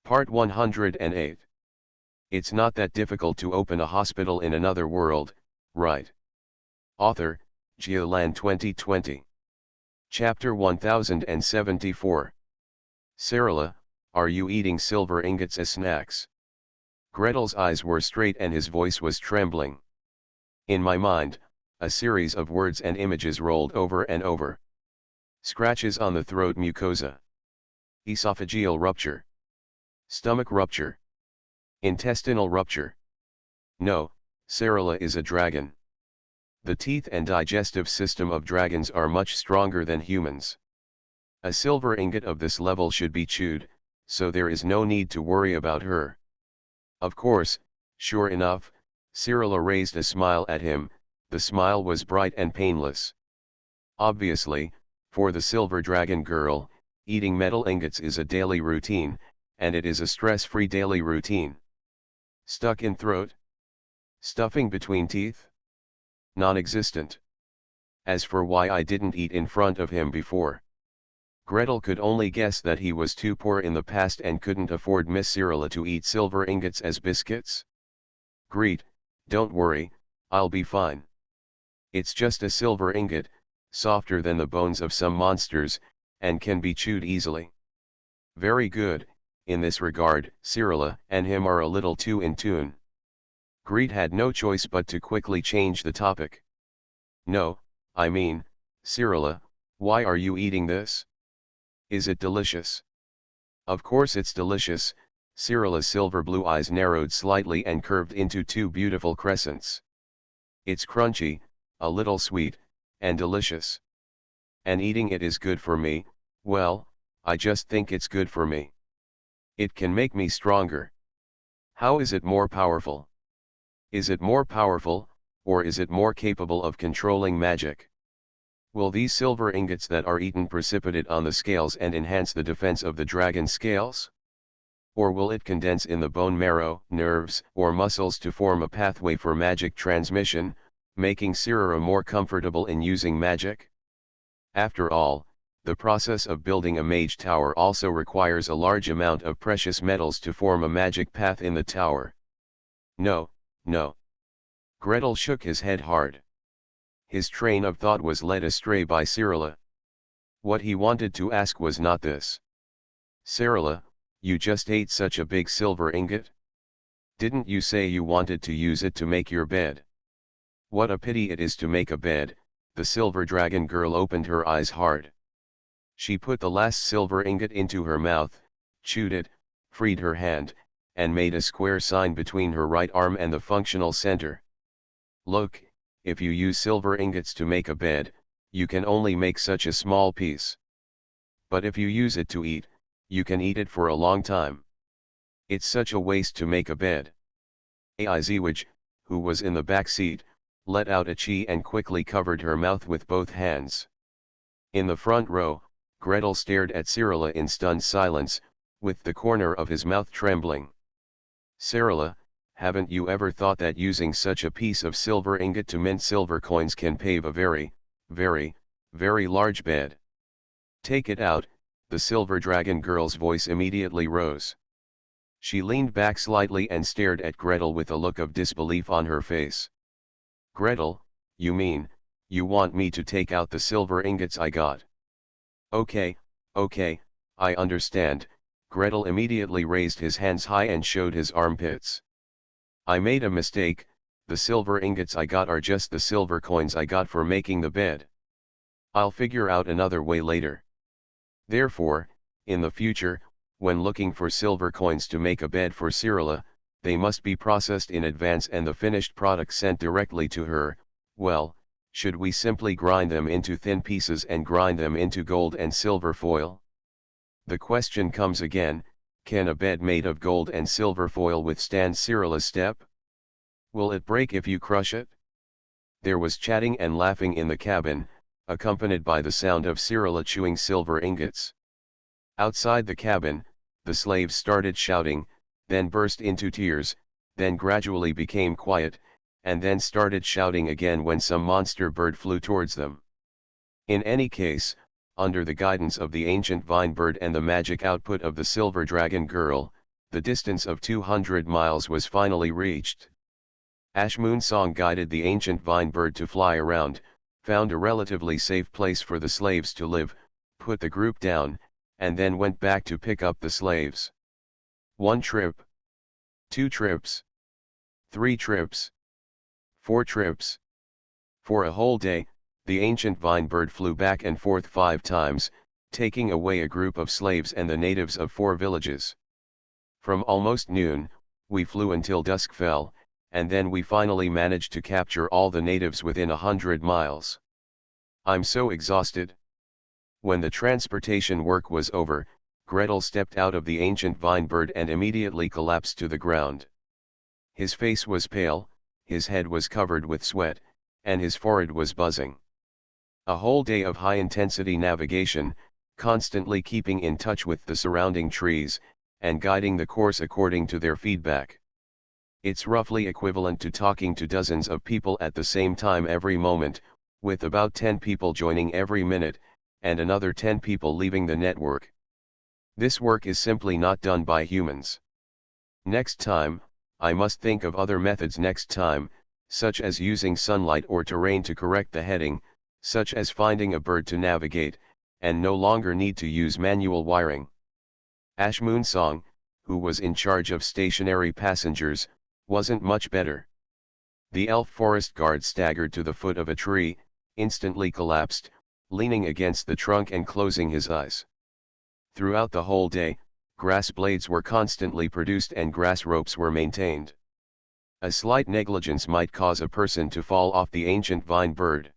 Part 108. It's not that difficult to open a hospital in another world, right? Author, Giolan 2020. Chapter 1074. Sarala, are you eating silver ingots as snacks? Gretel's eyes were straight and his voice was trembling. In my mind, a series of words and images rolled over and over. Scratches on the throat mucosa. Esophageal rupture. Stomach rupture. Intestinal rupture. No, Sarala is a dragon. The teeth and digestive system of dragons are much stronger than humans. A silver ingot of this level should be chewed, so there is no need to worry about her. Of course, sure enough, Sarala raised a smile at him. The smile was bright and painless. Obviously, for the silver dragon girl, eating metal ingots is a daily routine, and it is a stress-free daily routine. Stuck in throat? Stuffing between teeth? Non-existent. As for why I didn't eat in front of him before, Gretel could only guess that he was too poor in the past and couldn't afford Miss Sarala to eat silver ingots as biscuits. Greet, don't worry, I'll be fine. It's just a silver ingot, softer than the bones of some monsters, and can be chewed easily. Very good, in this regard, Sarala and him are a little too in tune. Greet had no choice but to quickly change the topic. No, I mean, Sarala, why are you eating this? Is it delicious? Of course it's delicious. Sarala's silver blue eyes narrowed slightly and curved into two beautiful crescents. It's crunchy, a little sweet, and delicious. And eating it is good for me. Well, I just think it's good for me. It can make me stronger. How is it more powerful? Is it more powerful, or is it more capable of controlling magic? Will these silver ingots that are eaten precipitate on the scales and enhance the defense of the dragon scales? Or will it condense in the bone marrow, nerves, or muscles to form a pathway for magic transmission, making Sarala more comfortable in using magic? After all, the process of building a mage tower also requires a large amount of precious metals to form a magic path in the tower. No, no. Gretel shook his head hard. His train of thought was led astray by Sarala. What he wanted to ask was not this. Sarala, you just ate such a big silver ingot? Didn't you say you wanted to use it to make your bed? What a pity it is to make a bed. The silver dragon girl opened her eyes hard. She put the last silver ingot into her mouth, chewed it, freed her hand, and made a square sign between her right arm and the functional center. Look, if you use silver ingots to make a bed, you can only make such a small piece. But if you use it to eat, you can eat it for a long time. It's such a waste to make a bed. Aiziwaj, who was in the back seat, let out a chi and quickly covered her mouth with both hands. In the front row, Gretel stared at Sarala in stunned silence, with the corner of his mouth trembling. Sarala, haven't you ever thought that using such a piece of silver ingot to mint silver coins can pave a very, very, very large bed? Take it out. The silver dragon girl's voice immediately rose. She leaned back slightly and stared at Gretel with a look of disbelief on her face. Gretel, you mean, you want me to take out the silver ingots I got? Okay, I understand. Gretel immediately raised his hands high and showed his armpits. I made a mistake. The silver ingots I got are just the silver coins I got for making the bed. I'll figure out another way later. Therefore, in the future, when looking for silver coins to make a bed for Sarala, they must be processed in advance and the finished product sent directly to her. Well, should we simply grind them into thin pieces and grind them into gold and silver foil? The question comes again, can a bed made of gold and silver foil withstand Sarala's step? Will it break if you crush it? There was chatting and laughing in the cabin, accompanied by the sound of Sarala chewing silver ingots. Outside the cabin, the slaves started shouting, then burst into tears, then gradually became quiet, and then started shouting again when some monster bird flew towards them. In any case, under the guidance of the ancient vine bird and the magic output of the silver dragon girl, The distance of 200 miles was finally reached. Ashmoon Song guided the ancient vine bird to fly around, found a relatively safe place for the slaves to live, put the group down, and then went back to pick up the slaves. 1 trip. 2 trips. 3 trips. 4 trips. For a whole day, the ancient vine bird flew back and forth 5 times, taking away a group of slaves and the natives of 4 villages. From almost noon, we flew until dusk fell, and then we finally managed to capture all the natives within 100 miles. I'm so exhausted. When the transportation work was over, Gretel stepped out of the ancient vine bird and immediately collapsed to the ground. His face was pale, his head was covered with sweat, and his forehead was buzzing. A whole day of high-intensity navigation, constantly keeping in touch with the surrounding trees, and guiding the course according to their feedback. It's roughly equivalent to talking to dozens of people at the same time every moment, with about 10 people joining every minute, and another 10 people leaving the network. This work is simply not done by humans. Next time, I must think of other methods next time, such as using sunlight or terrain to correct the heading, such as finding a bird to navigate, and no longer need to use manual wiring. Ashmoon Song, who was in charge of stationary passengers, wasn't much better. The elf forest guard staggered to the foot of a tree, instantly collapsed, leaning against the trunk and closing his eyes. Throughout the whole day, grass blades were constantly produced and grass ropes were maintained. A slight negligence might cause a person to fall off the ancient vine bird.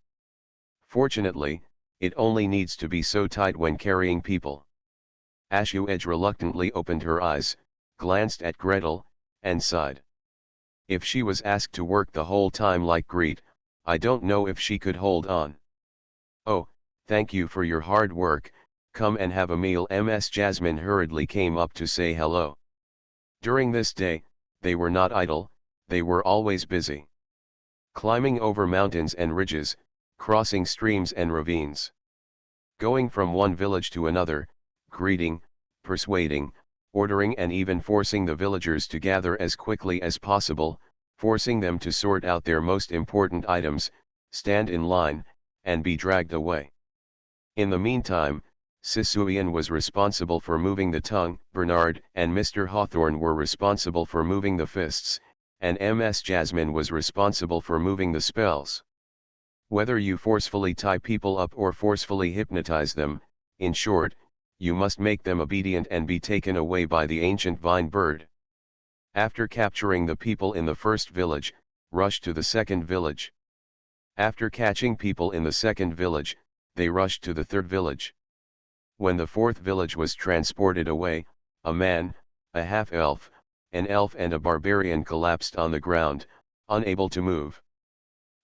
Fortunately, it only needs to be so tight when carrying people. Ashuedge reluctantly opened her eyes, glanced at Gretel, and sighed. If she was asked to work the whole time like Greet, I don't know if she could hold on. Oh, thank you for your hard work, come and have a meal. Ms. Jasmine hurriedly came up to say hello. During this day, they were not idle, they were always busy. Climbing over mountains and ridges, crossing streams and ravines. Going from one village to another, greeting, persuading, ordering and even forcing the villagers to gather as quickly as possible, forcing them to sort out their most important items, stand in line, and be dragged away. In the meantime, Sisuian was responsible for moving the tongue, Bernard and Mr. Hawthorne were responsible for moving the fists, and Ms. Jasmine was responsible for moving the spells. Whether you forcefully tie people up or forcefully hypnotize them, in short, you must make them obedient and be taken away by the ancient vine bird. After capturing the people in the first village, rush to the second village. After catching people in the second village, they rushed to the third village. When the fourth village was transported away, a man, a half-elf, an elf and a barbarian collapsed on the ground, unable to move.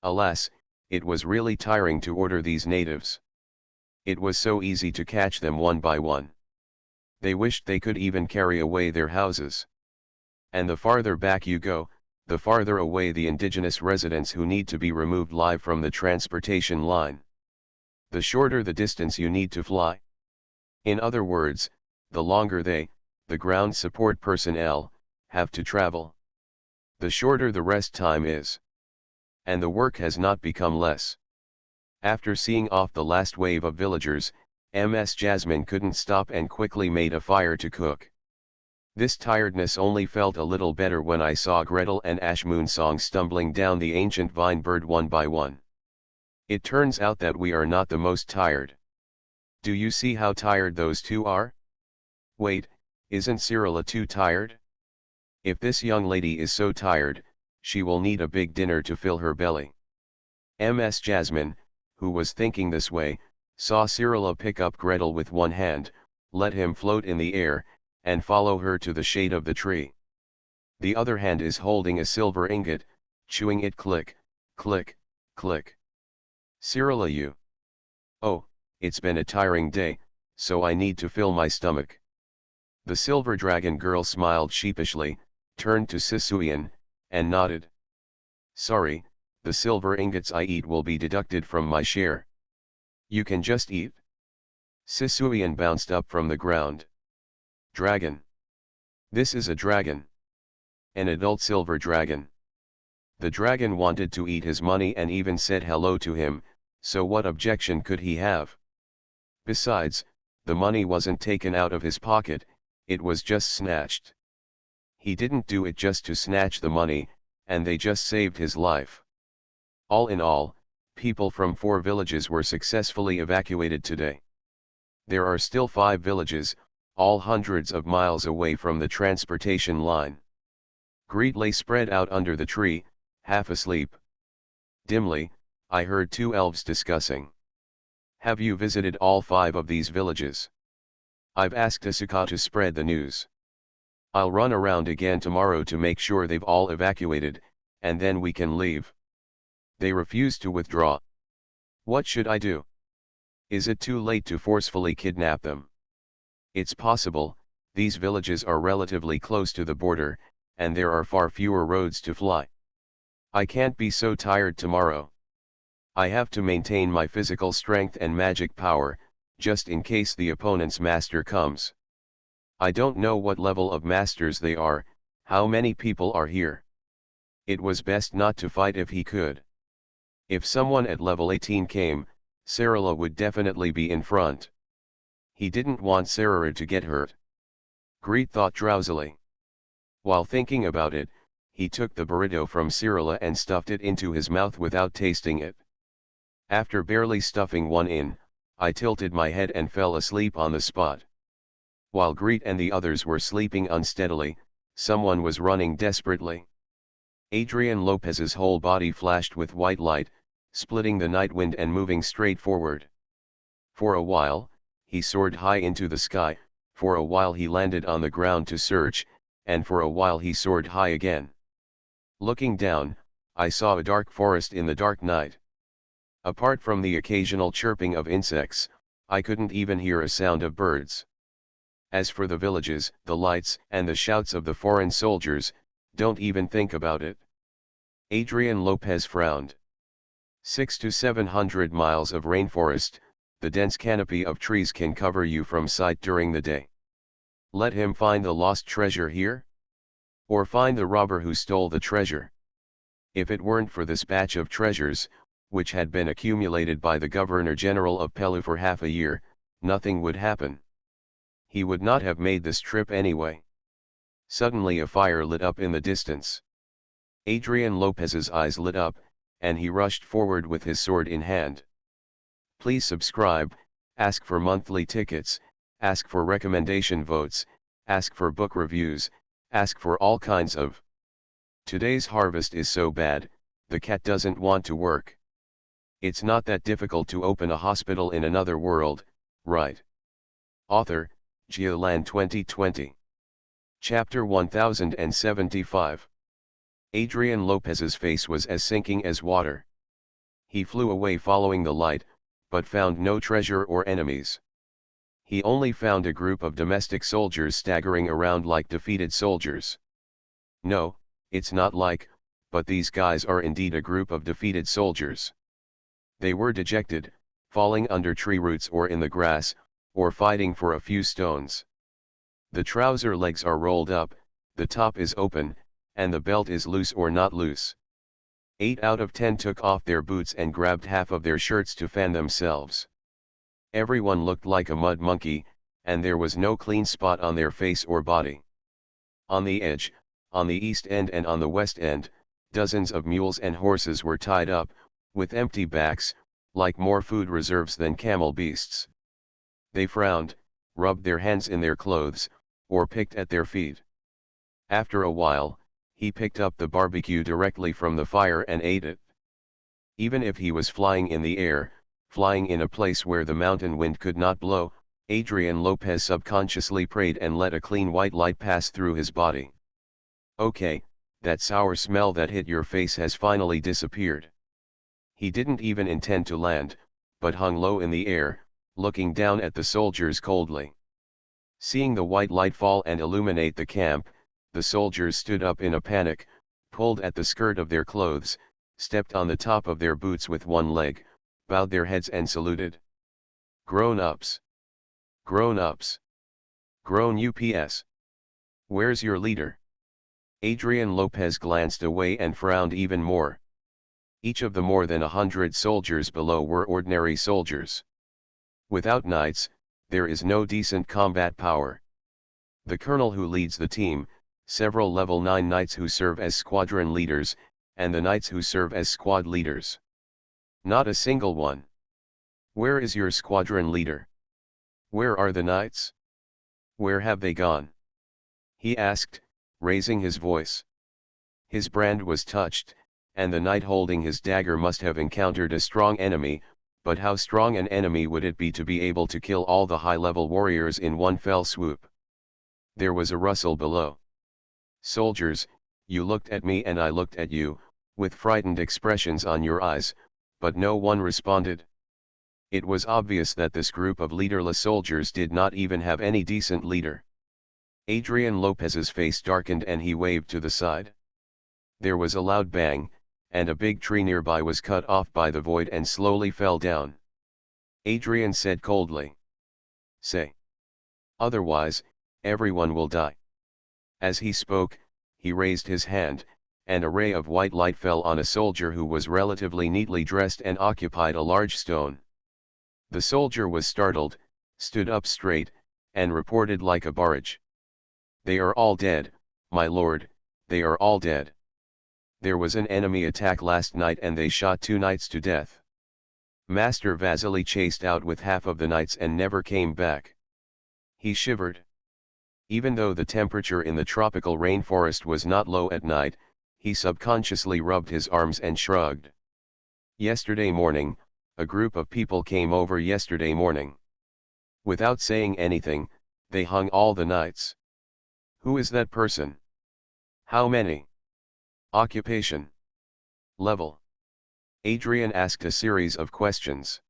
Alas, it was really tiring to order these natives. It was so easy to catch them one by one. They wished they could even carry away their houses. And the farther back you go, the farther away the indigenous residents who need to be removed live from the transportation line. The shorter the distance you need to fly. In other words, the longer they, the ground support personnel, have to travel. The shorter the rest time is. And the work has not become less. After seeing off the last wave of villagers, Ms. Jasmine couldn't stop and quickly made a fire to cook. This tiredness only felt a little better when I saw Gretel and Ashmoon Song stumbling down the ancient vine bird one by one. It turns out that we are not the most tired. Do you see how tired those two are? Wait, isn't Cyrilla too tired? If this young lady is so tired, she will need a big dinner to fill her belly. Ms. Jasmine, who was thinking this way, saw Cyrilla pick up Gretel with one hand, let him float in the air, and follow her to the shade of the tree. The other hand is holding a silver ingot, chewing it click, click, click. Cyrilla, you. Oh, it's been a tiring day, so I need to fill my stomach. The silver dragon girl smiled sheepishly, turned to Sisuian, and nodded. Sorry, the silver ingots I eat will be deducted from my share. You can just eat. Sisuian bounced up from the ground. Dragon. This is a dragon. An adult silver dragon. The dragon wanted to eat his money and even said hello to him, so what objection could he have? Besides, the money wasn't taken out of his pocket, it was just snatched. He didn't do it just to snatch the money, and they just saved his life. All in all, people from 4 villages were successfully evacuated today. There are still 5 villages, all hundreds of miles away from the transportation line. Greet lay spread out under the tree, half asleep. Dimly, I heard 2 elves discussing. Have you visited all 5 of these villages? I've asked Asuka to spread the news. I'll run around again tomorrow to make sure they've all evacuated, and then we can leave. They refuse to withdraw. What should I do? Is it too late to forcefully kidnap them? It's possible, these villages are relatively close to the border, and there are far fewer roads to fly. I can't be so tired tomorrow. I have to maintain my physical strength and magic power, just in case the opponent's master comes. I don't know what level of masters they are, how many people are here. It was best not to fight if he could. If someone at level 18 came, Sarala would definitely be in front. He didn't want Sarara to get hurt. Greet thought drowsily. While thinking about it, he took the burrito from Sarala and stuffed it into his mouth without tasting it. After barely stuffing one in, I tilted my head and fell asleep on the spot. While Greet and the others were sleeping unsteadily, someone was running desperately. Adrian Lopez's whole body flashed with white light, splitting the night wind and moving straight forward. For a while, he soared high into the sky, for a while he landed on the ground to search, and for a while he soared high again. Looking down, I saw a dark forest in the dark night. Apart from the occasional chirping of insects, I couldn't even hear a sound of birds. As for the villages, the lights, and the shouts of the foreign soldiers, don't even think about it. Adrian Lopez frowned. 600 to 700 miles of rainforest, the dense canopy of trees can cover you from sight during the day. Let him find the lost treasure here? Or find the robber who stole the treasure? If it weren't for this batch of treasures, which had been accumulated by the Governor-General of Pelu for half a year, nothing would happen. He would not have made this trip anyway. Suddenly a fire lit up in the distance. Adrian Lopez's eyes lit up, and he rushed forward with his sword in hand. Please subscribe, ask for monthly tickets, ask for recommendation votes, ask for book reviews, ask for all kinds of. Today's harvest is so bad, the cat doesn't want to work. It's not that difficult to open a hospital in another world, right? Author, Geoland 2020. Chapter 1075. Adrian Lopez's face was as sinking as water. He flew away following the light, but found no treasure or enemies. He only found a group of domestic soldiers staggering around like defeated soldiers. No, it's not like, but these guys are indeed a group of defeated soldiers. They were dejected, falling under tree roots or in the grass, or fighting for a few stones. The trouser legs are rolled up, the top is open, and the belt is loose or not loose. 8 out of 10 took off their boots and grabbed half of their shirts to fan themselves. Everyone looked like a mud monkey, and there was no clean spot on their face or body. On the edge, on the east end and on the west end, dozens of mules and horses were tied up, with empty backs, like more food reserves than camel beasts. They frowned, rubbed their hands in their clothes, or picked at their feet. After a while, he picked up the barbecue directly from the fire and ate it. Even if he was flying in the air, flying in a place where the mountain wind could not blow, Adrian Lopez subconsciously prayed and let a clean white light pass through his body. Okay, that sour smell that hit your face has finally disappeared. He didn't even intend to land, but hung low in the air, looking down at the soldiers coldly. Seeing the white light fall and illuminate the camp, the soldiers stood up in a panic, pulled at the skirt of their clothes, stepped on the top of their boots with one leg, bowed their heads and saluted. Grown-ups. Grown-ups. Grown-ups. Where's your leader? Adrian Lopez glanced away and frowned even more. Each of the more than 100 soldiers below were ordinary soldiers. Without knights, there is no decent combat power. The colonel who leads the team, several level 9 knights who serve as squadron leaders, and the knights who serve as squad leaders. Not a single one. Where is your squadron leader? Where are the knights? Where have they gone? He asked, raising his voice. His brand was touched, and the knight holding his dagger must have encountered a strong enemy, but how strong an enemy would it be to be able to kill all the high-level warriors in one fell swoop? There was a rustle below. Soldiers, you looked at me and I looked at you, with frightened expressions on your eyes, but no one responded. It was obvious that this group of leaderless soldiers did not even have any decent leader. Adrian Lopez's face darkened and he waved to the side. There was a loud bang, and a big tree nearby was cut off by the void and slowly fell down. Adrian said coldly. Say. Otherwise, everyone will die. As he spoke, he raised his hand, and a ray of white light fell on a soldier who was relatively neatly dressed and occupied a large stone. The soldier was startled, stood up straight, and reported like a barrage. They are all dead, my lord, they are all dead. There was an enemy attack last night and they shot 2 knights to death. Master Vasily chased out with half of the knights and never came back. He shivered. Even though the temperature in the tropical rainforest was not low at night, he subconsciously rubbed his arms and shrugged. Yesterday morning, a group of people came over yesterday morning. Without saying anything, they hung all the knights. Who is that person? How many? Occupation. Level. Adrian asked a series of questions.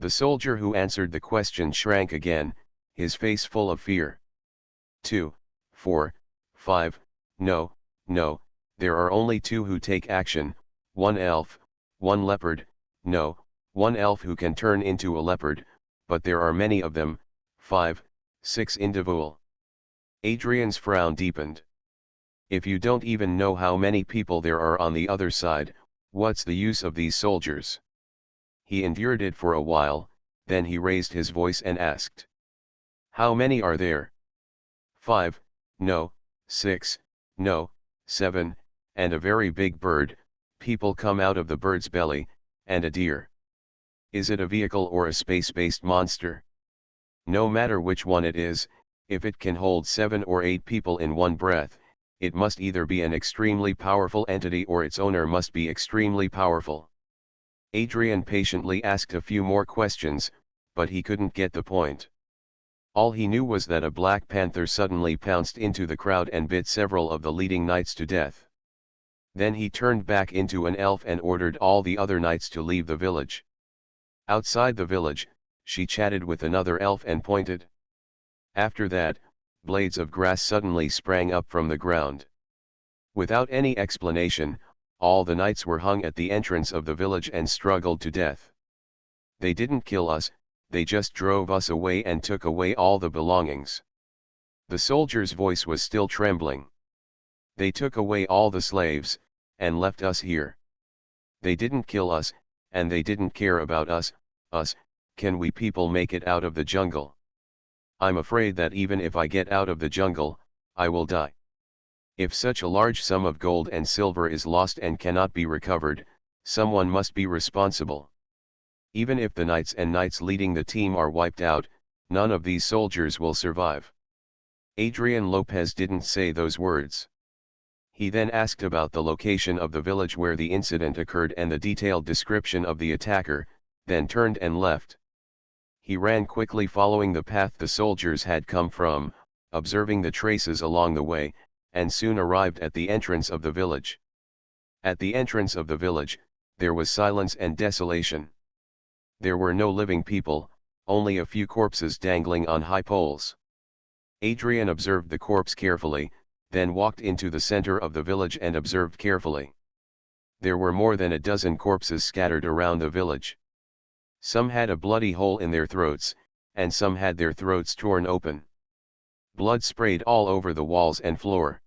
The soldier who answered the question shrank again, his face full of fear. 2, 4, 5, no, there are only 2 who take action, 1 elf, 1 leopard, no, 1 elf who can turn into a leopard, but there are many of them, 5, 6 individual. Adrian's frown deepened. If you don't even know how many people there are on the other side, what's the use of these soldiers? He endured it for a while, then he raised his voice and asked. How many are there? 5, no, 6, no, 7, and a very big bird, people come out of the bird's belly, and a deer. Is it a vehicle or a space-based monster? No matter which one it is, if it can hold 7 or 8 people in one breath, it must either be an extremely powerful entity or its owner must be extremely powerful. Adrian patiently asked a few more questions, but he couldn't get the point. All he knew was that a black panther suddenly pounced into the crowd and bit several of the leading knights to death. Then he turned back into an elf and ordered all the other knights to leave the village. Outside the village, she chatted with another elf and pointed. After that, blades of grass suddenly sprang up from the ground. Without any explanation, all the knights were hung at the entrance of the village and struggled to death. They didn't kill us, they just drove us away and took away all the belongings. The soldier's voice was still trembling. They took away all the slaves, and left us here. They didn't kill us, and they didn't care about us, can we people make it out of the jungle? I'm afraid that even if I get out of the jungle, I will die. If such a large sum of gold and silver is lost and cannot be recovered, someone must be responsible. Even if the knights and knights leading the team are wiped out, none of these soldiers will survive. Adrian Lopez didn't say those words. He then asked about the location of the village where the incident occurred and the detailed description of the attacker, then turned and left. He ran quickly following the path the soldiers had come from, observing the traces along the way, and soon arrived at the entrance of the village. At the entrance of the village, there was silence and desolation. There were no living people, only a few corpses dangling on high poles. Adrian observed the corpse carefully, then walked into the center of the village and observed carefully. There were more than a dozen corpses scattered around the village. Some had a bloody hole in their throats, and some had their throats torn open. Blood sprayed all over the walls and floor.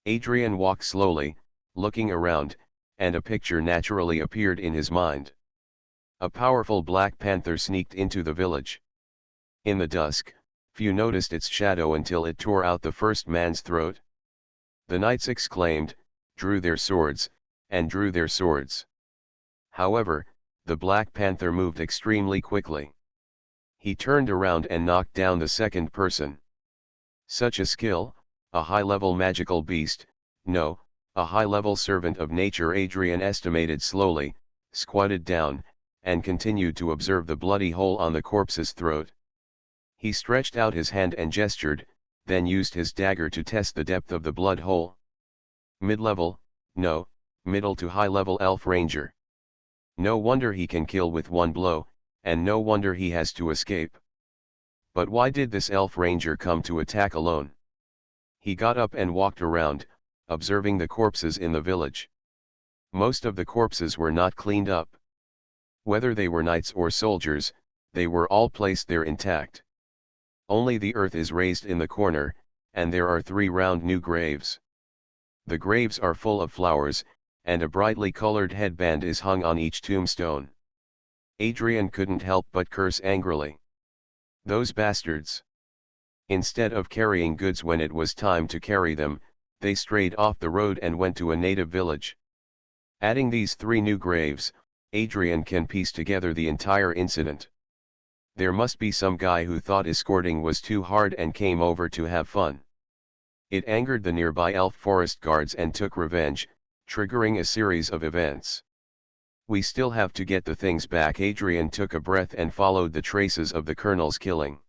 Adrian walked slowly, looking around, and a picture naturally appeared in his mind. A powerful black panther sneaked into the village. In the dusk, few noticed its shadow until it tore out the first man's throat. The knights exclaimed, drew their swords, and drew their swords. However, the Black Panther moved extremely quickly. He turned around and knocked down the second person. Such a skill, a high-level magical beast, no, a high-level servant of nature. Adrian estimated slowly, squatted down, and continued to observe the bloody hole on the corpse's throat. He stretched out his hand and gestured, then used his dagger to test the depth of the blood hole. Mid-level, no, middle to high-level elf ranger. No wonder he can kill with one blow, and no wonder he has to escape. But why did this elf ranger come to attack alone? He got up and walked around, observing the corpses in the village. Most of the corpses were not cleaned up. Whether they were knights or soldiers, they were all placed there intact. Only the earth is raised in the corner, and there are 3 round new graves. The graves are full of flowers, and a brightly colored headband is hung on each tombstone. Adrian couldn't help but curse angrily. Those bastards! Instead of carrying goods when it was time to carry them, they strayed off the road and went to a native village. Adding these 3 new graves, Adrian can piece together the entire incident. There must be some guy who thought escorting was too hard and came over to have fun. It angered the nearby elf forest guards and took revenge, triggering a series of events. We still have to get the things back. Adrian took a breath and followed the traces of the colonel's killing.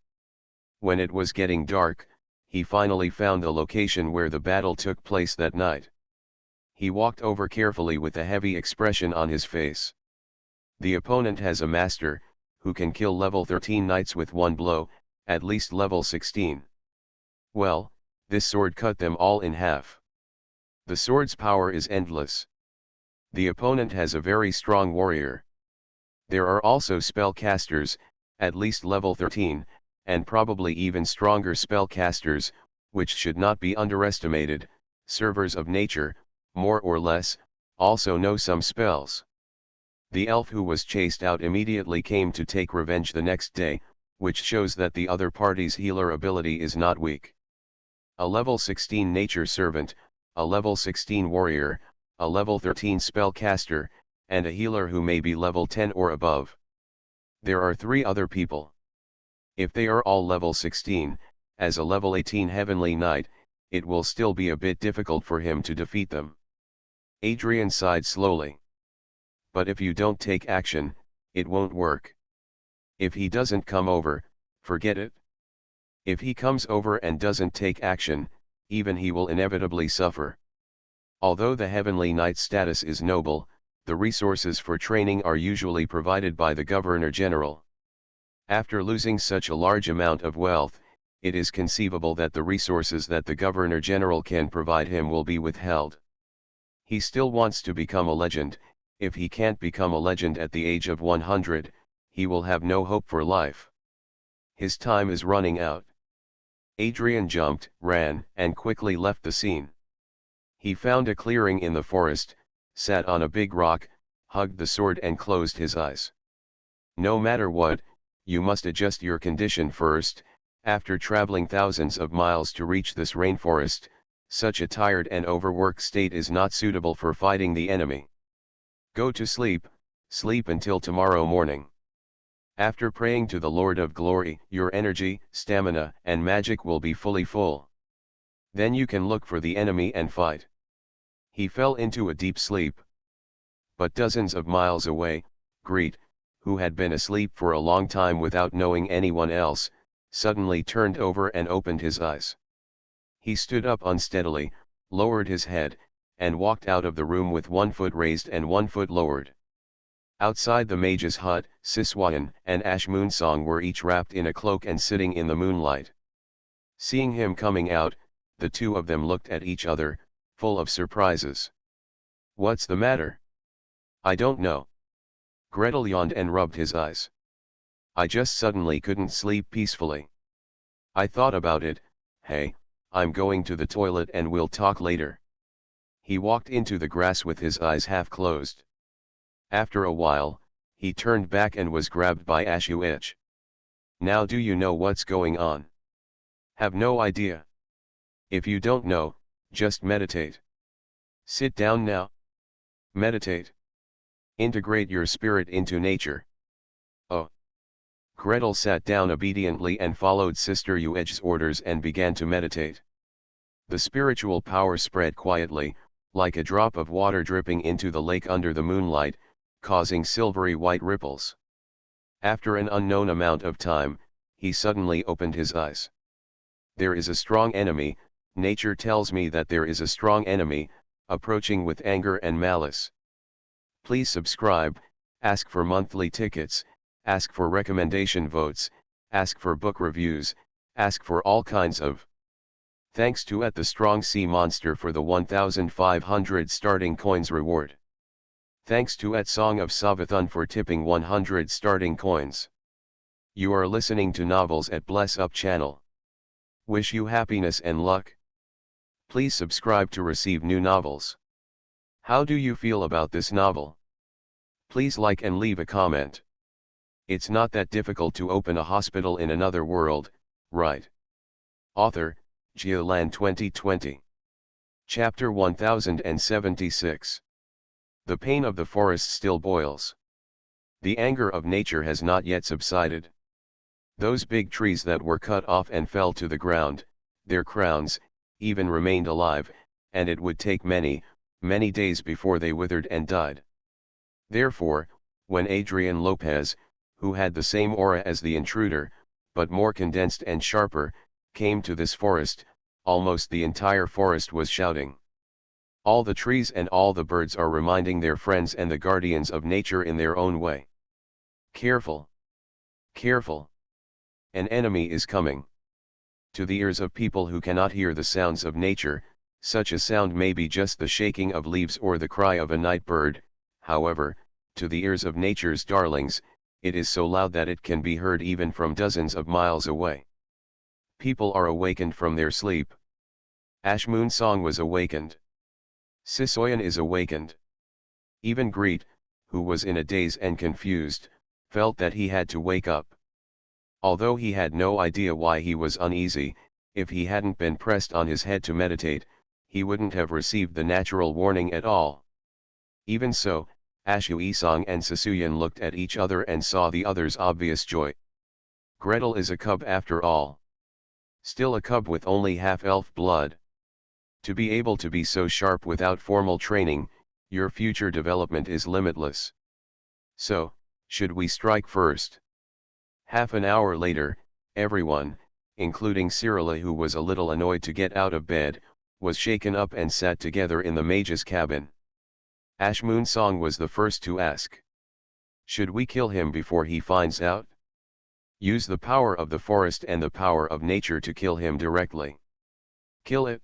When it was getting dark, he finally found the location where the battle took place that night. He walked over carefully with a heavy expression on his face. The opponent has a master, who can kill level 13 knights with one blow, at least level 16. Well, this sword cut them all in half. The sword's power is endless. The opponent has a very strong warrior. There are also spellcasters, at least level 13, and probably even stronger spellcasters, which should not be underestimated. Servers of nature, more or less, also know some spells. The elf who was chased out immediately came to take revenge the next day, which shows that the other party's healer ability is not weak. A level 16 nature servant, a level 16 warrior, a level 13 spellcaster, and a healer who may be level 10 or above. There are 3 other people. If they are all level 16, as a level 18 heavenly knight, it will still be a bit difficult for him to defeat them. Adrian sighed slowly. But if you don't take action, it won't work. If he doesn't come over, forget it. If he comes over and doesn't take action, even he will inevitably suffer. Although the Heavenly Knight status is noble, the resources for training are usually provided by the Governor General. After losing such a large amount of wealth, it is conceivable that the resources that the Governor General can provide him will be withheld. He still wants to become a legend. If he can't become a legend at the age of 100, he will have no hope for life. His time is running out. Adrian jumped, ran, and quickly left the scene. He found a clearing in the forest, sat on a big rock, hugged the sword and closed his eyes. No matter what, you must adjust your condition first. After traveling thousands of miles to reach this rainforest, such a tired and overworked state is not suitable for fighting the enemy. Go to sleep, sleep until tomorrow morning. After praying to the Lord of Glory, your energy, stamina, and magic will be fully full. Then you can look for the enemy and fight. He fell into a deep sleep. But dozens of miles away, Greet, who had been asleep for a long time without knowing anyone else, suddenly turned over and opened his eyes. He stood up unsteadily, lowered his head, and walked out of the room with 1 foot raised and 1 foot lowered. Outside the mage's hut, Siswayan and Ash Moonsong were each wrapped in a cloak and sitting in the moonlight. Seeing him coming out, the 2 of them looked at each other, full of surprises. What's the matter? I don't know. Gretel yawned and rubbed his eyes. I just suddenly couldn't sleep peacefully. I thought about it, Hey, I'm going to the toilet and we'll talk later. He walked into the grass with his eyes half closed. After a while, he turned back and was grabbed by Ashuich. Now do you know what's going on? Have no idea. If you don't know, just meditate. Sit down now. Meditate. Integrate your spirit into nature. Oh. Gretel sat down obediently and followed Sister Uech's orders and began to meditate. The spiritual power spread quietly, like a drop of water dripping into the lake under the moonlight, causing silvery white ripples. After an unknown amount of time, he suddenly opened his eyes. There is a strong enemy, nature tells me that there is a strong enemy, approaching with anger and malice. Please subscribe, ask for monthly tickets, ask for recommendation votes, ask for book reviews, ask for all kinds of. Thanks to the strong sea monster for the 1,500 starting coins reward. Thanks to Song of Savathun for tipping 100 starting coins. You are listening to Novels at Bless Up channel. Wish you happiness and luck. Please subscribe to receive new novels. How do you feel about this novel? Please like and leave a comment. It's not that difficult to open a hospital in another world, right? Author, Geoland 2020. Chapter 1076. The pain of the forest still boils. The anger of nature has not yet subsided. Those big trees that were cut off and fell to the ground, their crowns, even remained alive, and it would take many, many days before they withered and died. Therefore, when Adrian Lopez, who had the same aura as the intruder, but more condensed and sharper, came to this forest, almost the entire forest was shouting. All the trees and all the birds are reminding their friends and the guardians of nature in their own way. Careful! Careful! An enemy is coming. To the ears of people who cannot hear the sounds of nature, such a sound may be just the shaking of leaves or the cry of a night bird. However, to the ears of nature's darlings, it is so loud that it can be heard even from dozens of miles away. People are awakened from their sleep. Ashmoon Song was awakened. Sisoyan is awakened. Even Greet, who was in a daze and confused, felt that he had to wake up. Although he had no idea why he was uneasy, if he hadn't been pressed on his head to meditate, he wouldn't have received the natural warning at all. Even so, Ashu Isong and Sisuyan looked at each other and saw the other's obvious joy. Gretel is a cub after all. Still a cub with only half-elf blood. To be able to be so sharp without formal training, your future development is limitless. So, should we strike first? Half an hour later, everyone, including Cyrilla who was a little annoyed to get out of bed, was shaken up and sat together in the mage's cabin. Ashmoon Song was the first to ask. Should we kill him before he finds out? Use the power of the forest and the power of nature to kill him directly. Kill it!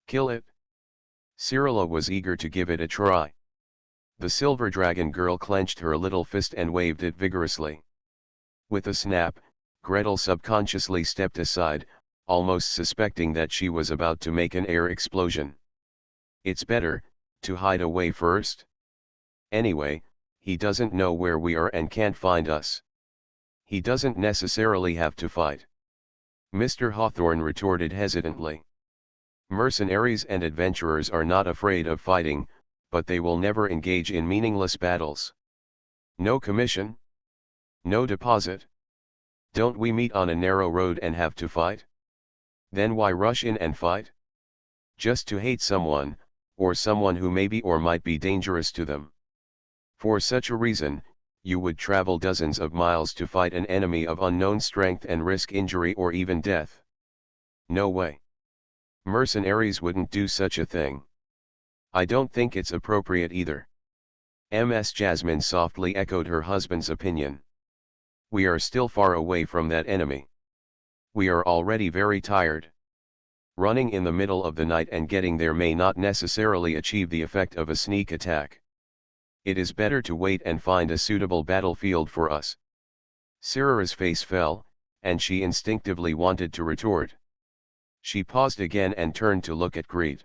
Kill it! Cyrilla was eager to give it a try. The silver dragon girl clenched her little fist and waved it vigorously. With a snap, Gretel subconsciously stepped aside, almost suspecting that she was about to make an air explosion. It's better to hide away first. Anyway, he doesn't know where we are and can't find us. He doesn't necessarily have to fight. Mr. Hawthorne retorted hesitantly. Mercenaries and adventurers are not afraid of fighting, but they will never engage in meaningless battles. No commission? No deposit? Don't we meet on a narrow road and have to fight? Then why rush in and fight? Just to hate someone, or someone who may be or might be dangerous to them. For such a reason, you would travel dozens of miles to fight an enemy of unknown strength and risk injury or even death. No way. Mercenaries wouldn't do such a thing. I don't think it's appropriate either. Ms. Jasmine softly echoed her husband's opinion. We are still far away from that enemy. We are already very tired. Running in the middle of the night and getting there may not necessarily achieve the effect of a sneak attack. It is better to wait and find a suitable battlefield for us. Syrira's face fell, and she instinctively wanted to retort. She paused again and turned to look at Greet.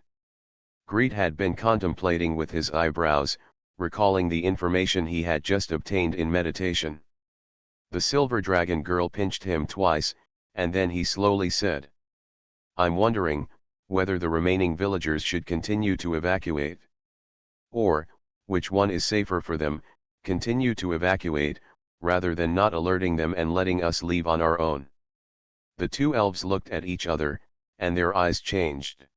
Greet had been contemplating with his eyebrows, recalling the information he had just obtained in meditation. The silver dragon girl pinched him twice, and then he slowly said, "I'm wondering, whether the remaining villagers should continue to evacuate. Or, which one is safer for them, continue to evacuate, rather than not alerting them and letting us leave on our own." The two elves looked at each other, and their eyes changed.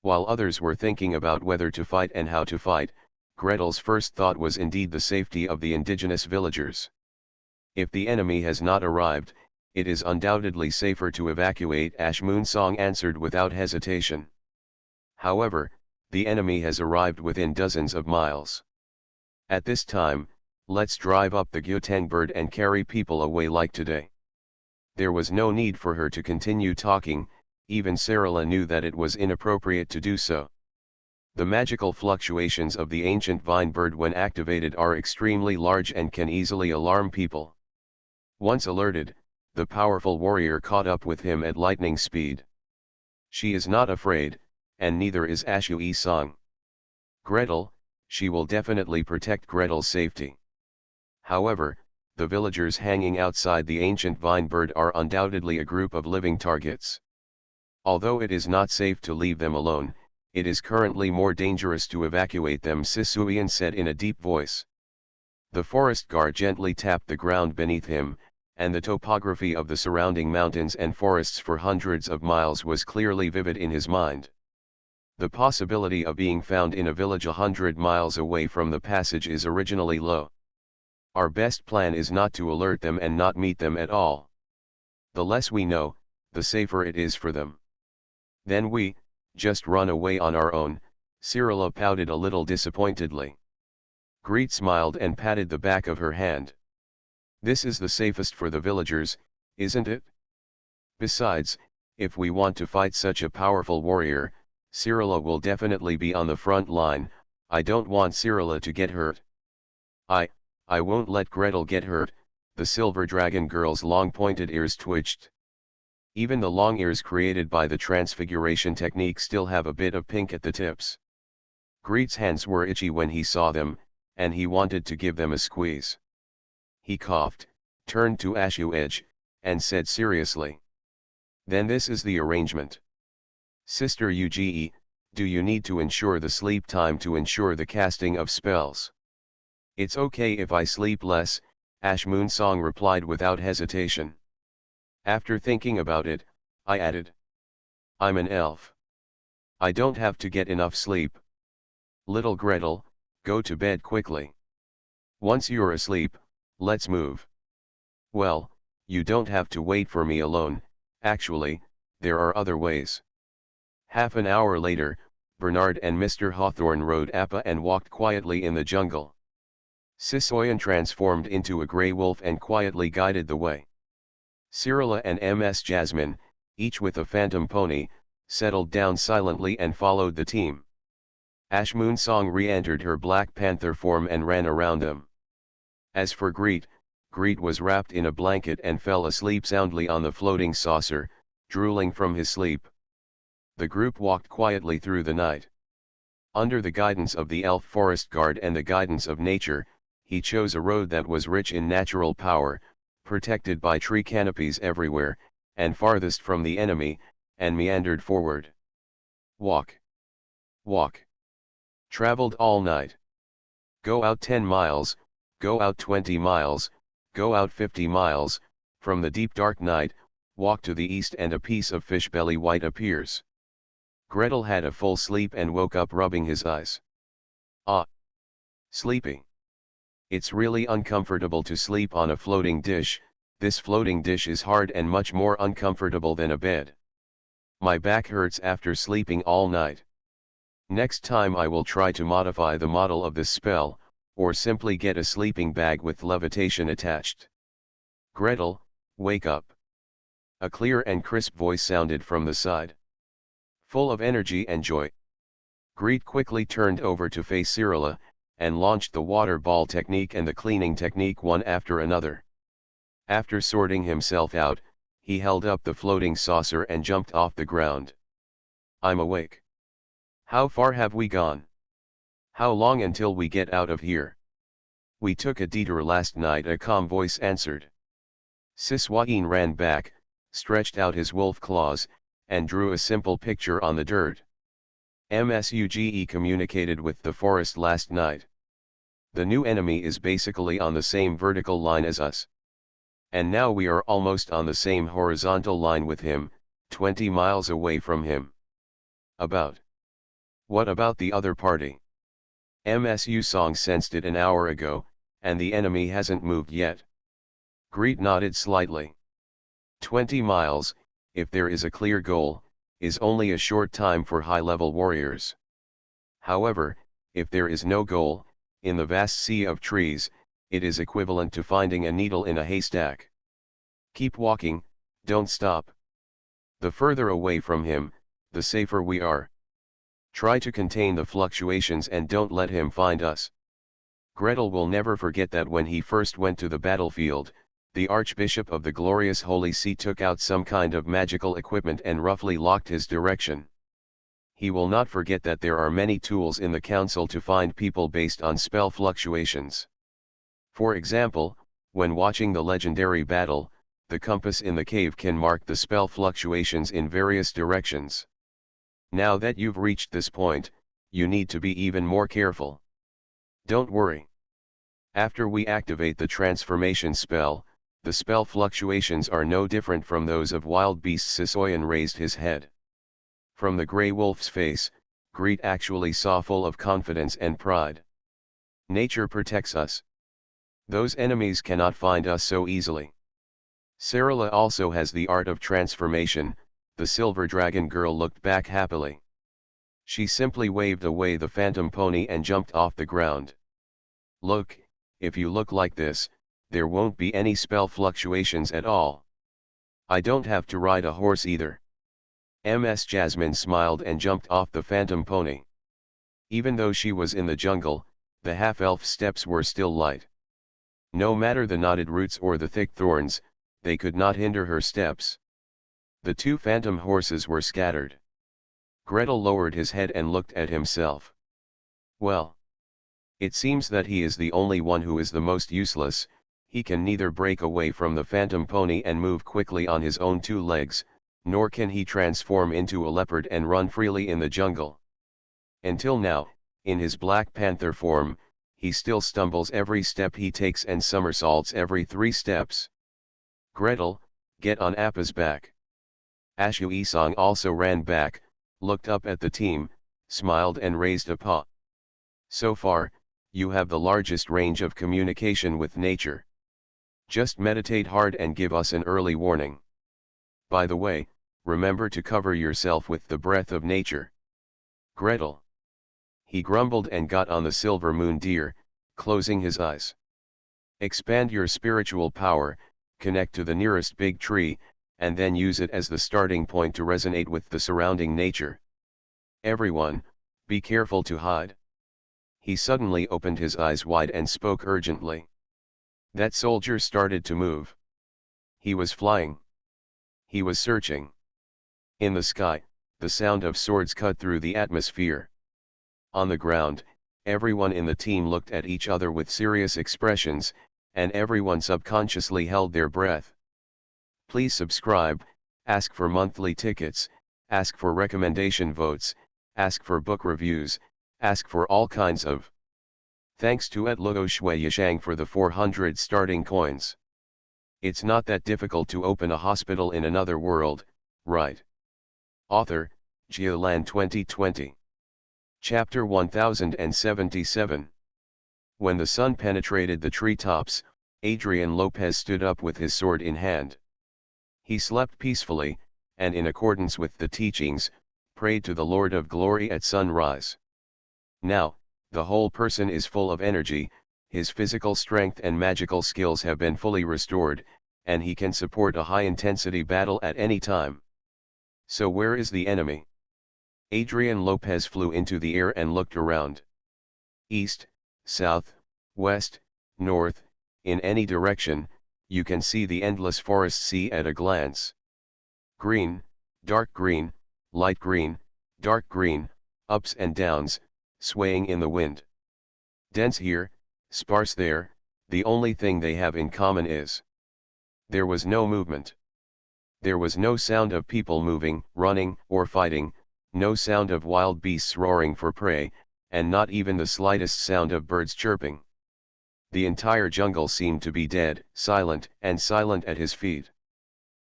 While others were thinking about whether to fight and how to fight, Gretel's first thought was indeed the safety of the indigenous villagers. If the enemy has not arrived, it is undoubtedly safer to evacuate, Ash Moonsong answered without hesitation. However, the enemy has arrived within dozens of miles. At this time, let's drive up the Gyutang bird and carry people away like today. There was no need for her to continue talking, even Sarala knew that it was inappropriate to do so. The magical fluctuations of the ancient vine bird when activated are extremely large and can easily alarm people. Once alerted, the powerful warrior caught up with him at lightning speed. She is not afraid, and neither is Ashui Song. Gretel, she will definitely protect Gretel's safety. However, the villagers hanging outside the ancient vine bird are undoubtedly a group of living targets. Although it is not safe to leave them alone, it is currently more dangerous to evacuate them, Sisuian said in a deep voice. The forest guard gently tapped the ground beneath him, and the topography of the surrounding mountains and forests for hundreds of miles was clearly vivid in his mind. The possibility of being found in a village 100 miles away from the passage is originally low. Our best plan is not to alert them and not meet them at all. The less we know, the safer it is for them. Then we, just run away on our own, Sarala pouted a little disappointedly. Greet smiled and patted the back of her hand. This is the safest for the villagers, isn't it? Besides, if we want to fight such a powerful warrior, Sarala will definitely be on the front line. I don't want Sarala to get hurt. I won't let Gretel get hurt. The silver dragon girl's long pointed ears twitched. Even the long ears created by the transfiguration technique still have a bit of pink at the tips. Greet's hands were itchy when he saw them, and he wanted to give them a squeeze. He coughed, turned to Ashu Edge, and said seriously, "Then this is the arrangement. Sister Uge, do you need to ensure the sleep time to ensure the casting of spells?" "It's okay if I sleep less," Ash Moonsong replied without hesitation. After thinking about it, I added, "I'm an elf. I don't have to get enough sleep. Little Gretel, go to bed quickly. Once you're asleep, let's move." "Well, you don't have to wait for me alone, actually, there are other ways." Half an hour later, Bernard and Mr. Hawthorne rode Appa and walked quietly in the jungle. Sisoyan transformed into a grey wolf and quietly guided the way. Sarala and Ms. Jasmine, each with a phantom pony, settled down silently and followed the team. Ash Moonsong re-entered her Black Panther form and ran around them. As for Greet was wrapped in a blanket and fell asleep soundly on the floating saucer, drooling from his sleep. The group walked quietly through the night. Under the guidance of the elf forest guard and the guidance of nature, he chose a road that was rich in natural power, protected by tree canopies everywhere, and farthest from the enemy, and meandered forward. Walk. Walk. Traveled all night. Go out 10 miles, go out 20 miles, go out 50 miles, from the deep dark night, walk to the east and a piece of fish belly white appears. Gretel had a full sleep and woke up rubbing his eyes. Ah! Sleepy. It's really uncomfortable to sleep on a floating dish. This floating dish is hard and much more uncomfortable than a bed. My back hurts after sleeping all night. Next time I will try to modify the model of this spell, or simply get a sleeping bag with levitation attached. Gretel, wake up. A clear and crisp voice sounded from the side. Full of energy and joy, Greet quickly turned over to face Sarala, and launched the water ball technique and the cleaning technique one after another. After sorting himself out, He held up the floating saucer and jumped off the ground. I'm awake. How far have we gone? How long until we get out of here? We took a detour last night, a calm voice answered. Siswain ran back, stretched out his wolf claws, and drew a simple picture on the dirt. MSUGE communicated with the forest last night. The new enemy is basically on the same vertical line as us. And now we are almost on the same horizontal line with him, 20 miles away from him. What about the other party? MSU Song sensed it an hour ago, and the enemy hasn't moved yet. Greet nodded slightly. 20 miles, if there is a clear goal, is only a short time for high-level warriors. However, if there is no goal, in the vast sea of trees, it is equivalent to finding a needle in a haystack. Keep walking, don't stop. The further away from him, the safer we are. Try to contain the fluctuations and don't let him find us. Gretel will never forget that when he first went to the battlefield, the Archbishop of the glorious Holy See took out some kind of magical equipment and roughly locked his direction. He will not forget that there are many tools in the council to find people based on spell fluctuations. For example, when watching the legendary battle, the compass in the cave can mark the spell fluctuations in various directions. Now that you've reached this point, you need to be even more careful. Don't worry. After we activate the transformation spell, the spell fluctuations are no different from those of wild beasts. Sisoyan raised his head. From the grey wolf's face, Greet actually saw full of confidence and pride. Nature protects us. Those enemies cannot find us so easily. Sarala also has the art of transformation. The silver dragon girl looked back happily. She simply waved away the phantom pony and jumped off the ground. Look, if you look like this, there won't be any spell fluctuations at all. I don't have to ride a horse either. Ms. Jasmine smiled and jumped off the phantom pony. Even though she was in the jungle, the half-elf steps were still light. No matter the knotted roots or the thick thorns, they could not hinder her steps. The two phantom horses were scattered. Gretel lowered his head and looked at himself. Well, it seems that he is the only one who is the most useless. He can neither break away from the phantom pony and move quickly on his own two legs, nor can he transform into a leopard and run freely in the jungle. Until now, in his Black Panther form, he still stumbles every step he takes and somersaults every 3 steps. Gretel, get on Appa's back. Ashu Isong also ran back, looked up at the team, smiled and raised a paw. So far, you have the largest range of communication with nature. Just meditate hard and give us an early warning. By the way, remember to cover yourself with the breath of nature. Gretel. He grumbled and got on the silver moon deer, closing his eyes. Expand your spiritual power, connect to the nearest big tree, and then use it as the starting point to resonate with the surrounding nature. Everyone, be careful to hide. He suddenly opened his eyes wide and spoke urgently. That soldier started to move. He was flying. He was searching. In the sky, the sound of swords cut through the atmosphere. On the ground, everyone in the team looked at each other with serious expressions, and everyone subconsciously held their breath. Please subscribe, ask for monthly tickets, ask for recommendation votes, ask for book reviews, ask for all kinds of. Thanks to Luo Shui Yishang for the 400 starting coins. It's not that difficult to open a hospital in another world, right? Author, Jiolan 2020. Chapter 1077. When the sun penetrated the treetops, Adrian Lopez stood up with his sword in hand. He slept peacefully, and in accordance with the teachings, prayed to the Lord of Glory at sunrise. Now, the whole person is full of energy, his physical strength and magical skills have been fully restored, and he can support a high-intensity battle at any time. So where is the enemy? Adrian Lopez flew into the air and looked around. East, south, west, north, in any direction, you can see the endless forest sea at a glance. Green, dark green, light green, dark green, ups and downs, swaying in the wind. Dense here, sparse there, the only thing they have in common is there was no movement. There was no sound of people moving, running, or fighting, no sound of wild beasts roaring for prey, and not even the slightest sound of birds chirping. The entire jungle seemed to be dead, silent at his feet.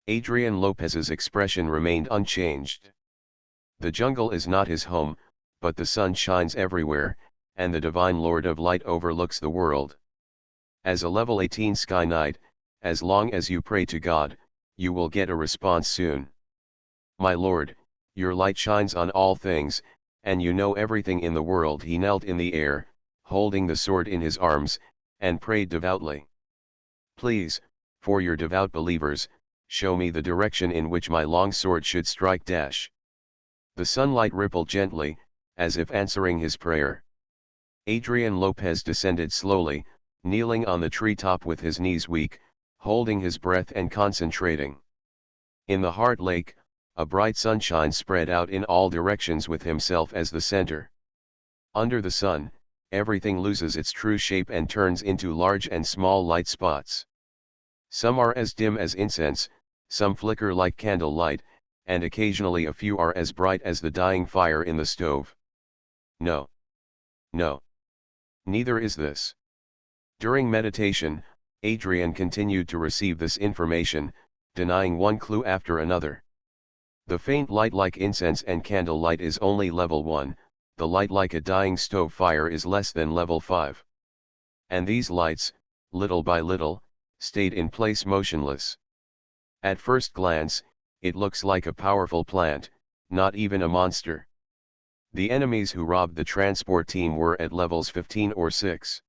Adrian Lopez's expression remained unchanged. The jungle is not his home, but the sun shines everywhere, and the divine Lord of Light overlooks the world. As a level 18 Sky Knight, as long as you pray to God, you will get a response soon. My Lord, your light shines on all things, and you know everything in the world. He knelt in the air, holding the sword in his arms, and prayed devoutly. Please, for your devout believers, show me the direction in which my long sword should strike. The sunlight rippled gently, as if answering his prayer. Adrian Lopez descended slowly, kneeling on the treetop with his knees weak, holding his breath and concentrating. In the Heart Lake, a bright sunshine spread out in all directions with himself as the center. Under the sun, everything loses its true shape and turns into large and small light spots. Some are as dim as incense, some flicker like candle light, and occasionally a few are as bright as the dying fire in the stove. No. No. Neither is this. During meditation, Adrian continued to receive this information, denying one clue after another. The faint light like incense and candle light is only level 1, the light like a dying stove fire is less than level 5. And these lights, little by little, stayed in place motionless. At first glance, it looks like a powerful plant, not even a monster. The enemies who robbed the transport team were at levels 15 or 6.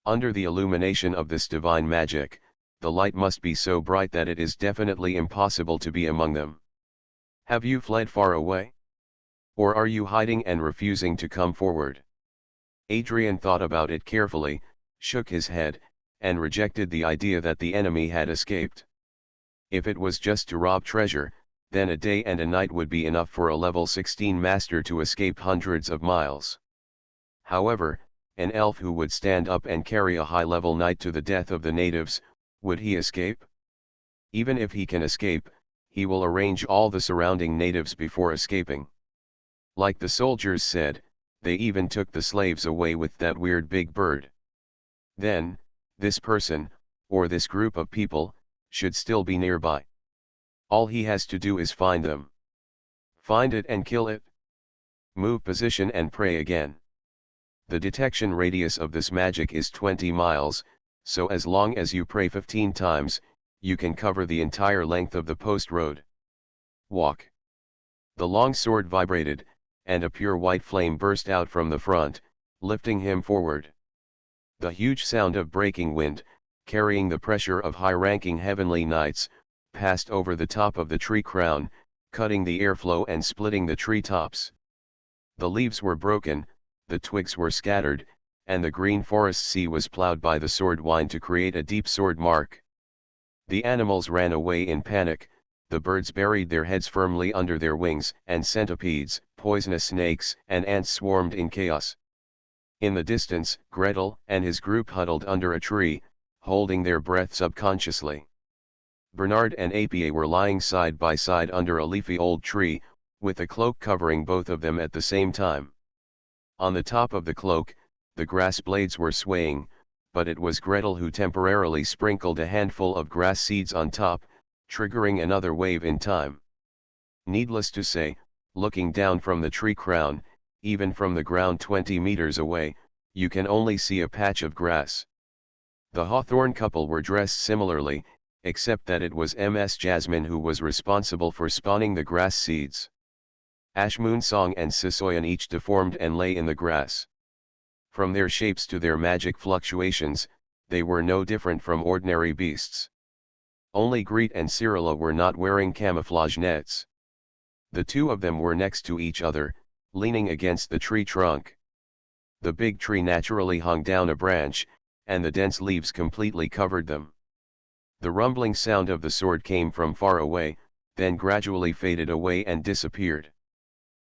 Under the illumination of this divine magic, the light must be so bright that it is definitely impossible to be among them. Have you fled far away? Or are you hiding and refusing to come forward? Adrian thought about it carefully, shook his head, and rejected the idea that the enemy had escaped. If it was just to rob treasure, then a day and a night would be enough for a level 16 master to escape hundreds of miles. However, an elf who would stand up and carry a high-level knight to the death of the natives, would he escape? Even if he can escape, he will arrange all the surrounding natives before escaping. Like the soldiers said, they even took the slaves away with that weird big bird. Then, this person, or this group of people, should still be nearby. All he has to do is find them. Find it and kill it. Move position and pray again. The detection radius of this magic is 20 miles, so as long as you pray 15 times, you can cover the entire length of the post road. Walk. The long sword vibrated, and a pure white flame burst out from the front, lifting him forward. The huge sound of breaking wind, carrying the pressure of high-ranking heavenly knights, passed over the top of the tree crown, cutting the airflow and splitting the tree tops. The leaves were broken, the twigs were scattered, and the green forest sea was plowed by the sword wind to create a deep sword mark. The animals ran away in panic, the birds buried their heads firmly under their wings, and centipedes, poisonous snakes, and ants swarmed in chaos. In the distance, Gretel and his group huddled under a tree, holding their breath subconsciously. Bernard and Apia were lying side by side under a leafy old tree, with a cloak covering both of them at the same time. On the top of the cloak, the grass blades were swaying, but it was Gretel who temporarily sprinkled a handful of grass seeds on top, triggering another wave in time. Needless to say, looking down from the tree crown, even from the ground 20 meters away, you can only see a patch of grass. The Hawthorne couple were dressed similarly, except that it was Ms. Jasmine who was responsible for spawning the grass seeds. Ashmoonsong and Sisoyan each deformed and lay in the grass. From their shapes to their magic fluctuations, they were no different from ordinary beasts. Only Greet and Cyrilla were not wearing camouflage nets. The two of them were next to each other, leaning against the tree trunk. The big tree naturally hung down a branch, and the dense leaves completely covered them. The rumbling sound of the sword came from far away, then gradually faded away and disappeared.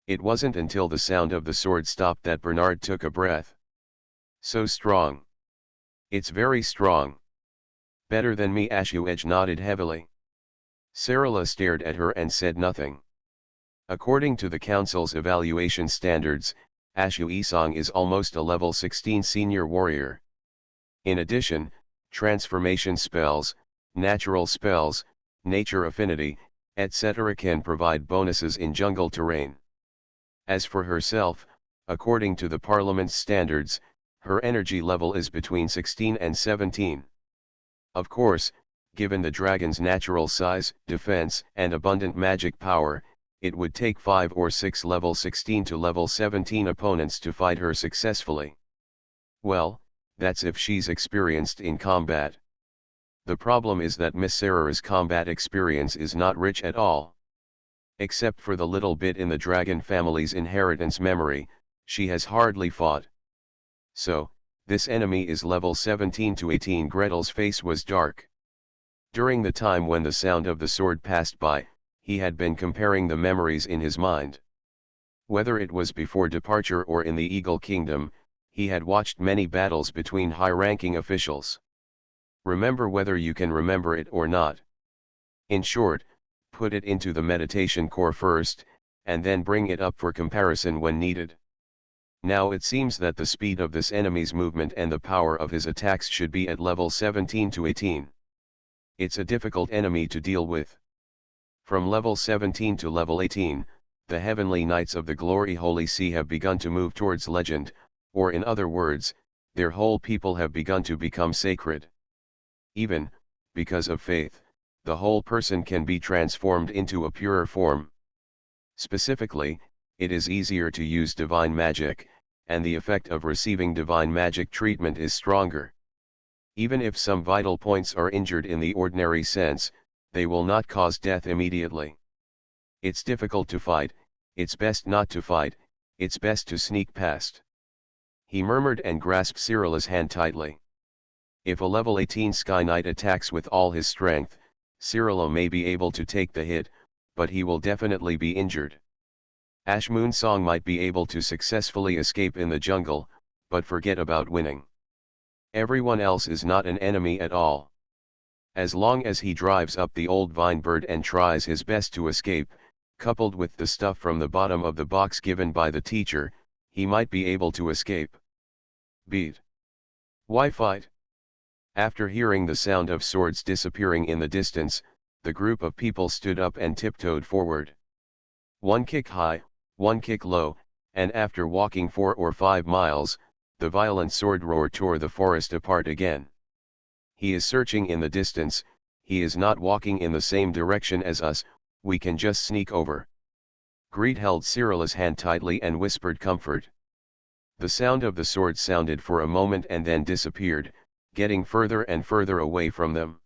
It wasn't until the sound of the sword stopped that Bernard took a breath. So strong. It's very strong. Better than me. Ashuej nodded heavily. Sarala stared at her and said nothing. According to the council's evaluation standards, Ashu Isong is almost a level 16 senior warrior. In addition, transformation spells, natural spells, nature affinity, etc. can provide bonuses in jungle terrain. As for herself, according to the Parliament's standards, her energy level is between 16 and 17. Of course, given the dragon's natural size, defense, and abundant magic power, it would take 5 or 6 level 16 to level 17 opponents to fight her successfully. Well, that's if she's experienced in combat. The problem is that Miss Sarah's combat experience is not rich at all. Except for the little bit in the dragon family's inheritance memory, she has hardly fought. So, this enemy is level 17 to 18. Gretel's face was dark. During the time when the sound of the sword passed by, he had been comparing the memories in his mind. Whether it was before departure or in the Eagle Kingdom, he had watched many battles between high-ranking officials. Remember whether you can remember it or not. In short, put it into the meditation core first, and then bring it up for comparison when needed. Now it seems that the speed of this enemy's movement and the power of his attacks should be at level 17 to 18. It's a difficult enemy to deal with. From level 17 to level 18, the Heavenly Knights of the Glory Holy See have begun to move towards legend, or in other words, their whole people have begun to become sacred. Even, because of faith, the whole person can be transformed into a purer form. Specifically, it is easier to use divine magic, and the effect of receiving divine magic treatment is stronger. Even if some vital points are injured in the ordinary sense, they will not cause death immediately. It's difficult to fight, it's best not to fight, it's best to sneak past. He murmured and grasped Cyrilla's hand tightly. If a level 18 Sky Knight attacks with all his strength, Cyrilla may be able to take the hit, but he will definitely be injured. Ash Moonsong might be able to successfully escape in the jungle, but forget about winning. Everyone else is not an enemy at all. As long as he drives up the old vine bird and tries his best to escape, coupled with the stuff from the bottom of the box given by the teacher, he might be able to escape. Beat. Why fight? After hearing the sound of swords disappearing in the distance, the group of people stood up and tiptoed forward. One kick high, one kick low, and after walking 4 or 5 miles, the violent sword roar tore the forest apart again. He is searching in the distance, he is not walking in the same direction as us, we can just sneak over. Greed held Cyrilla's hand tightly and whispered comfort. The sound of the sword sounded for a moment and then disappeared, getting further and further away from them.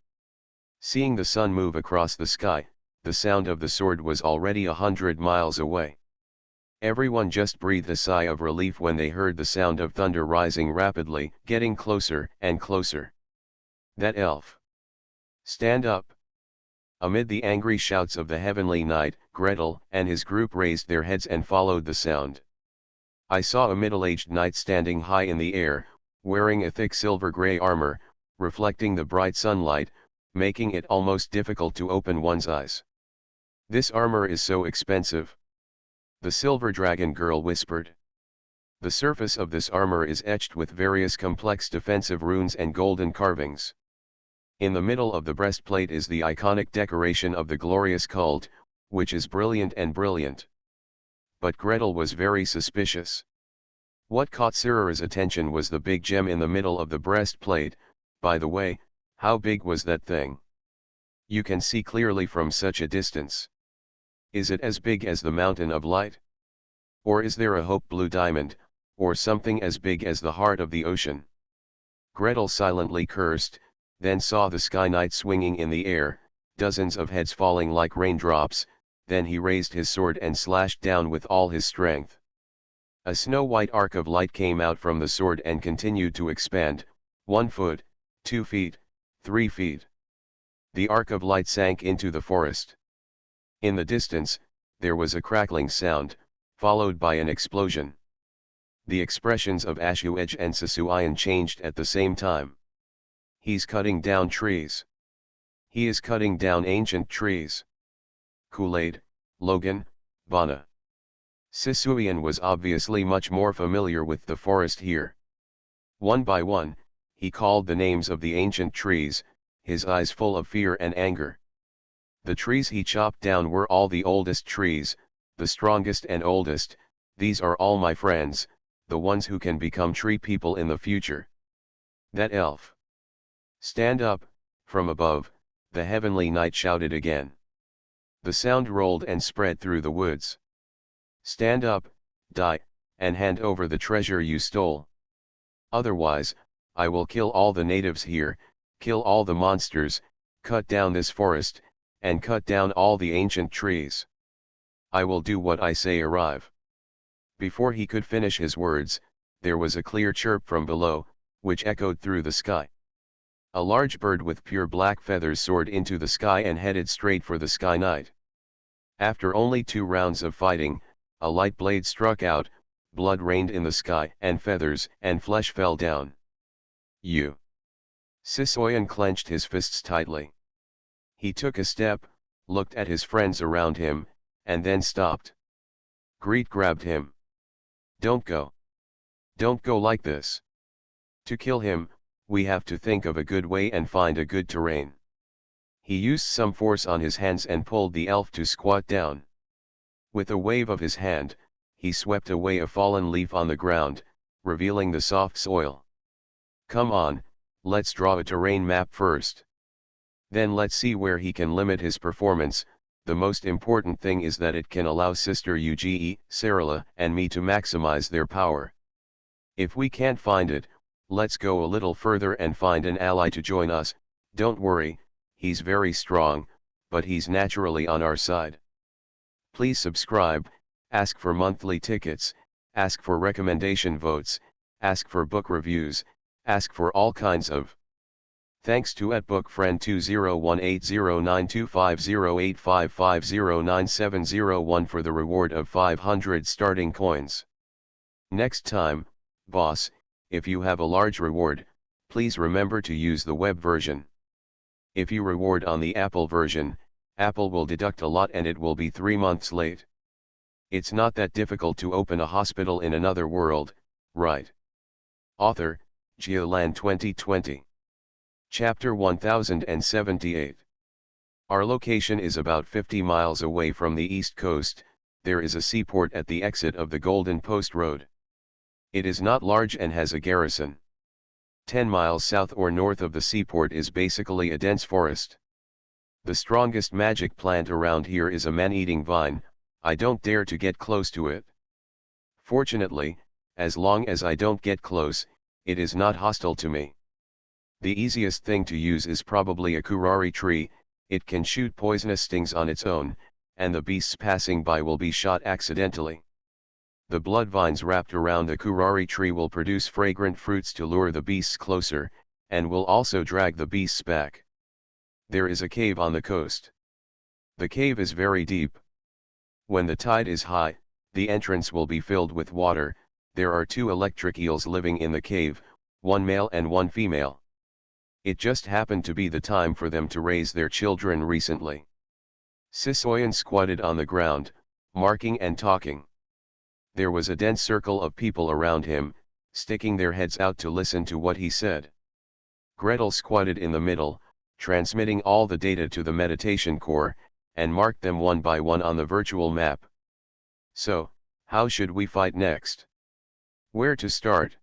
Seeing the sun move across the sky, the sound of the sword was already 100 miles away. Everyone just breathed a sigh of relief when they heard the sound of thunder rising rapidly, getting closer and closer. That elf. Stand up. Amid the angry shouts of the Heavenly Knight, Gretel and his group raised their heads and followed the sound. I saw a middle-aged knight standing high in the air, wearing a thick silver-gray armor, reflecting the bright sunlight, making it almost difficult to open one's eyes. This armor is so expensive. The silver dragon girl whispered. The surface of this armor is etched with various complex defensive runes and golden carvings. In the middle of the breastplate is the iconic decoration of the glorious cult, which is brilliant and brilliant. But Gretel was very suspicious. What caught Sarah's attention was the big gem in the middle of the breastplate. By the way, how big was that thing? You can see clearly from such a distance. Is it as big as the Mountain of Light? Or is there a Hope Blue Diamond, or something as big as the heart of the ocean? Gretel silently cursed, then saw the Sky Knight swinging in the air, dozens of heads falling like raindrops, then he raised his sword and slashed down with all his strength. A snow-white arc of light came out from the sword and continued to expand, 1 foot, 2 feet, 3 feet. The arc of light sank into the forest. In the distance, there was a crackling sound, followed by an explosion. The expressions of Ashuej and Sisuian changed at the same time. He's cutting down trees. He is cutting down ancient trees. Kool-Aid, Logan, Bana. Sisuian was obviously much more familiar with the forest here. One by one, he called the names of the ancient trees, his eyes full of fear and anger. The trees he chopped down were all the oldest trees, the strongest and oldest. These are all my friends, the ones who can become tree people in the future. That elf. Stand up, from above, the heavenly knight shouted again. The sound rolled and spread through the woods. Stand up, die, and hand over the treasure you stole. Otherwise, I will kill all the natives here, kill all the monsters, cut down this forest, and cut down all the ancient trees. I will do what I say. Arrive. Before he could finish his words, there was a clear chirp from below, which echoed through the sky. A large bird with pure black feathers soared into the sky and headed straight for the Sky Knight. After only 2 rounds of fighting, a light blade struck out, blood rained in the sky, and feathers and flesh fell down. You. Sisuian clenched his fists tightly. He took a step, looked at his friends around him, and then stopped. Greet grabbed him. Don't go. Don't go like this. To kill him, we have to think of a good way and find a good terrain. He used some force on his hands and pulled the elf to squat down. With a wave of his hand, he swept away a fallen leaf on the ground, revealing the soft soil. Come on, let's draw a terrain map first. Then let's see where he can limit his performance. The most important thing is that it can allow Sister Uge, Sarala, and me to maximize their power. If we can't find it, let's go a little further and find an ally to join us. Don't worry, he's very strong, but he's naturally on our side. Please subscribe, ask for monthly tickets, ask for recommendation votes, ask for book reviews, ask for all kinds of. Thanks to @bookfriend 2018092508550970 for the reward of 500 starting coins. Next time, boss, if you have a large reward, please remember to use the web version. If you reward on the Apple version, Apple will deduct a lot and it will be 3 months late. It's not that difficult to open a hospital in another world, right? Author, Geoland 2020. Chapter 1078. Our location is about 50 miles away from the east coast. There is a seaport at the exit of the Golden Post Road. It is not large and has a garrison. 10 miles south or north of the seaport is basically a dense forest. The strongest magic plant around here is a man-eating vine. I don't dare to get close to it. Fortunately, as long as I don't get close, it is not hostile to me. The easiest thing to use is probably a kurari tree. It can shoot poisonous stings on its own, and the beasts passing by will be shot accidentally. The blood vines wrapped around the kurari tree will produce fragrant fruits to lure the beasts closer, and will also drag the beasts back. There is a cave on the coast. The cave is very deep. When the tide is high, the entrance will be filled with water. There are 2 electric eels living in the cave, 1 male and 1 female. It just happened to be the time for them to raise their children recently. Sisuian squatted on the ground, marking and talking. There was a dense circle of people around him, sticking their heads out to listen to what he said. Gretel squatted in the middle, transmitting all the data to the meditation core, and marked them one by one on the virtual map. So, how should we fight next? Where to start?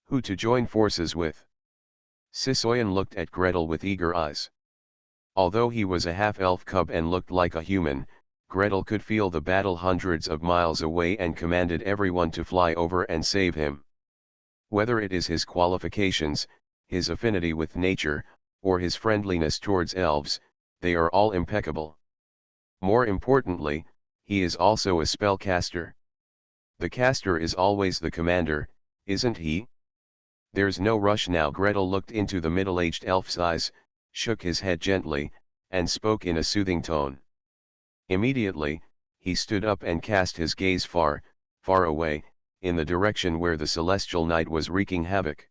Who to join forces with? Sisuian looked at Gretel with eager eyes. Although he was a half-elf cub and looked like a human, Gretel could feel the battle hundreds of miles away and commanded everyone to fly over and save him. Whether it is his qualifications, his affinity with nature, or his friendliness towards elves, they are all impeccable. More importantly, he is also a spellcaster. The caster is always the commander, isn't he? There's no rush now. Gretel looked into the middle-aged elf's eyes, shook his head gently, and spoke in a soothing tone. Immediately, he stood up and cast his gaze far, far away, in the direction where the celestial night was wreaking havoc.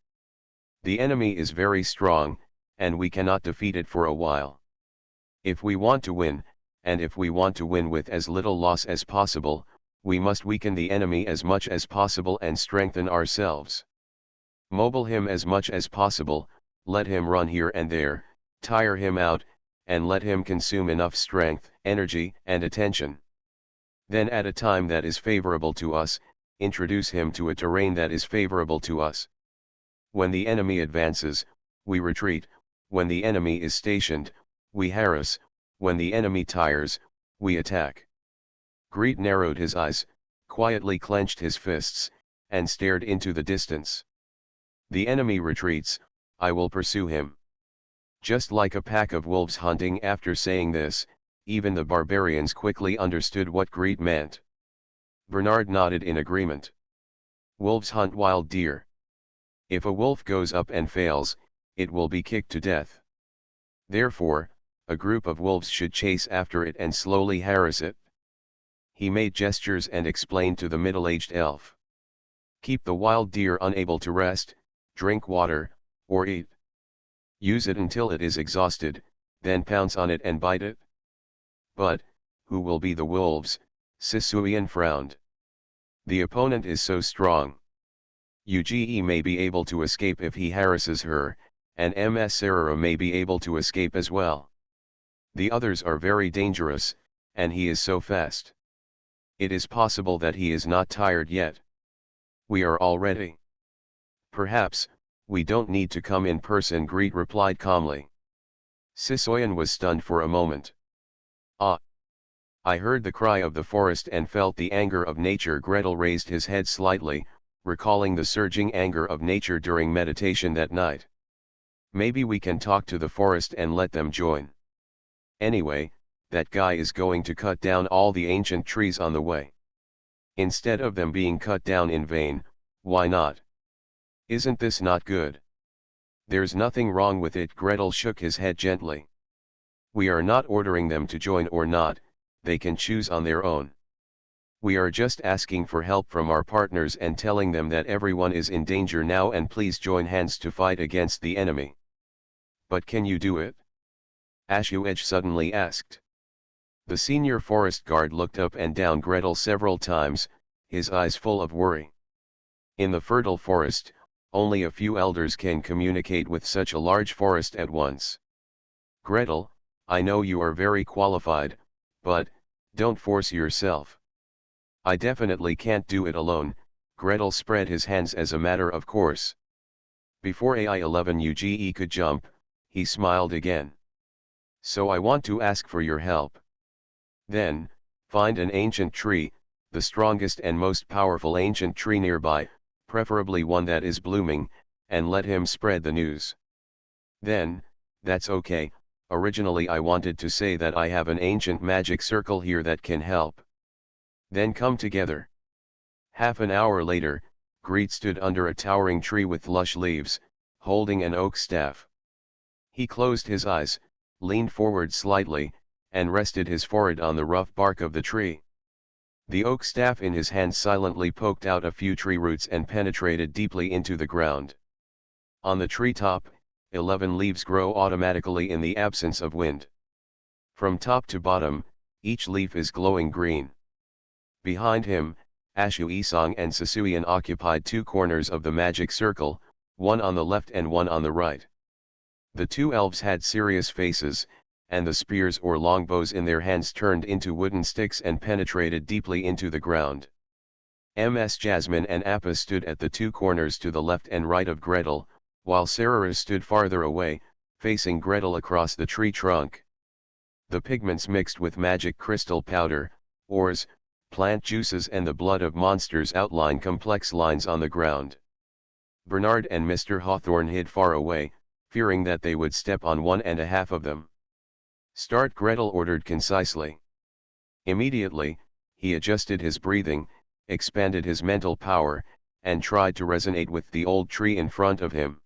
The enemy is very strong, and we cannot defeat it for a while. If we want to win, and if we want to win with as little loss as possible, we must weaken the enemy as much as possible and strengthen ourselves. Mobile him as much as possible, let him run here and there, tire him out, and let him consume enough strength, energy, and attention. Then at a time that is favorable to us, introduce him to a terrain that is favorable to us. When the enemy advances, we retreat, when the enemy is stationed, we harass, when the enemy tires, we attack. Greet narrowed his eyes, quietly clenched his fists, and stared into the distance. The enemy retreats, I will pursue him. Just like a pack of wolves hunting. After saying this, even the barbarians quickly understood what Greet meant. Bernard nodded in agreement. Wolves hunt wild deer. If a wolf goes up and fails, it will be kicked to death. Therefore, a group of wolves should chase after it and slowly harass it. He made gestures and explained to the middle-aged elf. Keep the wild deer unable to rest, drink water, or eat. Use it until it is exhausted, then pounce on it and bite it. But, who will be the wolves? Sisuian frowned. The opponent is so strong. Uge may be able to escape if he harasses her, and Ms. Serera may be able to escape as well. The others are very dangerous, and he is so fast. It is possible that he is not tired yet. We are all ready. Perhaps, we don't need to come in person, Greet replied calmly. Sisoyan was stunned for a moment. Ah! I heard the cry of the forest and felt the anger of nature. Gretel raised his head slightly, recalling the surging anger of nature during meditation that night. Maybe we can talk to the forest and let them join. Anyway, that guy is going to cut down all the ancient trees on the way. Instead of them being cut down in vain, why not? Isn't this not good? There's nothing wrong with it. Gretel shook his head gently. We are not ordering them to join or not, they can choose on their own. We are just asking for help from our partners and telling them that everyone is in danger now and please join hands to fight against the enemy. But can you do it? Ashuej suddenly asked. The senior forest guard looked up and down Gretel several times, his eyes full of worry. In the fertile forest, only a few elders can communicate with such a large forest at once. Gretel, I know you are very qualified, but, don't force yourself. I definitely can't do it alone. Gretel spread his hands as a matter of course. Before AI-11 Uge could jump, he smiled again. So I want to ask for your help. Then, find an ancient tree, the strongest and most powerful ancient tree nearby, preferably one that is blooming, and let him spread the news. Then, that's okay, originally I wanted to say that I have an ancient magic circle here that can help. Then come together. Half an hour later, Greet stood under a towering tree with lush leaves, holding an oak staff. He closed his eyes, leaned forward slightly, and rested his forehead on the rough bark of the tree. The oak staff in his hand silently poked out a few tree roots and penetrated deeply into the ground. On the treetop, 11 leaves grow automatically in the absence of wind. From top to bottom, each leaf is glowing green. Behind him, Ashu Isong and Sisuian occupied 2 corners of the magic circle, one on the left and one on the right. The 2 elves had serious faces, and the spears or longbows in their hands turned into wooden sticks and penetrated deeply into the ground. Ms. Jasmine and Appa stood at the 2 corners to the left and right of Gretel, while Serera stood farther away, facing Gretel across the tree trunk. The pigments mixed with magic crystal powder, ores, plant juices and the blood of monsters outline complex lines on the ground. Bernard and Mr. Hawthorne hid far away, fearing that they would step on one and a half of them. Start, Gretel ordered concisely. Immediately, he adjusted his breathing, expanded his mental power, and tried to resonate with the old tree in front of him.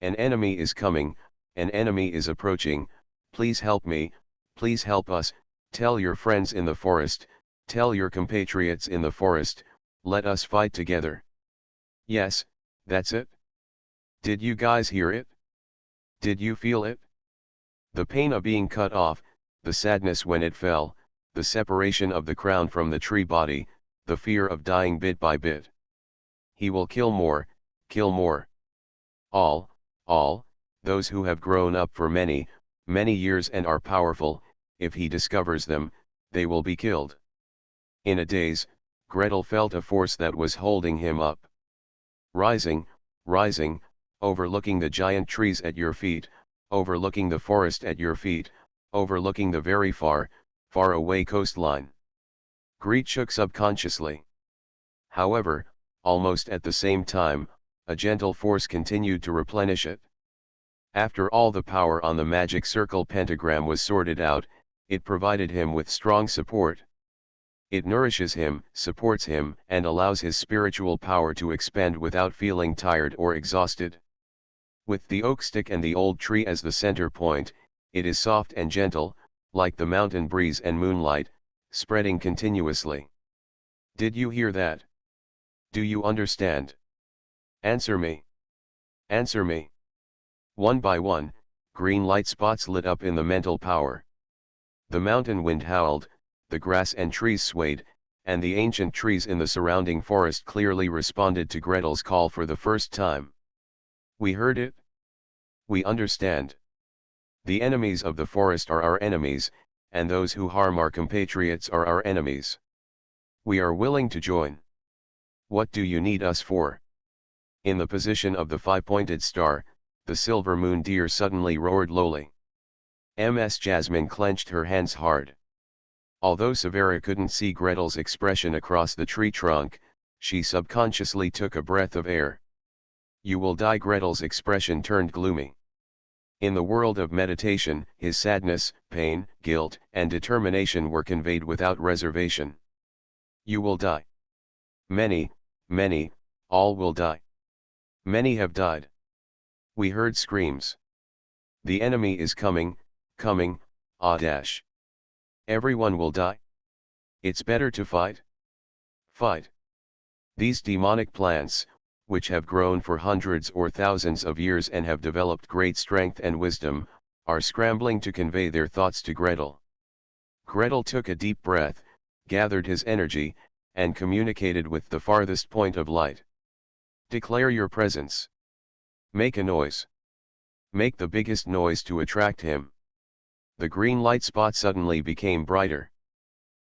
An enemy is coming, an enemy is approaching, please help me, please help us, tell your friends in the forest, tell your compatriots in the forest, let us fight together. Yes, that's it. Did you guys hear it? Did you feel it? The pain of being cut off, the sadness when it fell, the separation of the crown from the tree body, the fear of dying bit by bit. He will kill more, kill more. All, those who have grown up for many, many years and are powerful, if he discovers them, they will be killed. In a daze, Gretel felt a force that was holding him up. Rising, rising, overlooking the giant trees at your feet, overlooking the forest at your feet, overlooking the very far, far away coastline. Greet shook subconsciously. However, almost at the same time, a gentle force continued to replenish it. After all the power on the magic circle pentagram was sorted out, it provided him with strong support. It nourishes him, supports him, and allows his spiritual power to expand without feeling tired or exhausted. With the oak stick and the old tree as the center point, it is soft and gentle, like the mountain breeze and moonlight, spreading continuously. Did you hear that? Do you understand? Answer me. Answer me. One by one, green light spots lit up in the mental power. The mountain wind howled, the grass and trees swayed, and the ancient trees in the surrounding forest clearly responded to Gretel's call for the first time. We heard it. We understand. The enemies of the forest are our enemies, and those who harm our compatriots are our enemies. We are willing to join. What do you need us for? In the position of the five-pointed star, the silver moon deer suddenly roared lowly. Ms. Jasmine clenched her hands hard. Although Severa couldn't see Gretel's expression across the tree trunk, she subconsciously took a breath of air. You will die. Gretel's expression turned gloomy. In the world of meditation, his sadness, pain, guilt, and determination were conveyed without reservation. You will die. Many, all will die. Many have died. We heard screams. The enemy is coming, ah dash. Everyone will die. It's better to fight. Fight. These demonic plants, which have grown for hundreds or thousands of years and have developed great strength and wisdom, are scrambling to convey their thoughts to Gretel. Gretel took a deep breath, gathered his energy, and communicated with the farthest point of light. Declare your presence. Make a noise. Make the biggest noise to attract him. The green light spot suddenly became brighter.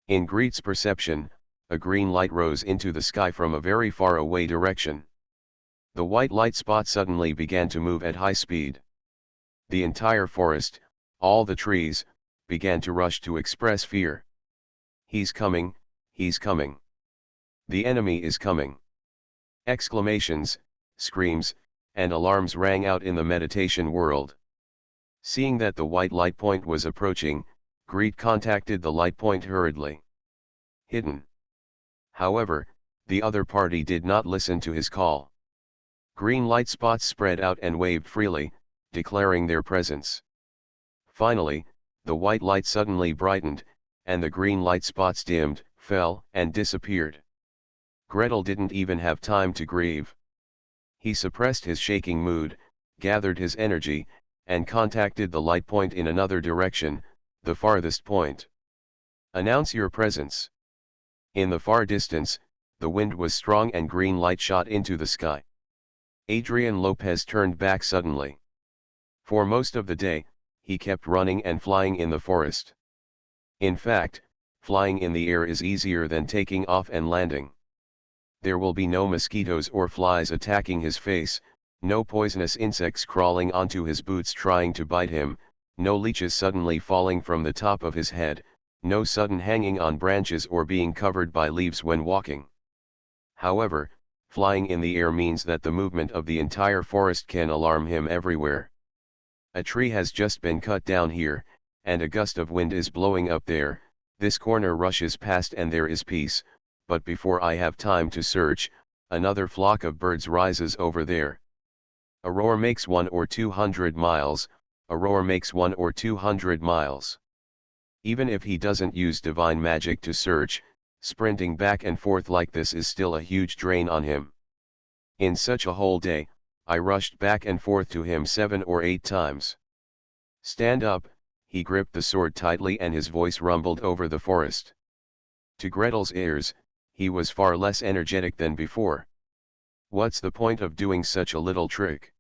In Greet's perception, a green light rose into the sky from a very far away direction. The white light spot suddenly began to move at high speed. The entire forest, all the trees, began to rush to express fear. He's coming, he's coming. The enemy is coming. Exclamations, screams, and alarms rang out in the meditation world. Seeing that the white light point was approaching, Greet contacted the light point hurriedly. Hidden. However, the other party did not listen to his call. Green light spots spread out and waved freely, declaring their presence. Finally, the white light suddenly brightened, and the green light spots dimmed, fell, and disappeared. Gretel didn't even have time to grieve. He suppressed his shaking mood, gathered his energy, and contacted the light point in another direction, the farthest point. Announce your presence. In the far distance, the wind was strong and green light shot into the sky. Adrian Lopez turned back suddenly. For most of the day, he kept running and flying in the forest. In fact, flying in the air is easier than taking off and landing. There will be no mosquitoes or flies attacking his face, no poisonous insects crawling onto his boots trying to bite him, no leeches suddenly falling from the top of his head, no sudden hanging on branches or being covered by leaves when walking. However, flying in the air means that the movement of the entire forest can alarm him everywhere. A tree has just been cut down here, and a gust of wind is blowing up there, this corner rushes past and there is peace, but before I have time to search, another flock of birds rises over there. A roar makes 100 or 200 miles, a roar makes 1 or 200 miles. Even if he doesn't use divine magic to search, sprinting back and forth like this is still a huge drain on him. In such a whole day, I rushed back and forth to him 7 or 8 times. Stand up, he gripped the sword tightly and his voice rumbled over the forest. To Gretel's ears, he was far less energetic than before. What's the point of doing such a little trick?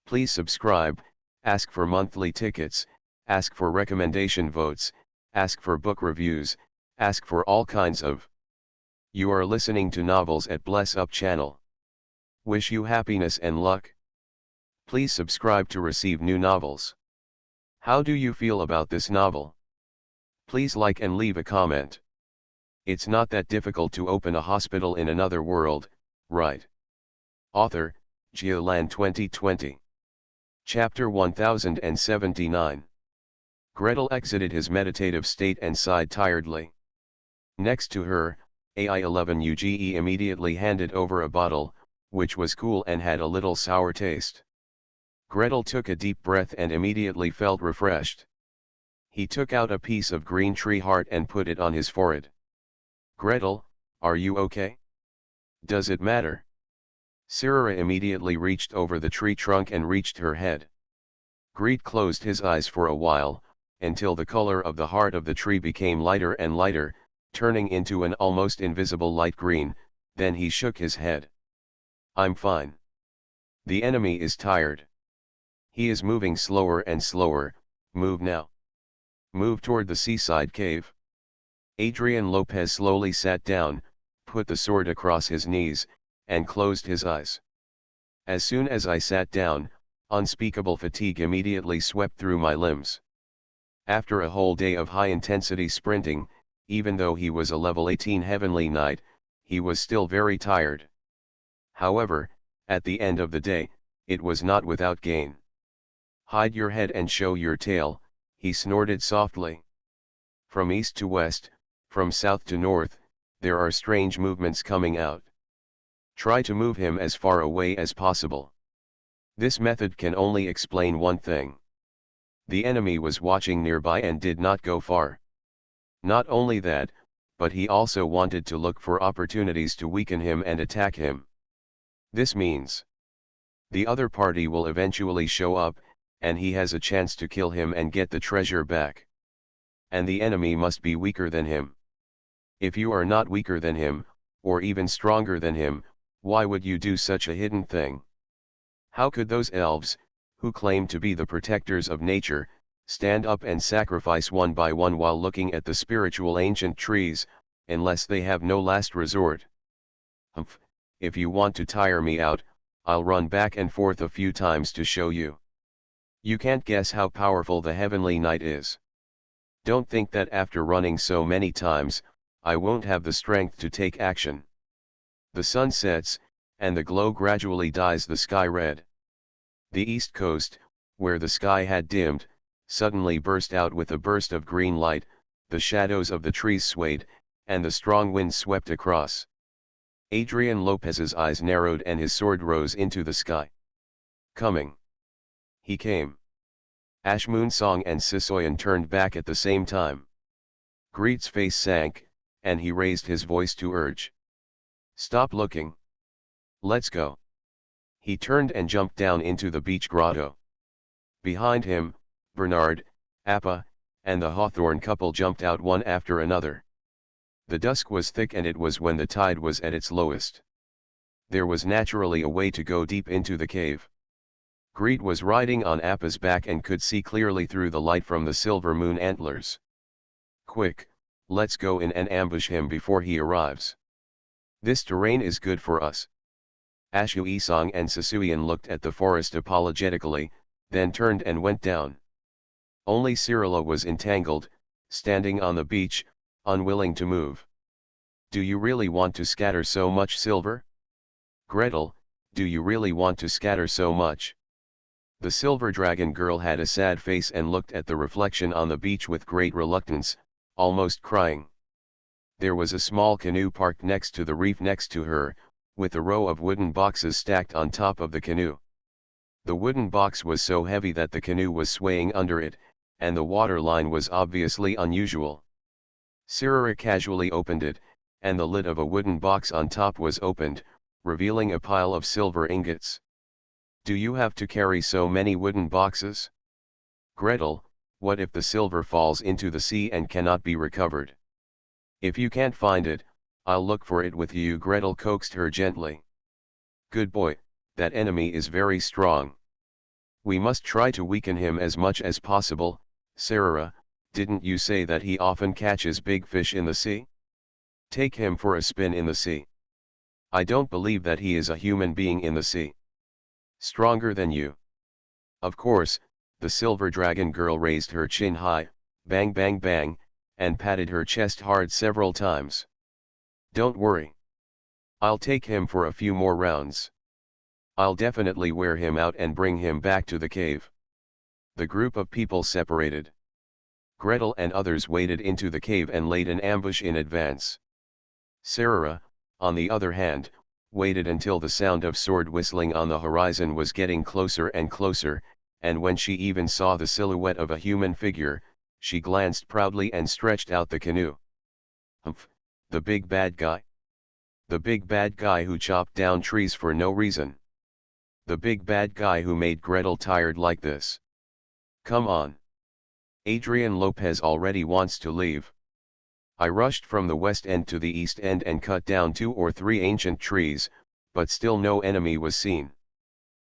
Please subscribe, ask for monthly tickets, ask for recommendation votes, ask for book reviews, ask for all kinds of. You are listening to Novels at Bless Up channel. Wish you happiness and luck. Please subscribe to receive new novels. How do you feel about this novel? Please like and leave a comment. It's not that difficult to open a hospital in another world, right? Author, Geoland 2020. Chapter 1079. Gretel exited his meditative state and sighed tiredly. Next to her, AI-11UGE immediately handed over a bottle, which was cool and had a little sour taste. Gretel took a deep breath and immediately felt refreshed. He took out a piece of green tree heart and put it on his forehead. Gretel, are you okay? Does it matter? Sirara immediately reached over the tree trunk and reached her head. Greet closed his eyes for a while, until the color of the heart of the tree became lighter and lighter, turning into an almost invisible light green, then he shook his head. I'm fine. The enemy is tired. He is moving slower and slower, move now. Move toward the seaside cave. Adrian Lopez slowly sat down, put the sword across his knees, and closed his eyes. As soon as I sat down, unspeakable fatigue immediately swept through my limbs. After a whole day of high-intensity sprinting, even though he was a level 18 heavenly knight, he was still very tired. However, at the end of the day, it was not without gain. Hide your head and show your tail, he snorted softly. From east to west, from south to north, there are strange movements coming out. Try to move him as far away as possible. This method can only explain one thing. The enemy was watching nearby and did not go far. Not only that, but he also wanted to look for opportunities to weaken him and attack him. This means the other party will eventually show up, and he has a chance to kill him and get the treasure back. And the enemy must be weaker than him. If you are not weaker than him, or even stronger than him, why would you do such a hidden thing? How could those elves, who claim to be the protectors of nature, stand up and sacrifice one by one while looking at the spiritual ancient trees, unless they have no last resort? Humph, if you want to tire me out, I'll run back and forth a few times to show you. You can't guess how powerful the Heavenly Knight is. Don't think that after running so many times, I won't have the strength to take action. The sun sets, and the glow gradually dyes the sky red. The east coast, where the sky had dimmed, suddenly burst out with a burst of green light, the shadows of the trees swayed, and the strong wind swept across. Adrian Lopez's eyes narrowed and his sword rose into the sky. Coming. He came. Ashmoon Song and Sisoyan turned back at the same time. Greet's face sank, and he raised his voice to urge. Stop looking. Let's go. He turned and jumped down into the beach grotto. Behind him, Bernard, Appa, and the Hawthorne couple jumped out one after another. The dusk was thick and it was when the tide was at its lowest. There was naturally a way to go deep into the cave. Greet was riding on Appa's back and could see clearly through the light from the silver moon antlers. Quick, let's go in and ambush him before he arrives. This terrain is good for us. Ashu Isong and Sasuian looked at the forest apologetically, then turned and went down. Only Cyrilla was entangled, standing on the beach, unwilling to move. Do you really want to scatter so much silver? Gretel, do you really want to scatter so much? The silver dragon girl had a sad face and looked at the reflection on the beach with great reluctance, almost crying. There was a small canoe parked next to the reef next to her, with a row of wooden boxes stacked on top of the canoe. The wooden box was so heavy that the canoe was swaying under it, and the water line was obviously unusual. Sirara casually opened it, and the lid of a wooden box on top was opened, revealing a pile of silver ingots. "Do you have to carry so many wooden boxes? Gretel, what if the silver falls into the sea and cannot be recovered? If you can't find it, I'll look for it with you," Gretel coaxed her gently. "Good boy, that enemy is very strong. We must try to weaken him as much as possible." "Sirara, didn't you say that he often catches big fish in the sea? Take him for a spin in the sea. I don't believe that he is a human being in the sea. Stronger than you." Of course, the silver dragon girl raised her chin high, bang bang bang, and patted her chest hard several times. "Don't worry. I'll take him for a few more rounds. I'll definitely wear him out and bring him back to the cave." The group of people separated. Gretel and others waded into the cave and laid an ambush in advance. Sirara, on the other hand, waited until the sound of sword whistling on the horizon was getting closer and closer, and when she even saw the silhouette of a human figure, she glanced proudly and stretched out the canoe. "Humph, the big bad guy. The big bad guy who chopped down trees for no reason. The big bad guy who made Gretel tired like this. Come on. Adrian Lopez already wants to leave." I rushed from the west end to the east end and cut down 2 or 3 ancient trees, but still no enemy was seen.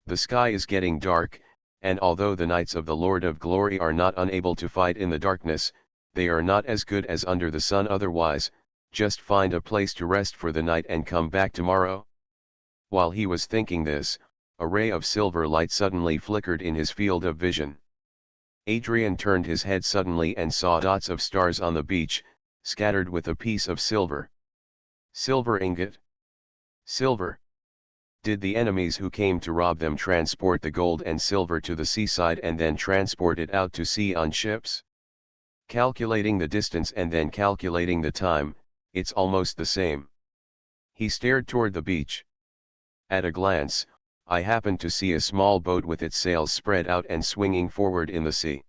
The sky is getting dark, and although the knights of the Lord of Glory are not unable to fight in the darkness, they are not as good as under the sun otherwise. Just find a place to rest for the night and come back tomorrow. While he was thinking this, a ray of silver light suddenly flickered in his field of vision. Adrian turned his head suddenly and saw dots of stars on the beach, scattered with a piece of silver. Silver ingot? Silver? Did the enemies who came to rob them transport the gold and silver to the seaside and then transport it out to sea on ships? Calculating the distance and then calculating the time, it's almost the same. He stared toward the beach. At a glance, I happened to see a small boat with its sails spread out and swinging forward in the sea.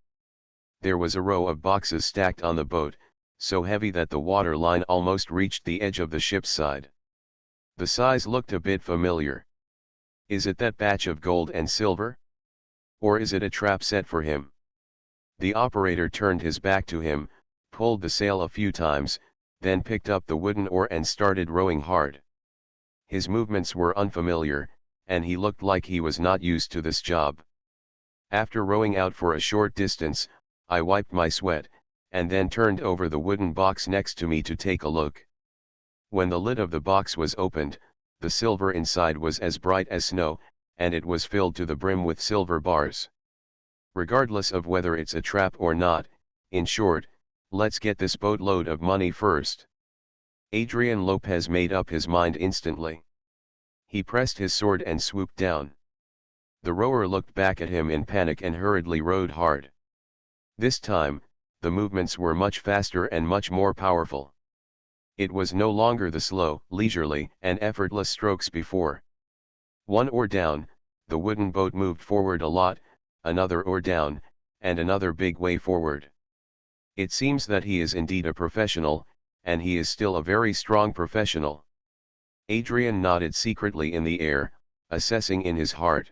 There was a row of boxes stacked on the boat, so heavy that the water line almost reached the edge of the ship's side. The size looked a bit familiar. Is it that batch of gold and silver? Or is it a trap set for him? The operator turned his back to him, pulled the sail a few times, then picked up the wooden oar and started rowing hard. His movements were unfamiliar, and he looked like he was not used to this job. After rowing out for a short distance, I wiped my sweat, and then turned over the wooden box next to me to take a look. When the lid of the box was opened, the silver inside was as bright as snow, and it was filled to the brim with silver bars. Regardless of whether it's a trap or not, in short, let's get this boatload of money first. Adrian Lopez made up his mind instantly. He pressed his sword and swooped down. The rower looked back at him in panic and hurriedly rowed hard. This time, the movements were much faster and much more powerful. It was no longer the slow, leisurely, and effortless strokes before. One oar down, the wooden boat moved forward a lot, another oar down, and another big way forward. It seems that he is indeed a professional, and he is still a very strong professional. Adrian nodded secretly in the air, assessing in his heart.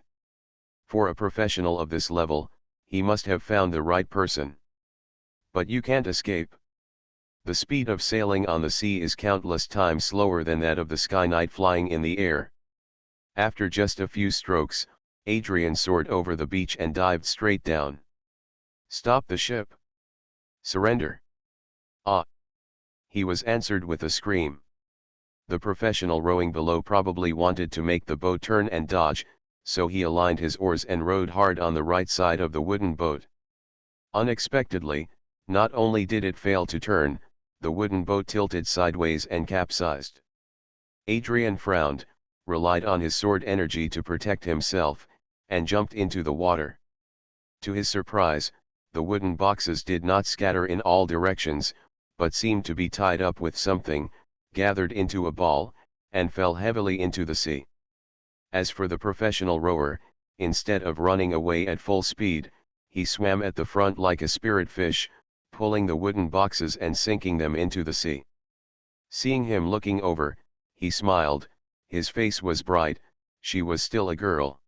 For a professional of this level, he must have found the right person. But you can't escape. The speed of sailing on the sea is countless times slower than that of the sky knight flying in the air. After just a few strokes, Adrian soared over the beach and dived straight down. "Stop the ship! Surrender!" "Ah!" he was answered with a scream. The professional rowing below probably wanted to make the boat turn and dodge, so he aligned his oars and rowed hard on the right side of the wooden boat. Unexpectedly, not only did it fail to turn, the wooden boat tilted sideways and capsized. Adrian frowned, relied on his sword energy to protect himself, and jumped into the water. To his surprise, the wooden boxes did not scatter in all directions, but seemed to be tied up with something, gathered into a ball, and fell heavily into the sea. As for the professional rower, instead of running away at full speed, he swam at the front like a spirit fish, pulling the wooden boxes and sinking them into the sea. Seeing him looking over, he smiled, his face was bright. She was still a girl.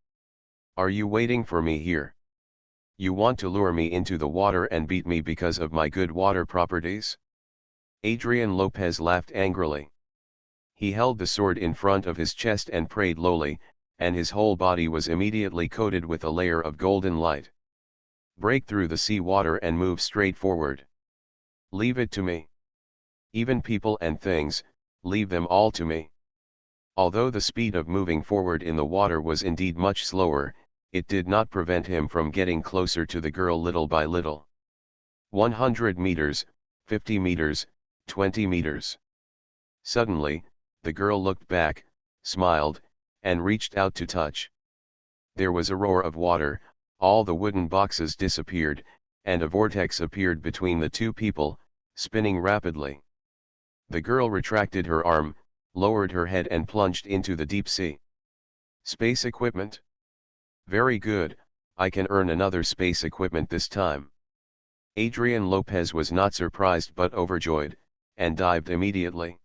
"Are you waiting for me here? You want to lure me into the water and beat me because of my good water properties?" Adrian Lopez laughed angrily. He held the sword in front of his chest and prayed lowly, and his whole body was immediately coated with a layer of golden light. "Break through the sea water and move straight forward. Leave it to me. Even people and things, leave them all to me." Although the speed of moving forward in the water was indeed much slower, it did not prevent him from getting closer to the girl little by little. 100 meters, 50 meters, 20 meters. Suddenly, the girl looked back, smiled, and reached out to touch. There was a roar of water, all the wooden boxes disappeared, and a vortex appeared between the two people, spinning rapidly. The girl retracted her arm, lowered her head and plunged into the deep sea. "Space equipment? Very good, I can earn another space equipment this time." Adrian Lopez was not surprised but overjoyed, and dived immediately.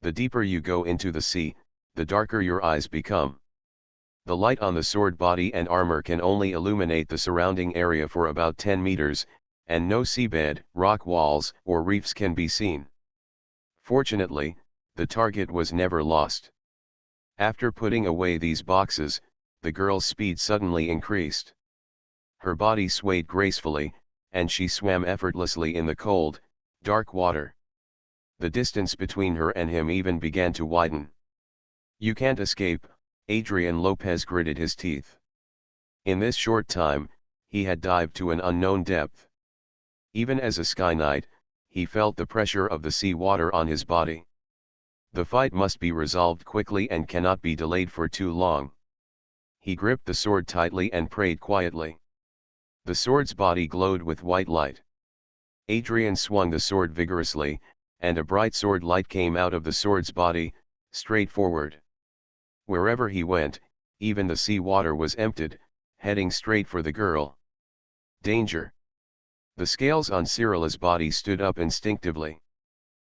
The deeper you go into the sea, the darker your eyes become. The light on the sword body and armor can only illuminate the surrounding area for about 10 meters, and no seabed, rock walls, or reefs can be seen. Fortunately, the target was never lost. After putting away these boxes, the girl's speed suddenly increased. Her body swayed gracefully, and she swam effortlessly in the cold, dark water. The distance between her and him even began to widen. "You can't escape," Adrian Lopez gritted his teeth. In this short time, he had dived to an unknown depth. Even as a sky knight, he felt the pressure of the sea water on his body. The fight must be resolved quickly and cannot be delayed for too long. He gripped the sword tightly and prayed quietly. The sword's body glowed with white light. Adrian swung the sword vigorously, and a bright sword light came out of the sword's body, straight forward. Wherever he went, even the sea water was emptied, heading straight for the girl. Danger! The scales on Cyrilla's body stood up instinctively.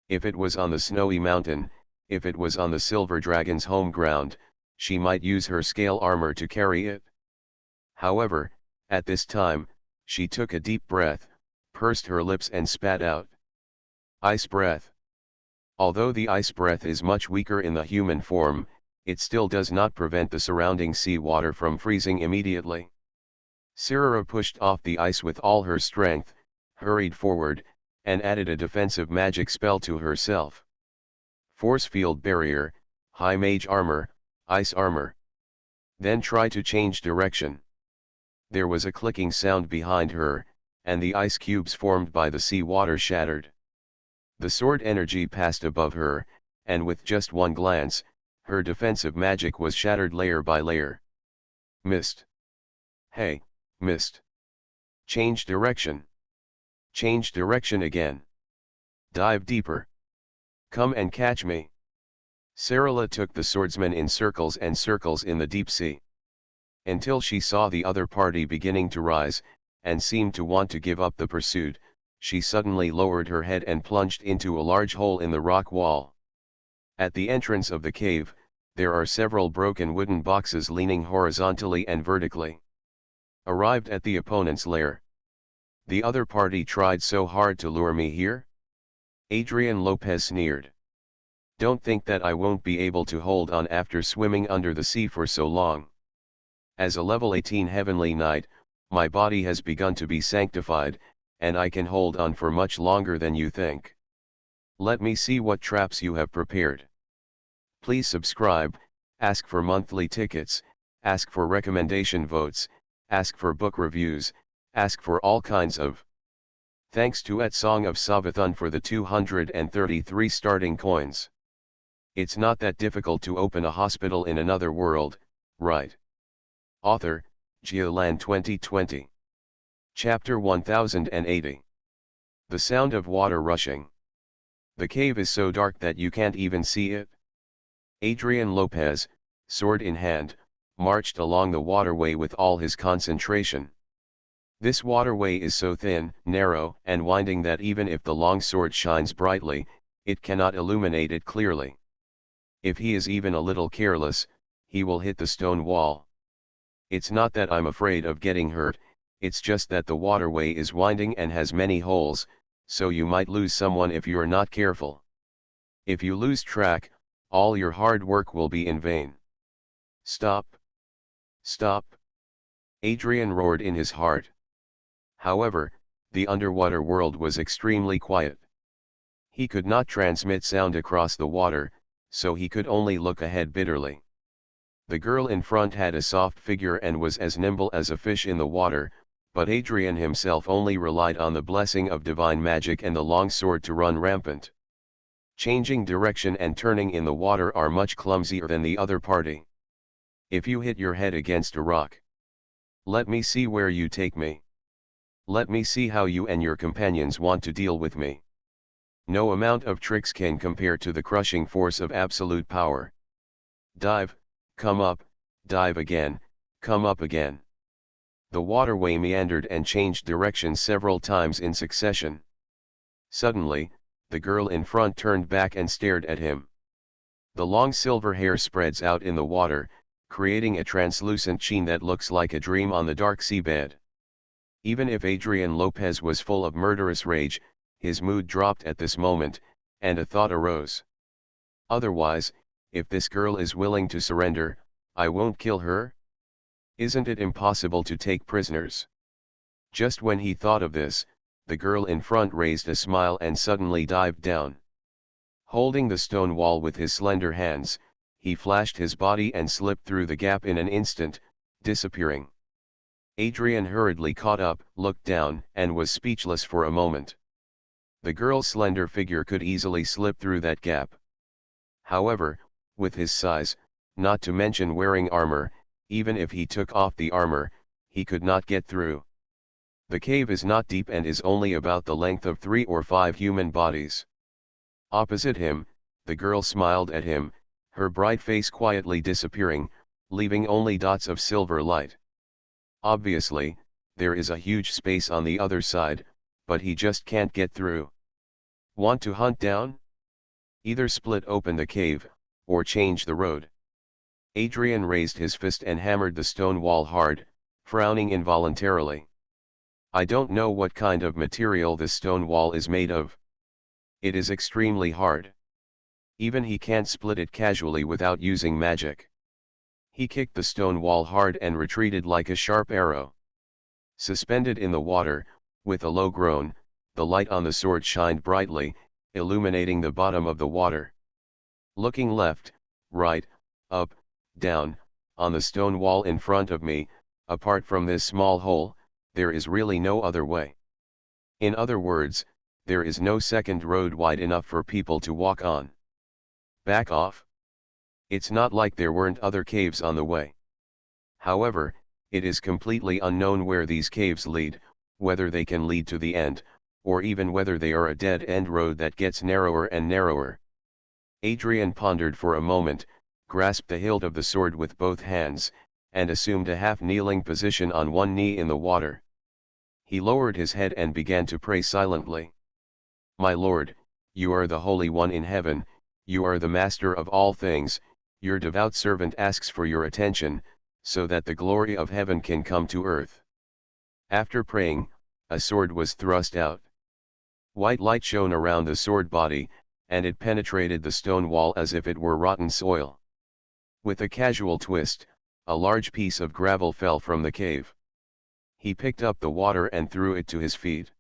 If it was on the snowy mountain, if it was on the silver dragon's home ground, she might use her scale armor to carry it. However, at this time, she took a deep breath, pursed her lips and spat out. Ice breath. Although the ice breath is much weaker in the human form, it still does not prevent the surrounding sea water from freezing immediately. Cyrilla pushed off the ice with all her strength, hurried forward, and added a defensive magic spell to herself. Force field barrier, high mage armor, ice armor. Then try to change direction. There was a clicking sound behind her, and the ice cubes formed by the sea water shattered. The sword energy passed above her, and with just one glance, her defensive magic was shattered layer by layer. Missed. Hey, missed. Change direction. Change direction again. Dive deeper. Come and catch me. Cyrilla took the swordsman in circles and circles in the deep sea. Until she saw the other party beginning to rise, and seemed to want to give up the pursuit, she suddenly lowered her head and plunged into a large hole in the rock wall. At the entrance of the cave, there are several broken wooden boxes leaning horizontally and vertically. Arrived at the opponent's lair. "The other party tried so hard to lure me here?" Adrian Lopez sneered. "Don't think that I won't be able to hold on after swimming under the sea for so long. As a level 18 heavenly knight, my body has begun to be sanctified, and I can hold on for much longer than you think. Let me see what traps you have prepared. Please subscribe, ask for monthly tickets, ask for recommendation votes, ask for book reviews, ask for all kinds of. Thanks to at Song of Savathun for the 233 starting coins. It's not that difficult to open a hospital in another world, right? Author, Geoland 2020. Chapter 1080. The sound of water rushing. The cave is so dark that you can't even see it. Adrian Lopez, sword in hand, marched along the waterway with all his concentration. This waterway is so thin, narrow, and winding that even if the long sword shines brightly, it cannot illuminate it clearly. If he is even a little careless, he will hit the stone wall. It's not that I'm afraid of getting hurt, it's just that the waterway is winding and has many holes, so you might lose someone if you're not careful. If you lose track, all your hard work will be in vain. Stop! Stop! Adrian roared in his heart. However, the underwater world was extremely quiet. He could not transmit sound across the water, so he could only look ahead bitterly. The girl in front had a soft figure and was as nimble as a fish in the water, but Adrian himself only relied on the blessing of divine magic and the long sword to run rampant. Changing direction and turning in the water are much clumsier than the other party. If you hit your head against a rock, let me see where you take me. Let me see how you and your companions want to deal with me. No amount of tricks can compare to the crushing force of absolute power. Dive, come up, dive again, come up again. The waterway meandered and changed direction several times in succession. Suddenly, the girl in front turned back and stared at him. The long silver hair spreads out in the water, creating a translucent sheen that looks like a dream on the dark seabed. Even if Adrian Lopez was full of murderous rage, his mood dropped at this moment, and a thought arose. Otherwise, if this girl is willing to surrender, I won't kill her? Isn't it impossible to take prisoners? Just when he thought of this, the girl in front raised a smile and suddenly dived down. Holding the stone wall with his slender hands, he flashed his body and slipped through the gap in an instant, disappearing. Adrian hurriedly caught up, looked down, and was speechless for a moment. The girl's slender figure could easily slip through that gap. However, with his size, not to mention wearing armor, even if he took off the armor, he could not get through. The cave is not deep and is only about the length of 3 or 5 human bodies. Opposite him, the girl smiled at him, her bright face quietly disappearing, leaving only dots of silver light. Obviously, there is a huge space on the other side, but he just can't get through. Want to hunt down? Either split open the cave, or change the road. Adrian raised his fist and hammered the stone wall hard, frowning involuntarily. I don't know what kind of material this stone wall is made of. It is extremely hard. Even he can't split it casually without using magic. He kicked the stone wall hard and retreated like a sharp arrow. Suspended in the water, with a low groan, the light on the sword shined brightly, illuminating the bottom of the water. Looking left, right, up, down, on the stone wall in front of me, apart from this small hole, there is really no other way. In other words, there is no second road wide enough for people to walk on. Back off. It's not like there weren't other caves on the way. However, it is completely unknown where these caves lead, whether they can lead to the end, or even whether they are a dead-end road that gets narrower and narrower. Adrian pondered for a moment, grasped the hilt of the sword with both hands, and assumed a half-kneeling position on one knee in the water. He lowered his head and began to pray silently. My Lord, you are the Holy One in heaven, you are the Master of all things, your devout servant asks for your attention, so that the glory of heaven can come to earth. After praying, a sword was thrust out. White light shone around the sword body, and it penetrated the stone wall as if it were rotten soil. With a casual twist, a large piece of gravel fell from the cave. He picked up the water and threw it to his feet.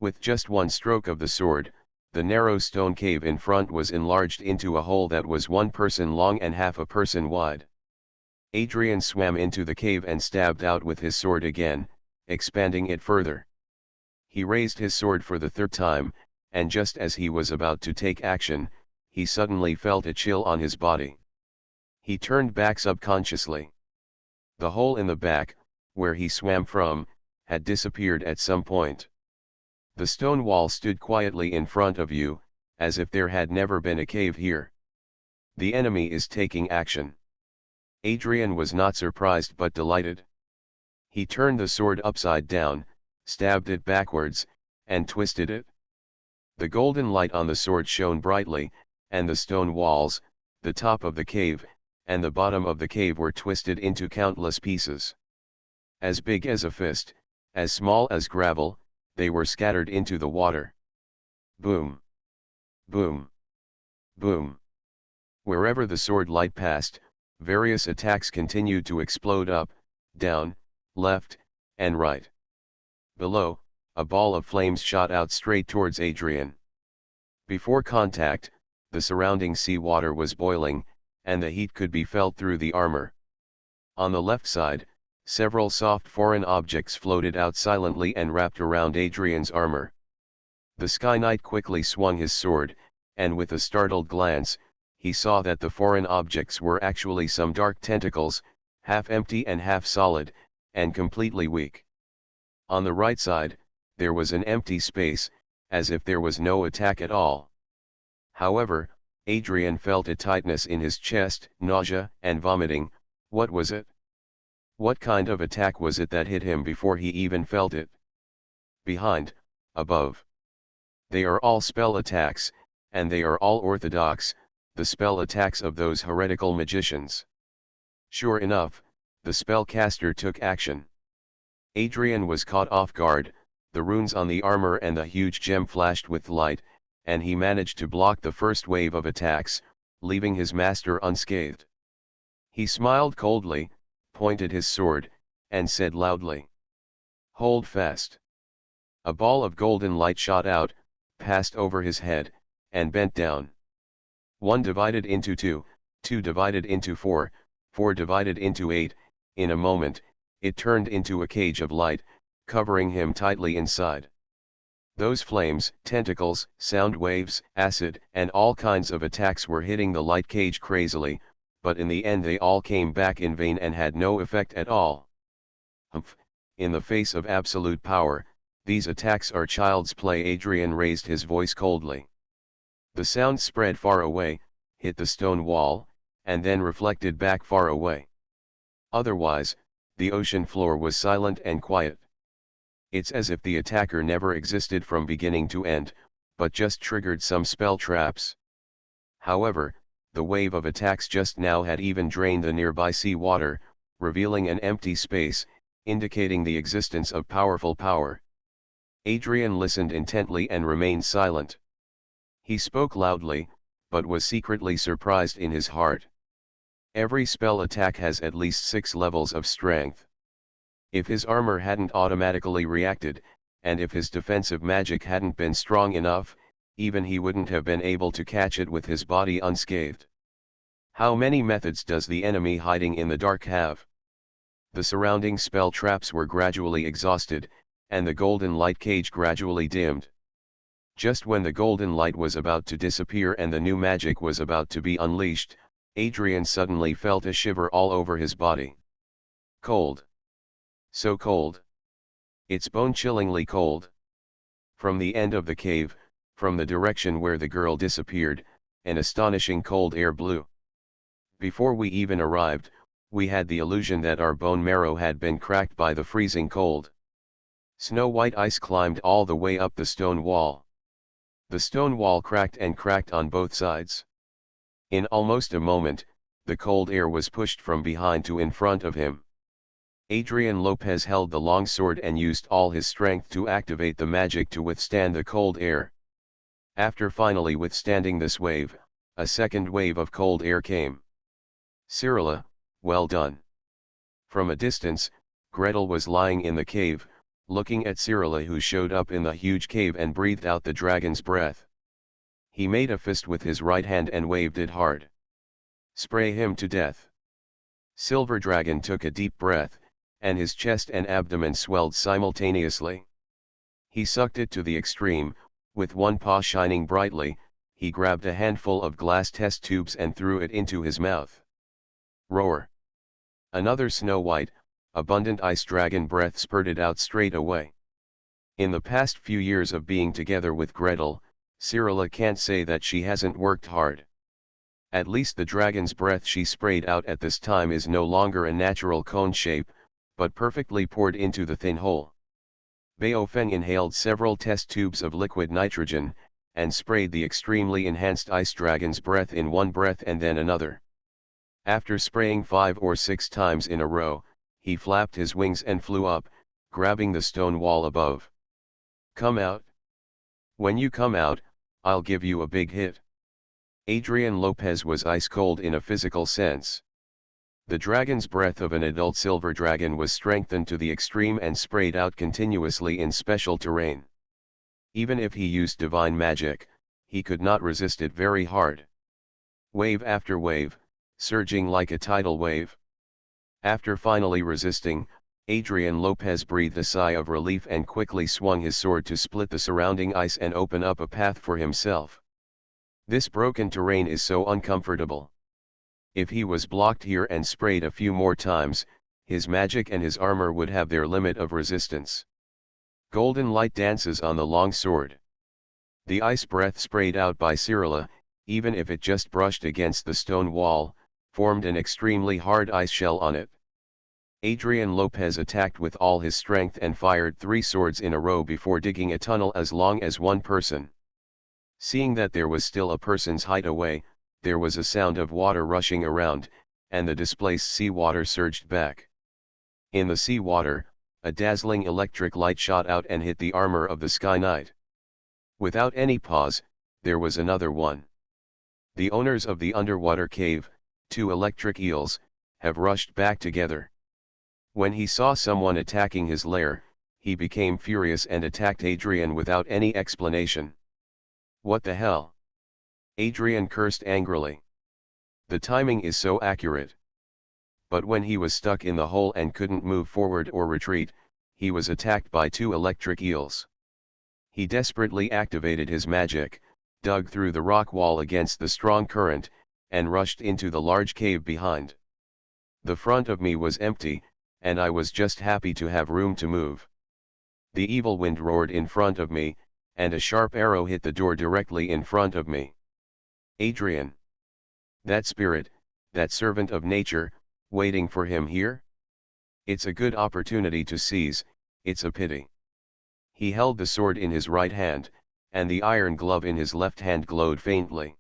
With just one stroke of the sword, the narrow stone cave in front was enlarged into a hole that was 1 person long and half a person wide. Adrian swam into the cave and stabbed out with his sword again, expanding it further. He raised his sword for the 3rd time, and just as he was about to take action, he suddenly felt a chill on his body. He turned back subconsciously. The hole in the back, where he swam from, had disappeared at some point. The stone wall stood quietly in front of you, as if there had never been a cave here. The enemy is taking action. Adrian was not surprised but delighted. He turned the sword upside down, stabbed it backwards, and twisted it. The golden light on the sword shone brightly, and the stone walls, the top of the cave, and the bottom of the cave were twisted into countless pieces. As big as a fist, as small as gravel, they were scattered into the water. Boom! Boom! Boom! Wherever the sword light passed, various attacks continued to explode up, down, left, and right. Below, a ball of flames shot out straight towards Adrian. Before contact, the surrounding sea water was boiling, and the heat could be felt through the armor. On the left side, several soft foreign objects floated out silently and wrapped around Adrian's armor. The Sky Knight quickly swung his sword, and with a startled glance, he saw that the foreign objects were actually some dark tentacles, half empty and half solid, and completely weak. On the right side, there was an empty space, as if there was no attack at all. However, Adrian felt a tightness in his chest, nausea, and vomiting. What was it? What kind of attack was it that hit him before he even felt it? Behind, above. They are all spell attacks, and they are all orthodox, the spell attacks of those heretical magicians. Sure enough, the spellcaster took action. Adrian was caught off guard, the runes on the armor and the huge gem flashed with light, and he managed to block the first wave of attacks, leaving his master unscathed. He smiled coldly, pointed his sword, and said loudly, "Hold fast." A ball of golden light shot out, passed over his head, and bent down. 1 divided into 2, 2 divided into 4, 4 divided into 8, in a moment, it turned into a cage of light, covering him tightly inside. Those flames, tentacles, sound waves, acid, and all kinds of attacks were hitting the light cage crazily, but in the end they all came back in vain and had no effect at all. Humph, in the face of absolute power, these attacks are child's play. Adrian raised his voice coldly. The sound spread far away, hit the stone wall, and then reflected back far away. Otherwise, the ocean floor was silent and quiet. It's as if the attacker never existed from beginning to end, but just triggered some spell traps. However, the wave of attacks just now had even drained the nearby sea water, revealing an empty space, indicating the existence of powerful power. Adrian listened intently and remained silent. He spoke loudly, but was secretly surprised in his heart. Every spell attack has at least 6 levels of strength. If his armor hadn't automatically reacted, and if his defensive magic hadn't been strong enough, even he wouldn't have been able to catch it with his body unscathed. How many methods does the enemy hiding in the dark have? The surrounding spell traps were gradually exhausted, and the golden light cage gradually dimmed. Just when the golden light was about to disappear and the new magic was about to be unleashed, Adrian suddenly felt a shiver all over his body. Cold. So cold. It's bone-chillingly cold. From the end of the cave, from the direction where the girl disappeared, an astonishing cold air blew. Before we even arrived, we had the illusion that our bone marrow had been cracked by the freezing cold. Snow-white ice climbed all the way up the stone wall. The stone wall cracked and cracked on both sides. In almost a moment, the cold air was pushed from behind to in front of him. Adrian Lopez held the long sword and used all his strength to activate the magic to withstand the cold air. After finally withstanding this wave, a second wave of cold air came. "Cyrilla, well done." From a distance, Gretel was lying in the cave, looking at Cyrilla, who showed up in the huge cave and breathed out the dragon's breath. He made a fist with his right hand and waved it hard. "Spray him to death." Silver Dragon took a deep breath, and his chest and abdomen swelled simultaneously. He sucked it to the extreme, with one paw shining brightly. He grabbed a handful of glass test tubes and threw it into his mouth. Roar! Another snow-white, abundant ice dragon breath spurted out straight away. In the past few years of being together with Gretel, Cyrilla can't say that she hasn't worked hard. At least the dragon's breath she sprayed out at this time is no longer a natural cone shape, but perfectly poured into the thin hole. Baofeng inhaled several test tubes of liquid nitrogen, and sprayed the extremely enhanced ice dragon's breath in one breath and then another. After spraying 5 or 6 times in a row, he flapped his wings and flew up, grabbing the stone wall above. "Come out. When you come out, I'll give you a big hit." Adrian Lopez was ice cold in a physical sense. The dragon's breath of an adult silver dragon was strengthened to the extreme and sprayed out continuously in special terrain. Even if he used divine magic, he could not resist it very hard. Wave after wave, surging like a tidal wave. After finally resisting, Adrian Lopez breathed a sigh of relief and quickly swung his sword to split the surrounding ice and open up a path for himself. This broken terrain is so uncomfortable. If he was blocked here and sprayed a few more times, his magic and his armor would have their limit of resistance. Golden light dances on the long sword. The ice breath sprayed out by Cyrilla, even if it just brushed against the stone wall, formed an extremely hard ice shell on it. Adrian Lopez attacked with all his strength and fired 3 swords in a row before digging a tunnel as long as one person. Seeing that there was still a person's height away, there was a sound of water rushing around, and the displaced seawater surged back. In the seawater, a dazzling electric light shot out and hit the armor of the Sky Knight. Without any pause, there was another one. The owners of the underwater cave, 2 electric eels, have rushed back together. When he saw someone attacking his lair, he became furious and attacked Adrian without any explanation. "What the hell?" Adrian cursed angrily. The timing is so accurate. But when he was stuck in the hole and couldn't move forward or retreat, he was attacked by 2 electric eels. He desperately activated his magic, dug through the rock wall against the strong current, and rushed into the large cave behind. The front of me was empty, and I was just happy to have room to move. The evil wind roared in front of me, and a sharp arrow hit the door directly in front of me. Adrian. That spirit, that servant of nature, waiting for him here? It's a good opportunity to seize, it's a pity. He held the sword in his right hand, and the iron glove in his left hand glowed faintly.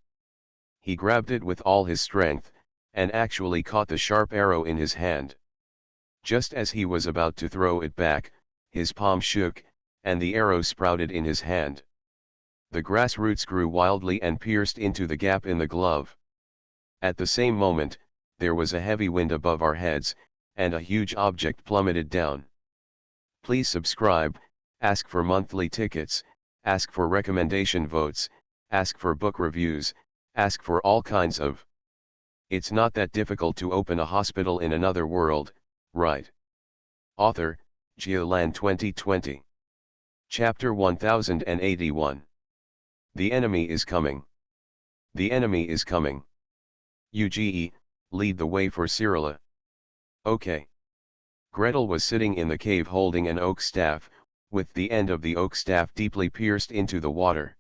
He grabbed it with all his strength, and actually caught the sharp arrow in his hand. Just as he was about to throw it back, his palm shook, and the arrow sprouted in his hand. The grass roots grew wildly and pierced into the gap in the glove. At the same moment, there was a heavy wind above our heads, and a huge object plummeted down. Please subscribe, ask for monthly tickets, ask for recommendation votes, ask for book reviews, ask for all kinds of. It's not that difficult to open a hospital in another world, right? Author, Geoland 2020. Chapter 1081. The enemy is coming. The enemy is coming. UGE, lead the way for Cyrilla. Okay. Gretel was sitting in the cave holding an oak staff, with the end of the oak staff deeply pierced into the water.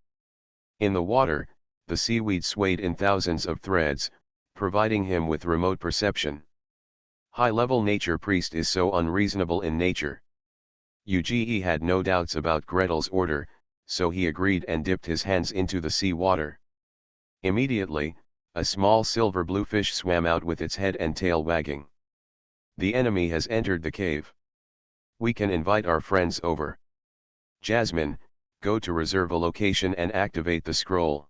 In the water, the seaweed swayed in thousands of threads, providing him with remote perception. High-level nature priest is so unreasonable in nature. UGE had no doubts about Gretel's order, so he agreed and dipped his hands into the sea water. Immediately, a small silver blue fish swam out with its head and tail wagging. The enemy has entered the cave. We can invite our friends over. Jasmine, go to reserve a location and activate the scroll.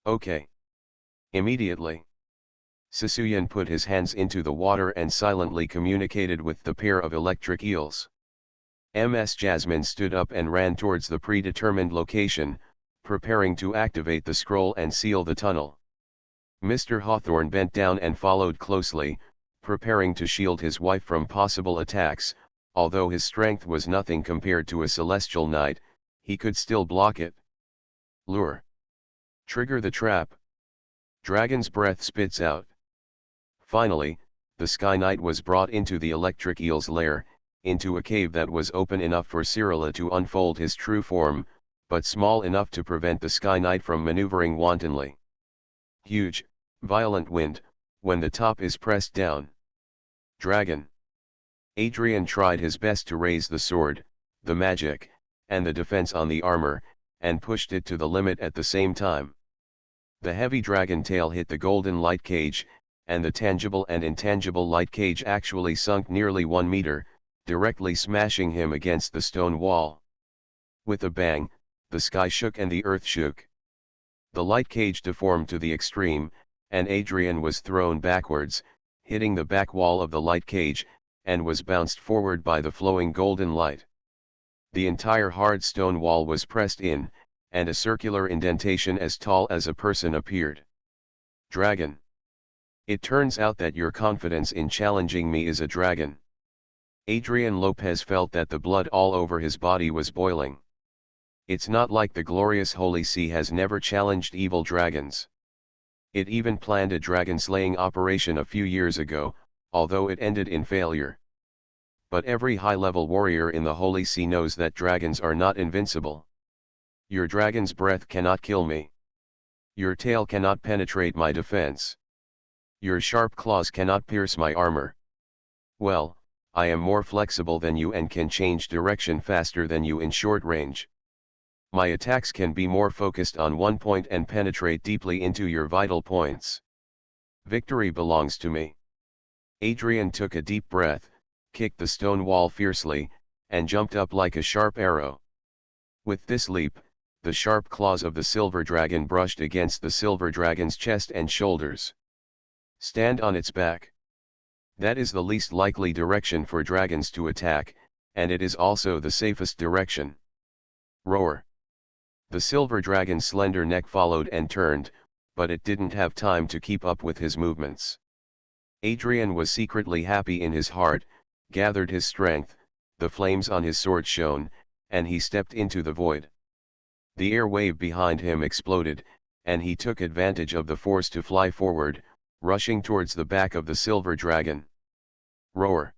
Okay. Immediately. Sisuyan put his hands into the water and silently communicated with the pair of electric eels. Ms. Jasmine stood up and ran towards the predetermined location, preparing to activate the scroll and seal the tunnel. Mr. Hawthorne bent down and followed closely, preparing to shield his wife from possible attacks. Although his strength was nothing compared to a celestial knight, he could still block it. Lure. Trigger the trap. Dragon's breath spits out. Finally, the Sky Knight was brought into the electric eel's lair, into a cave that was open enough for Cyrilla to unfold his true form, but small enough to prevent the Sky Knight from maneuvering wantonly. Huge, Violent wind, when the top is pressed down. Dragon. Adrian tried his best to raise the sword, the magic, and the defense on the armor, and pushed it to the limit at the same time. The heavy dragon tail hit the golden light cage, and the tangible and intangible light cage actually sunk nearly 1 meter, directly smashing him against the stone wall. With a bang, the sky shook and the earth shook. The light cage deformed to the extreme, and Adrian was thrown backwards, hitting the back wall of the light cage, and was bounced forward by the flowing golden light. The entire hard stone wall was pressed in, and a circular indentation as tall as a person appeared. Dragon. It turns out that your confidence in challenging me is a dragon. Adrian Lopez felt that the blood all over his body was boiling. It's not like the glorious Holy See has never challenged evil dragons. It even planned a dragon-slaying operation a few years ago, although it ended in failure. But every high-level warrior in the Holy See knows that dragons are not invincible. Your dragon's breath cannot kill me. Your tail cannot penetrate my defense. Your sharp claws cannot pierce my armor. Well, I am more flexible than you and can change direction faster than you in short range. My attacks can be more focused on one point and penetrate deeply into your vital points. Victory belongs to me. Adrian took a deep breath, kicked the stone wall fiercely, and jumped up like a sharp arrow. With this leap, the sharp claws of the silver dragon brushed against the silver dragon's chest and shoulders. Stand on its back. That is the least likely direction for dragons to attack, and it is also the safest direction. Roar. The silver dragon's slender neck followed and turned, but it didn't have time to keep up with his movements. Adrian was secretly happy in his heart, gathered his strength, the flames on his sword shone, and he stepped into the void. The air wave behind him exploded, and he took advantage of the force to fly forward, rushing towards the back of the silver dragon. Roar.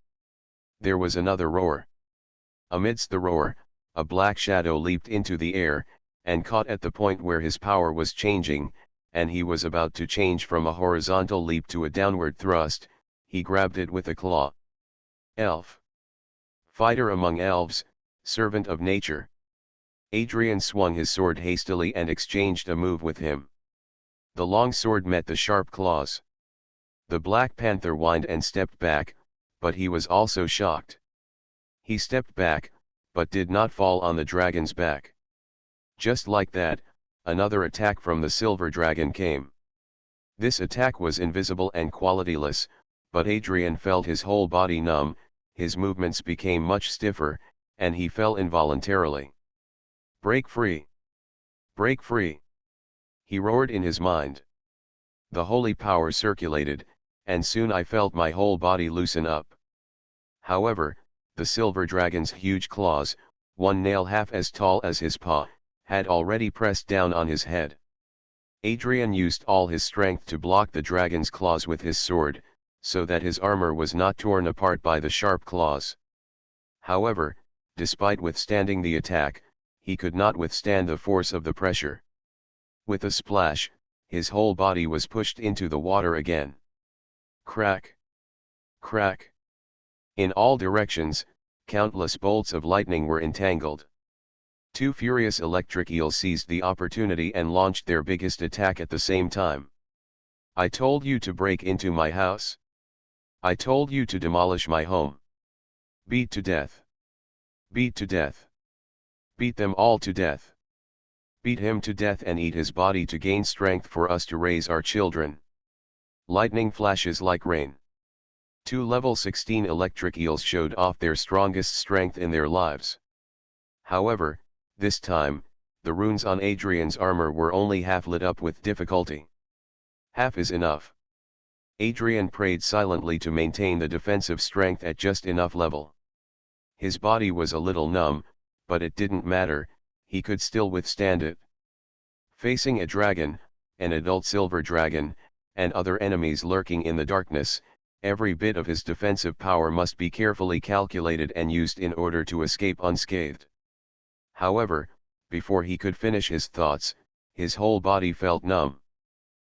There was another roar. Amidst the roar, a black shadow leaped into the air, and caught at the point where his power was changing, and he was about to change from a horizontal leap to a downward thrust. He grabbed it with a claw. Elf. Fighter among elves, servant of nature. Adrian swung his sword hastily and exchanged a move with him. The long sword met the sharp claws. The Black Panther whined and stepped back, but he was also shocked. He stepped back, but did not fall on the dragon's back. Just like that, another attack from the silver dragon came. This attack was invisible and qualityless, but Adrian felt his whole body numb, his movements became much stiffer, and he fell involuntarily. Break free! Break free! He roared in his mind. The holy power circulated, and soon I felt my whole body loosen up. However, the silver dragon's huge claws, one nail half as tall as his paw, had already pressed down on his head. Adrian used all his strength to block the dragon's claws with his sword, so that his armor was not torn apart by the sharp claws. However, despite withstanding the attack, he could not withstand the force of the pressure. With a splash, his whole body was pushed into the water again. Crack! Crack! In all directions, countless bolts of lightning were entangled. Two furious electric eels seized the opportunity and launched their biggest attack at the same time. I told you to break into my house. I told you to demolish my home. Beat to death. Beat to death. Beat them all to death. Beat him to death and eat his body to gain strength for us to raise our children. Lightning flashes like rain. Two level 16 electric eels showed off their strongest strength in their lives. However, this time, the runes on Adrian's armor were only half lit up with difficulty. Half is enough. Adrian prayed silently to maintain the defensive strength at just enough level. His body was a little numb, but it didn't matter, he could still withstand it. Facing a dragon, an adult silver dragon, and other enemies lurking in the darkness, every bit of his defensive power must be carefully calculated and used in order to escape unscathed. However, before he could finish his thoughts, his whole body felt numb.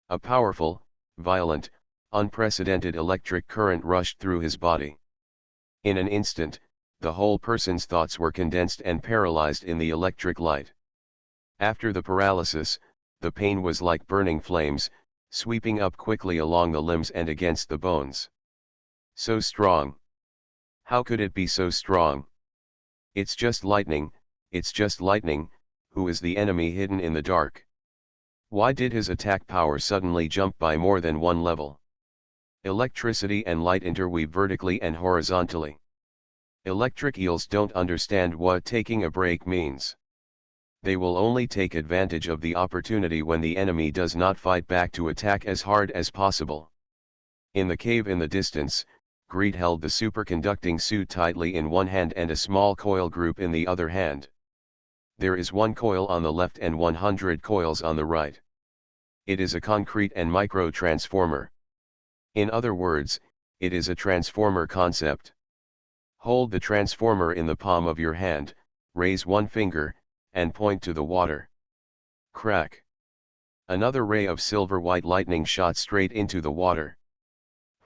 A powerful, violent, unprecedented electric current rushed through his body. In an instant, the whole person's thoughts were condensed and paralyzed in the electric light. After the paralysis, the pain was like burning flames, sweeping up quickly along the limbs and against the bones. So strong. How could it be so strong? It's just lightning, it's just lightning. Who is the enemy hidden in the dark? Why did his attack power suddenly jump by more than one level? Electricity and light interweave vertically and horizontally. Electric eels don't understand what taking a break means. They will only take advantage of the opportunity when the enemy does not fight back to attack as hard as possible. In the cave in the distance, Greed held the superconducting suit tightly in one hand and a small coil group in the other hand. There is one coil on the left and 100 coils on the right. It is a concrete and micro transformer. In other words, it is a transformer concept. Hold the transformer in the palm of your hand, raise one finger, and point to the water. Crack. Another ray of silver-white lightning shot straight into the water.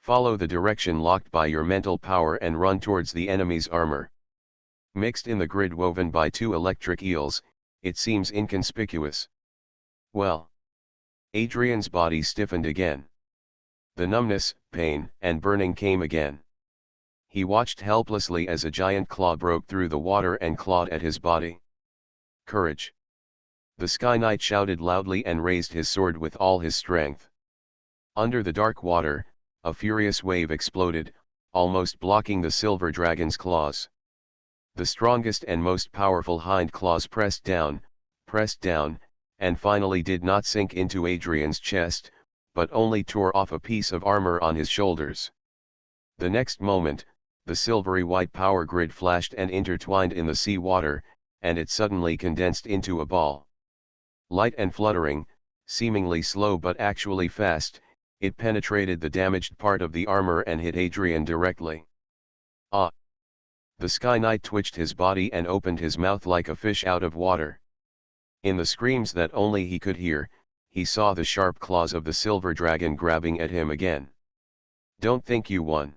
Follow the direction locked by your mental power and run towards the enemy's armor. Mixed in the grid woven by two electric eels, it seems inconspicuous. Well. Adrian's body stiffened again. The numbness, pain, and burning came again. He watched helplessly as a giant claw broke through the water and clawed at his body. Courage! The Sky Knight shouted loudly and raised his sword with all his strength. Under the dark water, a furious wave exploded, almost blocking the silver dragon's claws. The strongest and most powerful hind claws pressed down, and finally did not sink into Adrian's chest, but only tore off a piece of armor on his shoulders. The next moment, the silvery white power grid flashed and intertwined in the sea water, and it suddenly condensed into a ball. Light and fluttering, seemingly slow but actually fast, it penetrated the damaged part of the armor and hit Adrian directly. Ah! The Sky Knight twitched his body and opened his mouth like a fish out of water. In the screams that only he could hear, he saw the sharp claws of the silver dragon grabbing at him again. Don't think you won.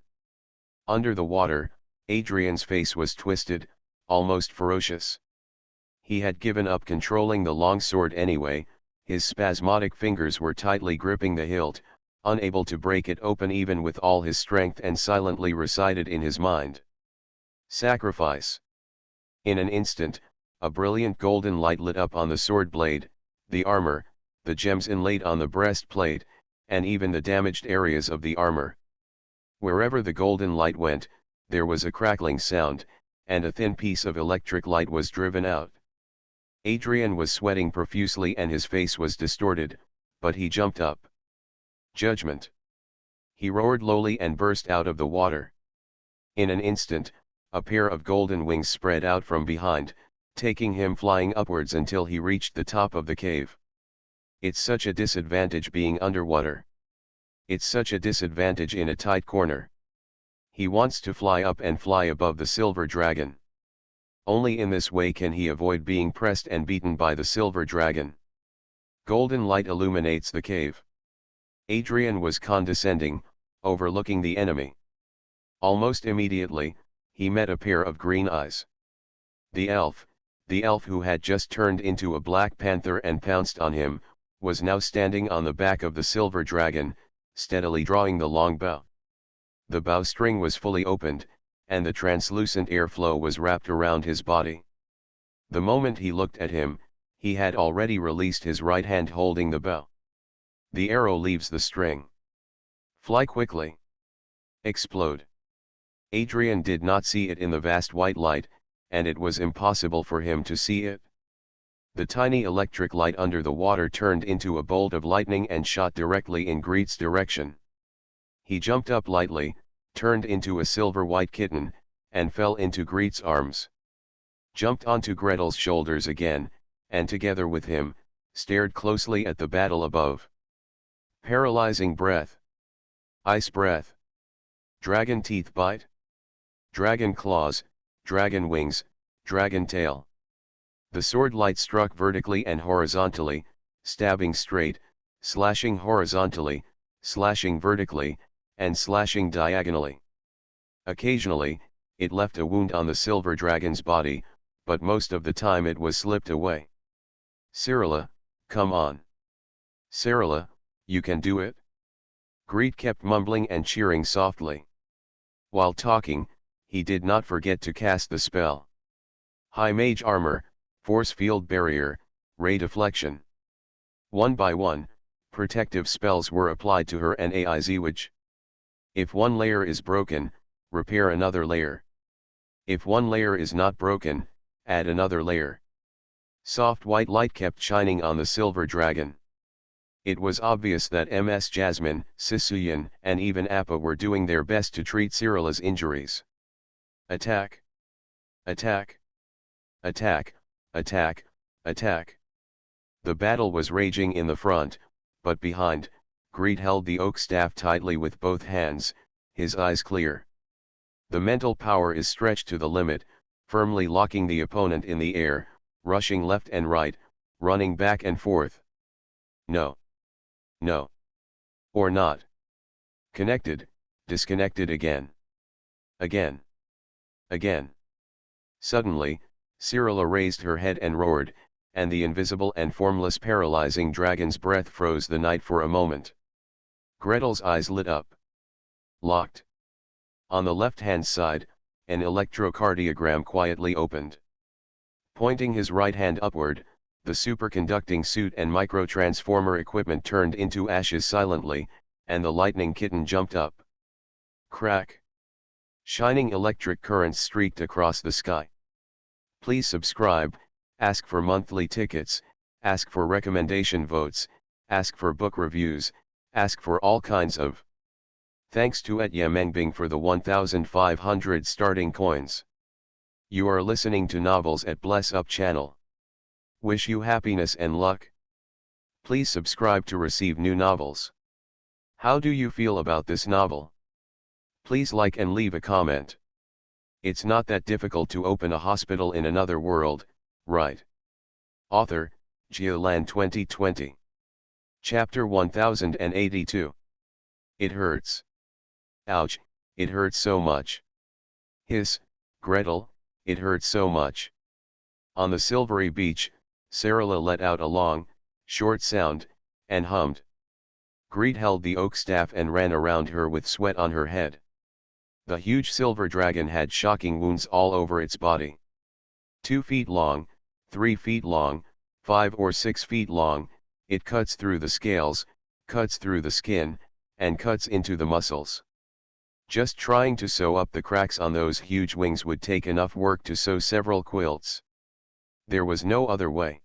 Under the water, Adrian's face was twisted, almost ferocious. He had given up controlling the long sword anyway, his spasmodic fingers were tightly gripping the hilt, unable to break it open even with all his strength, and silently recited in his mind. Sacrifice. In an instant, a brilliant golden light lit up on the sword blade, the armor, the gems inlaid on the breastplate, and even the damaged areas of the armor. Wherever the golden light went, there was a crackling sound, and a thin piece of electric light was driven out. Adrian was sweating profusely and his face was distorted, but he jumped up. Judgment! He roared lowly and burst out of the water. In an instant, a pair of golden wings spread out from behind, taking him flying upwards until he reached the top of the cave. It's such a disadvantage being underwater. It's such a disadvantage in a tight corner. He wants to fly up and fly above the silver dragon. Only in this way can he avoid being pressed and beaten by the silver dragon. Golden light illuminates the cave. Adrian was condescending, overlooking the enemy. Almost immediately, he met a pair of green eyes. The elf who had just turned into a black panther and pounced on him, was now standing on the back of the silver dragon, steadily drawing the long bow. The bowstring was fully opened, and the translucent airflow was wrapped around his body. The moment he looked at him, he had already released his right hand holding the bow. The arrow leaves the string. Fly quickly. Explode. Adrian did not see it in the vast white light, and it was impossible for him to see it. The tiny electric light under the water turned into a bolt of lightning and shot directly in Greet's direction. He jumped up lightly, turned into a silver-white kitten, and fell into Greet's arms. Jumped onto Gretel's shoulders again, and together with him, stared closely at the battle above. Paralyzing breath. Ice breath. Dragon teeth bite. Dragon claws, dragon wings, dragon tail. The sword light struck vertically and horizontally, stabbing straight, slashing horizontally, slashing vertically, and slashing diagonally. Occasionally, it left a wound on the silver dragon's body, but most of the time it was slipped away. Cyrilla, come on. Cyrilla, you can do it? Greed kept mumbling and cheering softly. While talking, he did not forget to cast the spell. High Mage Armor, Force Field Barrier, Ray Deflection. One by one, protective spells were applied to her and Aizwij. If one layer is broken, repair another layer. If one layer is not broken, add another layer. Soft white light kept shining on the silver dragon. It was obvious that Ms. Jasmine, Sisuyan, and even Appa were doing their best to treat Cyrilla's injuries. Attack! Attack! Attack! Attack! Attack! The battle was raging in the front, but behind, Greed held the oak staff tightly with both hands, his eyes clear. The mental power is stretched to the limit, firmly locking the opponent in the air, rushing left and right, running back and forth. No. No. Or not. Connected, disconnected again. Again. Again. Suddenly, Cyrilla raised her head and roared, and the invisible and formless paralyzing dragon's breath froze the night for a moment. Gretel's eyes lit up. Locked. On the left-hand side, an electrocardiogram quietly opened. Pointing his right hand upward, the superconducting suit and microtransformer equipment turned into ashes silently, and the lightning kitten jumped up. Crack! Shining electric currents streaked across the sky. Please subscribe, ask for monthly tickets, ask for recommendation votes, ask for book reviews, ask for all kinds of. Thanks to Etya Mengbing for the 1,500 starting coins. You are listening to Novels at Bless Up channel. Wish you happiness and luck. Please subscribe to receive new novels. How do you feel about this novel? Please like and leave a comment. It's not that difficult to open a hospital in another world, right? Author, Jialan 2020. Chapter 1082. It hurts. Ouch, it hurts so much. Hiss, Gretel, it hurts so much. On the silvery beach, Cyrilla let out a long, short sound, and hummed. Greed held the oak staff and ran around her with sweat on her head. The huge silver dragon had shocking wounds all over its body. 2 feet long, 3 feet long, 5 or 6 feet long, it cuts through the scales, cuts through the skin, and cuts into the muscles. Just trying to sew up the cracks on those huge wings would take enough work to sew several quilts. There was no other way.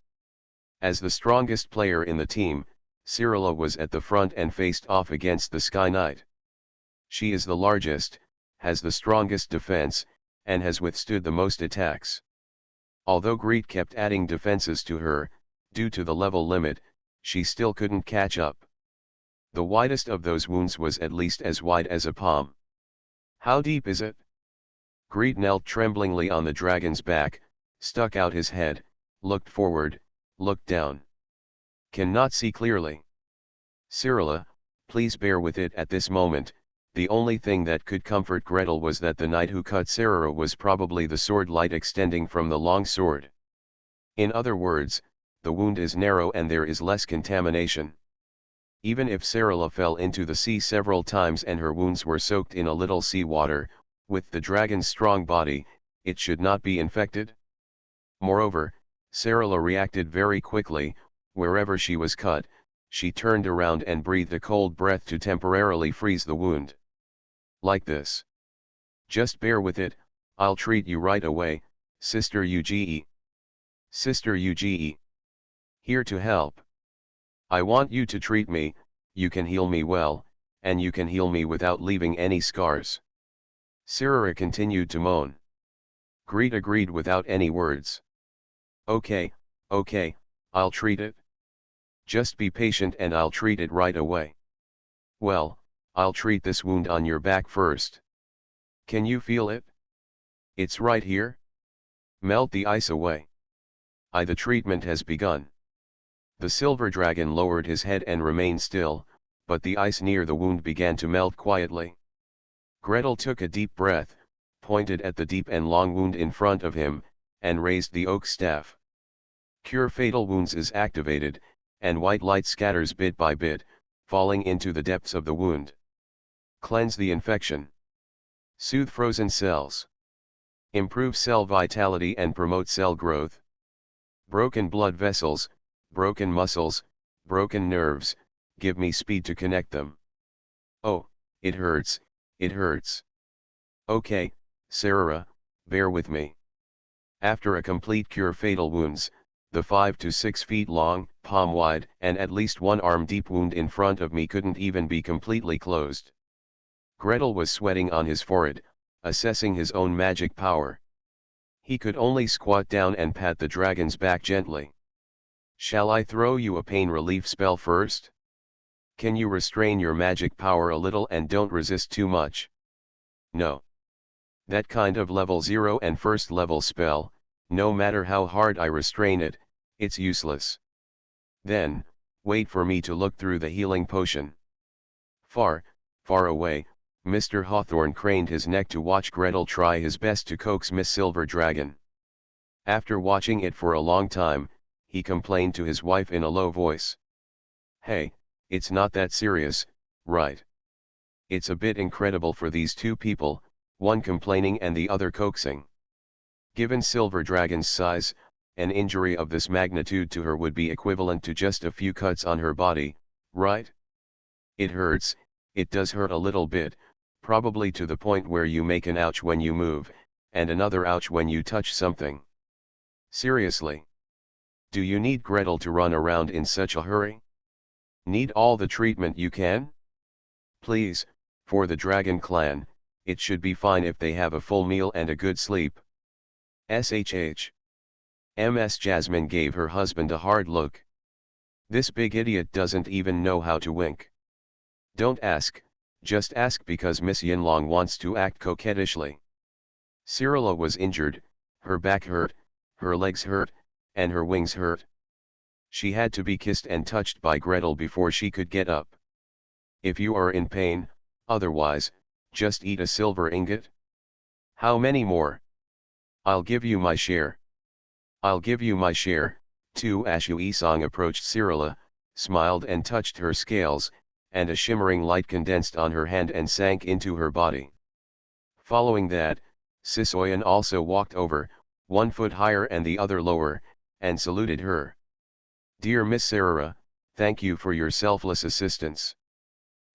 As the strongest player in the team, Cyrilla was at the front and faced off against the Sky Knight. She is the largest, has the strongest defense, and has withstood the most attacks. Although Greed kept adding defenses to her, due to the level limit, she still couldn't catch up. The widest of those wounds was at least as wide as a palm. How deep is it? Greed knelt tremblingly on the dragon's back, stuck out his head, looked forward, looked down. Cannot see clearly. Cyrilla, please bear with it at this moment. The only thing that could comfort Gretel was that the knight who cut Cyrilla was probably the sword light extending from the long sword. In other words, the wound is narrow and there is less contamination. Even if Cyrilla fell into the sea several times and her wounds were soaked in a little sea water, with the dragon's strong body, it should not be infected. Moreover, Cyrilla reacted very quickly. Wherever she was cut, she turned around and breathed a cold breath to temporarily freeze the wound. Like this. Just bear with it, I'll treat you right away, Sister Uge. Sister Uge. Here to help. I want you to treat me, you can heal me well, and you can heal me without leaving any scars. Cyrilla continued to moan. Greed agreed without any words. Okay, I'll treat it. Just be patient and I'll treat it right away. Well, I'll treat this wound on your back first. Can you feel it? It's right here. Melt the ice away. The treatment has begun. The silver dragon lowered his head and remained still, but the ice near the wound began to melt quietly. Gretel took a deep breath, pointed at the deep and long wound in front of him, and raised the oak staff. Cure Fatal Wounds is activated, and white light scatters bit by bit, falling into the depths of the wound. Cleanse the infection. Soothe frozen cells. Improve cell vitality and promote cell growth. Broken blood vessels, broken muscles, broken nerves, give me speed to connect them. Oh, it hurts, it hurts. Okay, Sarah, bear with me. After a complete cure fatal wounds, the 5 to 6 feet long, palm wide, and at least 1 arm deep wound in front of me couldn't even be completely closed. Gretel was sweating on his forehead, assessing his own magic power. He could only squat down and pat the dragon's back gently. Shall I throw you a pain relief spell first? Can you restrain your magic power a little and don't resist too much? No. That kind of level 0 and first level spell, no matter how hard I restrain it, it's useless. Then, wait for me to look through the healing potion. Far, far away, Mr. Hawthorne craned his neck to watch Gretel try his best to coax Miss Silver Dragon. After watching it for a long time, he complained to his wife in a low voice. Hey, it's not that serious, right? It's a bit incredible for these two people, one complaining and the other coaxing. Given Silver Dragon's size, an injury of this magnitude to her would be equivalent to just a few cuts on her body, right? It hurts, it does hurt a little bit, probably to the point where you make an ouch when you move, and another ouch when you touch something. Seriously? Do you need Gretel to run around in such a hurry? Need all the treatment you can? Please, for the Dragon Clan, it should be fine if they have a full meal and a good sleep. SHH. Ms. Jasmine gave her husband a hard look. This big idiot doesn't even know how to wink. Don't ask, just ask because Miss Yinlong wants to act coquettishly. Cyrilla was injured, her back hurt, her legs hurt, and her wings hurt. She had to be kissed and touched by Gretel before she could get up. If you are in pain, otherwise, just eat a silver ingot. How many more? I'll give you my share. I'll give you my share. Tu Ashu Isong approached Cyrilla, smiled and touched her scales, and a shimmering light condensed on her hand and sank into her body. Following that, Sisoyan also walked over, 1 foot higher and the other lower, and saluted her. Dear Miss Sarah, thank you for your selfless assistance.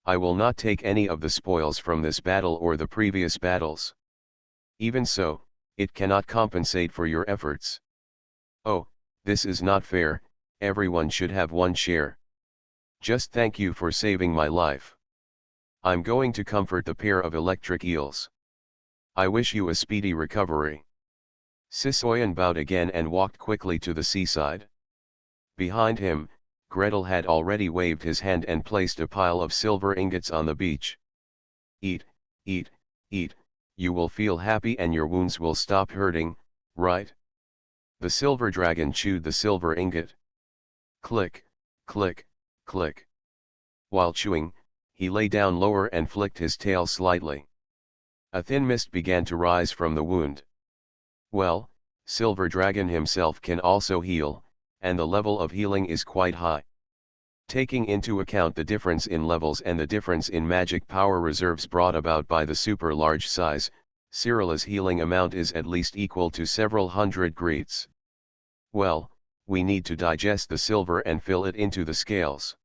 I will not take any of the spoils from this battle or the previous battles. Even so, it cannot compensate for your efforts. Oh, this is not fair, everyone should have one share. Just thank you for saving my life. I'm going to comfort the pair of electric eels. I wish you a speedy recovery. Sisoyan bowed again and walked quickly to the seaside. Behind him, Gretel had already waved his hand and placed a pile of silver ingots on the beach. Eat, eat, eat, you will feel happy and your wounds will stop hurting, right? The silver dragon chewed the silver ingot. Click, click, click. While chewing, he lay down lower and flicked his tail slightly. A thin mist began to rise from the wound. Well, Silver Dragon himself can also heal, and the level of healing is quite high. Taking into account the difference in levels and the difference in magic power reserves brought about by the super large size, Cyrilla's healing amount is at least equal to several hundred greats. Well, we need to digest the silver and fill it into the scales.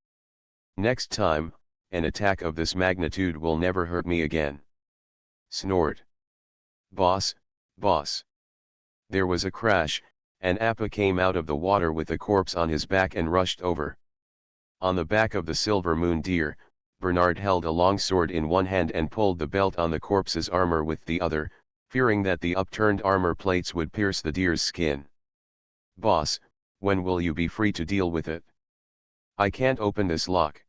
Next time, an attack of this magnitude will never hurt me again. Snort. Boss, boss. There was a crash, and Appa came out of the water with a corpse on his back and rushed over. On the back of the silver moon deer, Bernard held a long sword in one hand and pulled the belt on the corpse's armor with the other, fearing that the upturned armor plates would pierce the deer's skin. Boss, when will you be free to deal with it? I can't open this lock.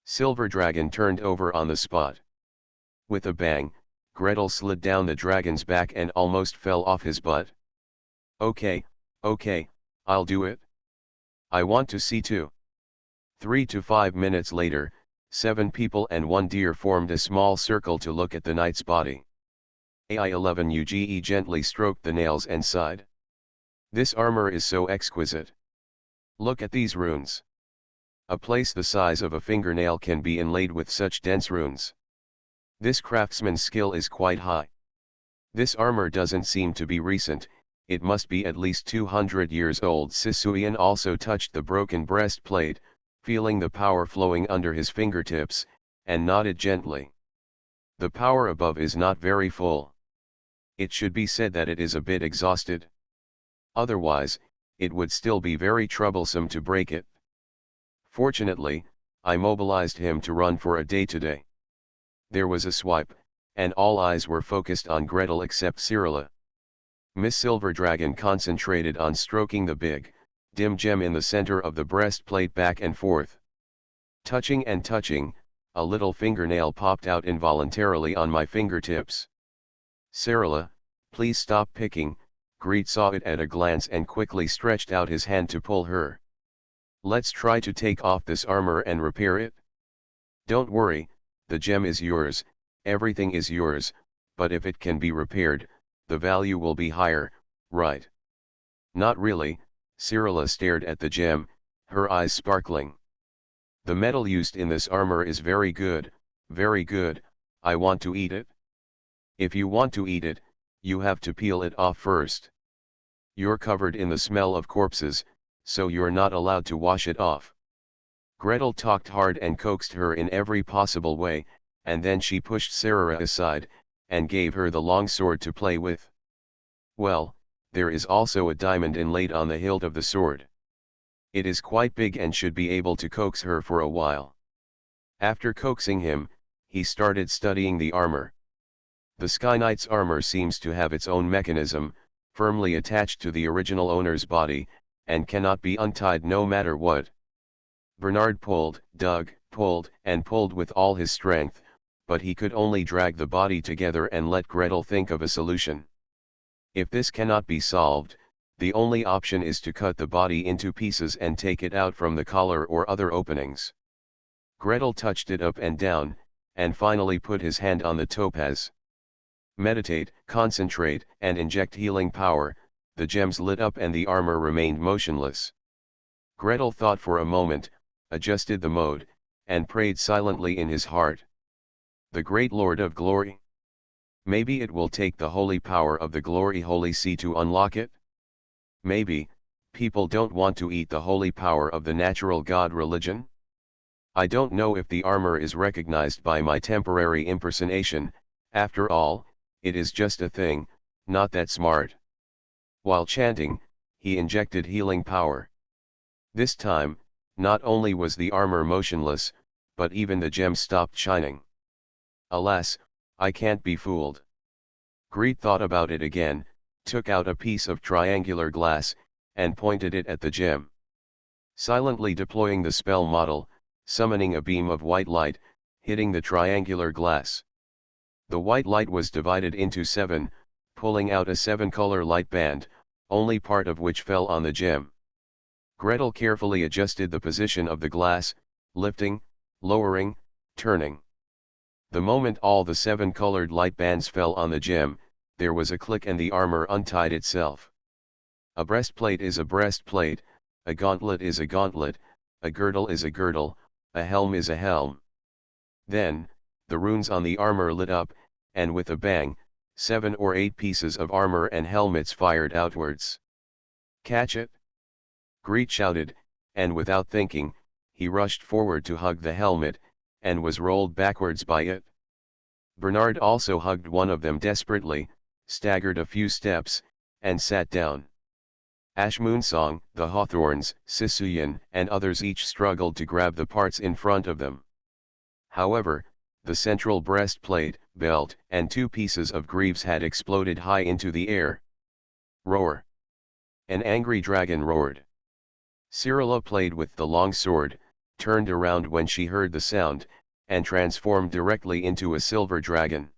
Silver Dragon turned over on the spot. With a bang, Gretel slid down the dragon's back and almost fell off his butt. Okay, okay, I'll do it. I want to see too. 3 to 5 minutes later, 7 people and 1 deer formed a small circle to look at the knight's body. AI-11 Uge gently stroked the nails and sighed. This armor is so exquisite. Look at these runes. A place the size of a fingernail can be inlaid with such dense runes. This craftsman's skill is quite high. This armor doesn't seem to be recent, it must be at least 200 years old. Sisuian also touched the broken breastplate, feeling the power flowing under his fingertips, and nodded gently. The power above is not very full. It should be said that it is a bit exhausted. Otherwise, it would still be very troublesome to break it. Fortunately, I mobilized him to run for a day today. There was a swipe, and all eyes were focused on Gretel except Cyrilla. Miss Silver Dragon concentrated on stroking the big, dim gem in the center of the breastplate back and forth. Touching and touching, a little fingernail popped out involuntarily on my fingertips. Cyrilla, please stop picking. Greet saw it at a glance and quickly stretched out his hand to pull her. Let's try to take off this armor and repair it. Don't worry, the gem is yours, everything is yours, but if it can be repaired, the value will be higher, right? Not really. Cyrilla stared at the gem, her eyes sparkling. The metal used in this armor is very good, I want to eat it. If you want to eat it, you have to peel it off first. You're covered in the smell of corpses, so you're not allowed to wash it off. Gretel talked hard and coaxed her in every possible way, and then she pushed Sarah aside, and gave her the long sword to play with. Well, there is also a diamond inlaid on the hilt of the sword. It is quite big and should be able to coax her for a while. After coaxing him, he started studying the armor. The Sky Knight's armor seems to have its own mechanism, firmly attached to the original owner's body, and cannot be untied no matter what. Bernard pulled, dug, pulled, and pulled with all his strength, but he could only drag the body together and let Gretel think of a solution. If this cannot be solved, the only option is to cut the body into pieces and take it out from the collar or other openings. Gretel touched it up and down, and finally put his hand on the topaz. Meditate, concentrate, and inject healing power. The gems lit up and the armor remained motionless. Gretel thought for a moment, adjusted the mode, and prayed silently in his heart. The great Lord of Glory? Maybe it will take the holy power of the Glory Holy See to unlock it? Maybe, people don't want to eat the holy power of the natural God religion? I don't know if the armor is recognized by my temporary impersonation. After all, it is just a thing, not that smart. While chanting, he injected healing power. This time, not only was the armor motionless, but even the gem stopped shining. Alas, I can't be fooled. Greet thought about it again, took out a piece of triangular glass, and pointed it at the gem. Silently deploying the spell model, summoning a beam of white light, hitting the triangular glass. The white light was divided into 7, pulling out a 7-color light band, only part of which fell on the gem. Gretel carefully adjusted the position of the glass, lifting, lowering, turning. The moment all the 7-colored light bands fell on the gem, there was a click and the armor untied itself. A breastplate is a breastplate, a gauntlet is a gauntlet, a girdle is a girdle, a helm is a helm. Then, the runes on the armor lit up, and with a bang, 7 or 8 pieces of armor and helmets fired outwards. Catch it! Greet shouted, and without thinking, he rushed forward to hug the helmet, and was rolled backwards by it. Bernard also hugged one of them desperately, staggered a few steps, and sat down. Ashmoonsong, the Hawthorns, Sisuyan, and others each struggled to grab the parts in front of them. However, the central breastplate, belt, and 2 pieces of greaves had exploded high into the air. Roar! An angry dragon roared. Cyrilla played with the long sword, turned around when she heard the sound, and transformed directly into a silver dragon.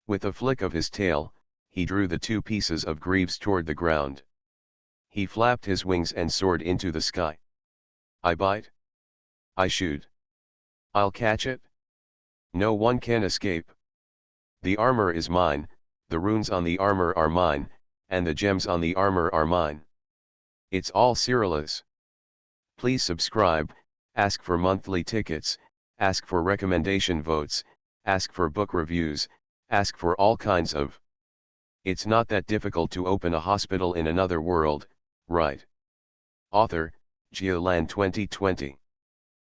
With a flick of his tail, he drew the 2 pieces of greaves toward the ground. He flapped his wings and soared into the sky. I bite. I shoot. I'll catch it. No one can escape. The armor is mine, the runes on the armor are mine, and the gems on the armor are mine. It's all Cyrilla's. Please subscribe, ask for monthly tickets, ask for recommendation votes, ask for book reviews, ask for all kinds of. It's not that difficult to open a hospital in another world, right? Author, Geoland 2020.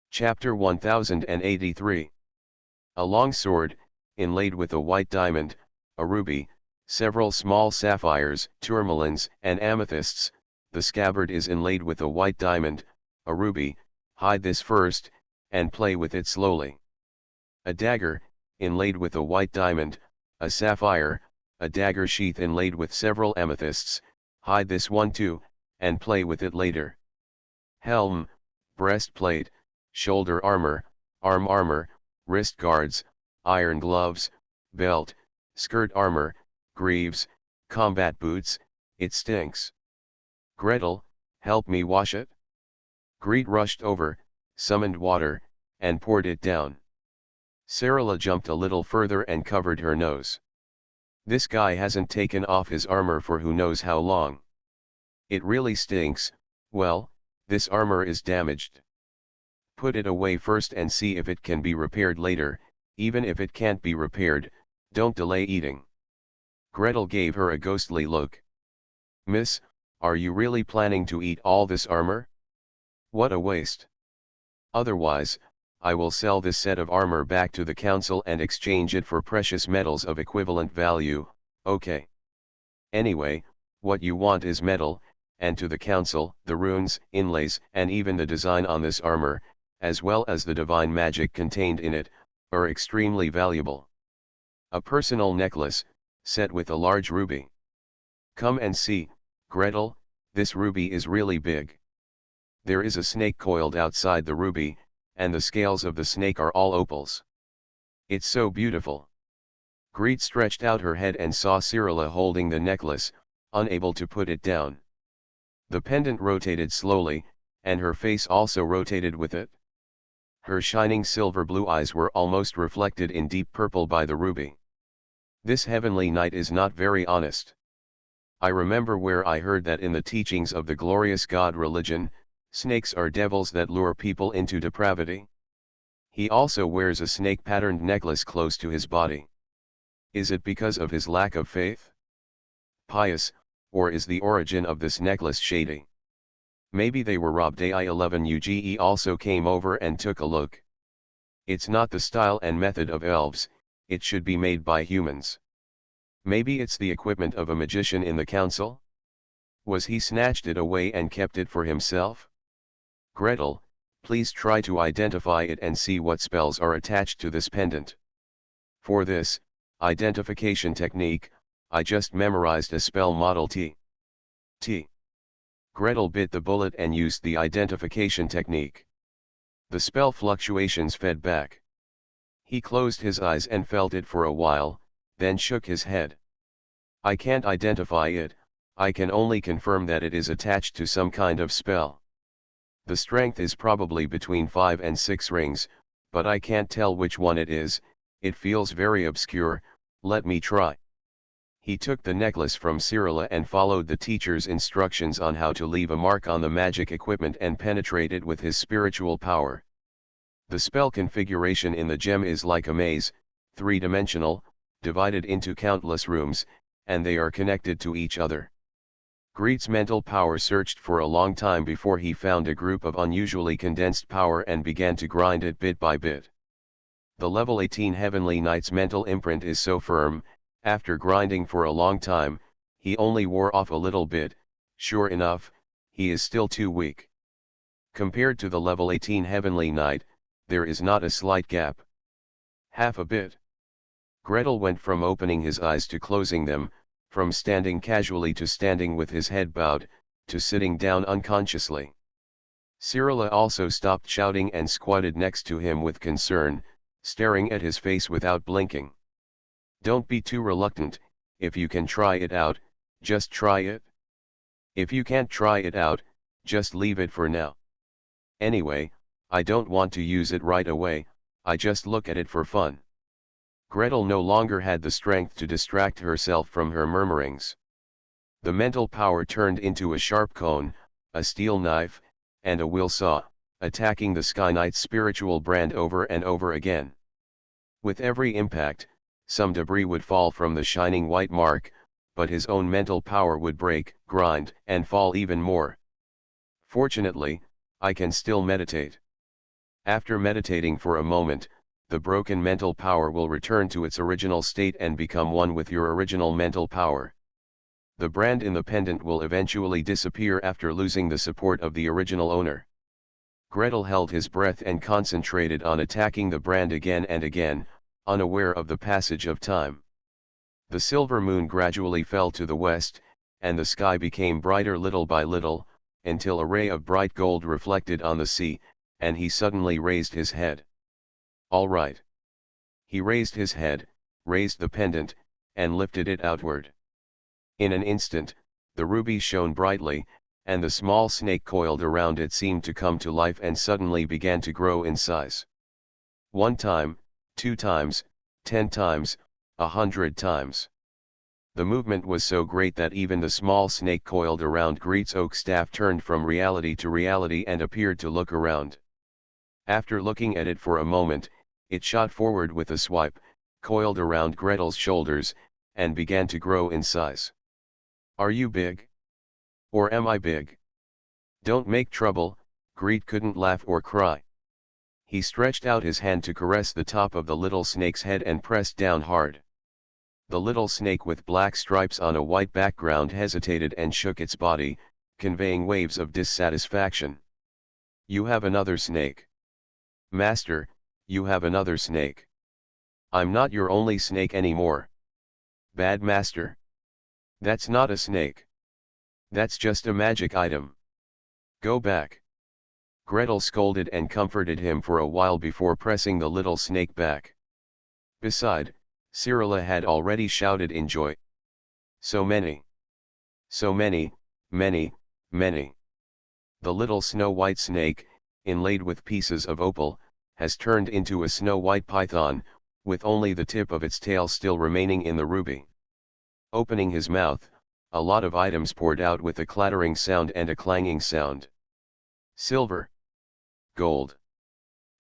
Chapter 1083. A long sword, inlaid with a white diamond, a ruby, several small sapphires, tourmalines, and amethysts. The scabbard is inlaid with a white diamond, a ruby. Hide this first, and play with it slowly. A dagger, inlaid with a white diamond, a sapphire, a dagger sheath inlaid with several amethysts. Hide this one too, and play with it later. Helm, breastplate, shoulder armor, arm armor, wrist guards, iron gloves, belt, skirt armor, greaves, combat boots. It stinks. Gretel, help me wash it. Greet rushed over, summoned water, and poured it down. Cyrilla jumped a little further and covered her nose. This guy hasn't taken off his armor for who knows how long. It really stinks. Well, this armor is damaged. Put it away first and see if it can be repaired later. Even if it can't be repaired, don't delay eating. Gretel gave her a ghostly look. Miss, are you really planning to eat all this armor? What a waste. Otherwise, I will sell this set of armor back to the council and exchange it for precious metals of equivalent value. Okay. Anyway, what you want is metal, and to the council, the runes, inlays, and even the design on this armor, as well as the divine magic contained in it, are extremely valuable. A personal necklace, set with a large ruby. Come and see, Gretel, this ruby is really big. There is a snake coiled outside the ruby, and the scales of the snake are all opals. It's so beautiful. Greet stretched out her head and saw Cyrilla holding the necklace, unable to put it down. The pendant rotated slowly, and her face also rotated with it. Her shining silver blue eyes were almost reflected in deep purple by the ruby. This heavenly knight is not very honest. I remember where I heard that in the teachings of the glorious God religion, snakes are devils that lure people into depravity. He also wears a snake-patterned necklace close to his body. Is it because of his lack of faith? Pious, or is the origin of this necklace shady? Maybe they were robbed. AI11UGE also came over and took a look. It's not the style and method of elves, it should be made by humans. Maybe it's the equipment of a magician in the council? Was he snatched it away and kept it for himself? Gretel, please try to identify it and see what spells are attached to this pendant. For this identification technique, I just memorized a spell model T. Gretel bit the bullet and used the identification technique. The spell fluctuations fed back. He closed his eyes and felt it for a while, then shook his head. I can't identify it, I can only confirm that it is attached to some kind of spell. The strength is probably between 5 and 6 rings, but I can't tell which one it is. It feels very obscure. Let me try. He took the necklace from Cyrilla and followed the teacher's instructions on how to leave a mark on the magic equipment and penetrate it with his spiritual power. The spell configuration in the gem is like a maze, three-dimensional, divided into countless rooms, and they are connected to each other. Greet's mental power searched for a long time before he found a group of unusually condensed power and began to grind it bit by bit. The level 18 Heavenly Knight's mental imprint is so firm, after grinding for a long time, he only wore off a little bit. Sure enough, he is still too weak. Compared to the level 18 Heavenly Knight, there is not a slight gap. Half a bit. Gretel went from opening his eyes to closing them, from standing casually to standing with his head bowed, to sitting down unconsciously. Cyrilla also stopped shouting and squatted next to him with concern, staring at his face without blinking. Don't be too reluctant. If you can try it out, just try it. If you can't try it out, just leave it for now. Anyway, I don't want to use it right away, I just look at it for fun. Gretel no longer had the strength to distract herself from her murmurings. The mental power turned into a sharp cone, a steel knife, and a will saw, attacking the Sky Knight's spiritual brand over and over again. With every impact, some debris would fall from the shining white mark, but his own mental power would break, grind, and fall even more. Fortunately, I can still meditate. After meditating for a moment, the broken mental power will return to its original state and become one with your original mental power. The brand in the pendant will eventually disappear after losing the support of the original owner. Gretel held his breath and concentrated on attacking the brand again and again, unaware of the passage of time. The silver moon gradually fell to the west, and the sky became brighter little by little, until a ray of bright gold reflected on the sea, and he suddenly raised his head. All right. He raised his head, raised the pendant, and lifted it outward. In an instant, the ruby shone brightly, and the small snake coiled around it seemed to come to life and suddenly began to grow in size. 1 time, 2 times, 10 times, 100 times. The movement was so great that even the small snake coiled around Greet's oak staff turned from reality to reality and appeared to look around. After looking at it for a moment, it shot forward with a swipe, coiled around Gretel's shoulders, and began to grow in size. Are you big? Or am I big? Don't make trouble, Greet couldn't laugh or cry. He stretched out his hand to caress the top of the little snake's head and pressed down hard. The little snake with black stripes on a white background hesitated and shook its body, conveying waves of dissatisfaction. You have another snake. Master, you have another snake. I'm not your only snake anymore. Bad master. That's not a snake. That's just a magic item. Go back. Gretel scolded and comforted him for a while before pressing the little snake back. Beside, Cyrilla had already shouted in joy. So many. So many, many, many. The little snow-white snake, inlaid with pieces of opal, has turned into a snow-white python, with only the tip of its tail still remaining in the ruby. Opening his mouth, a lot of items poured out with a clattering sound and a clanging sound. Silver. Gold.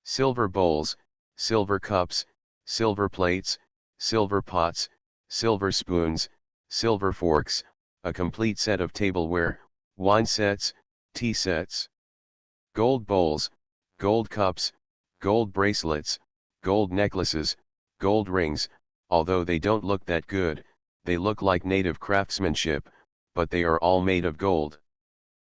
Silver bowls, silver cups, silver plates, silver pots, silver spoons, silver forks, a complete set of tableware, wine sets, tea sets. Gold bowls, gold cups, gold bracelets, gold necklaces, gold rings, although they don't look that good, they look like native craftsmanship, but they are all made of gold.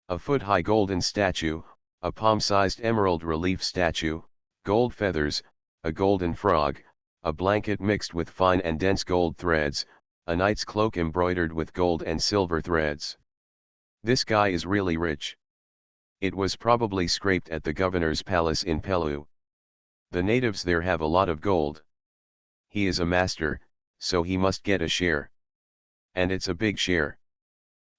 A foot-high golden statue, a palm-sized emerald relief statue, gold feathers, a golden frog, a blanket mixed with fine and dense gold threads, a knight's cloak embroidered with gold and silver threads. This guy is really rich. It was probably scraped at the governor's palace in Pelu. The natives there have a lot of gold. He is a master, so he must get a share. And it's a big share.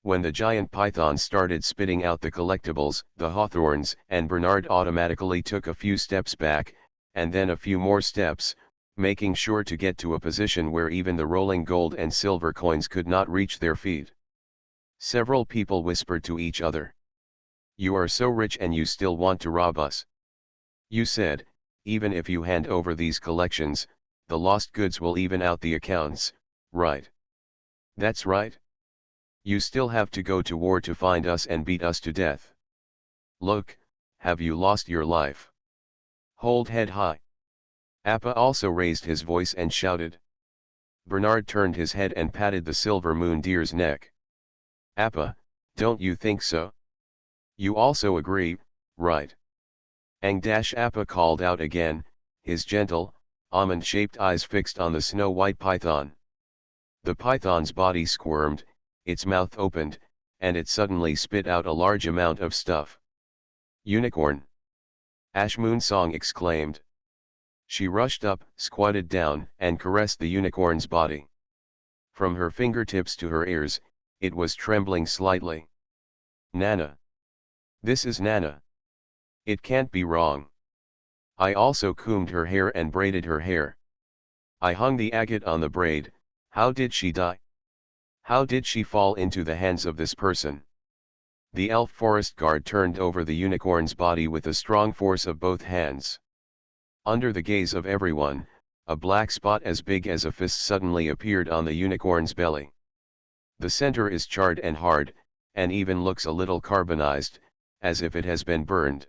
When the giant python started spitting out the collectibles, the hawthorns and Bernard automatically took a few steps back, and then a few more steps, making sure to get to a position where even the rolling gold and silver coins could not reach their feet. Several people whispered to each other. You are so rich and you still want to rob us. You said, even if you hand over these collections, the lost goods will even out the accounts, right? That's right. You still have to go to war to find us and beat us to death. Look, have you lost your life? Hold head high. Appa also raised his voice and shouted. Bernard turned his head and patted the silver moon deer's neck. Appa, don't you think so? You also agree, right? Appa called out again, his gentle, almond-shaped eyes fixed on the snow-white python. The python's body squirmed, its mouth opened, and it suddenly spit out a large amount of stuff. Unicorn! Ashmoonsong exclaimed. She rushed up, squatted down, and caressed the unicorn's body. From her fingertips to her ears, it was trembling slightly. Nana! This is Nana! It can't be wrong. I also combed her hair and braided her hair. I hung the agate on the braid. How did she die? How did she fall into the hands of this person? The elf forest guard turned over the unicorn's body with a strong force of both hands. Under the gaze of everyone, a black spot as big as a fist suddenly appeared on the unicorn's belly. The center is charred and hard, and even looks a little carbonized, as if it has been burned.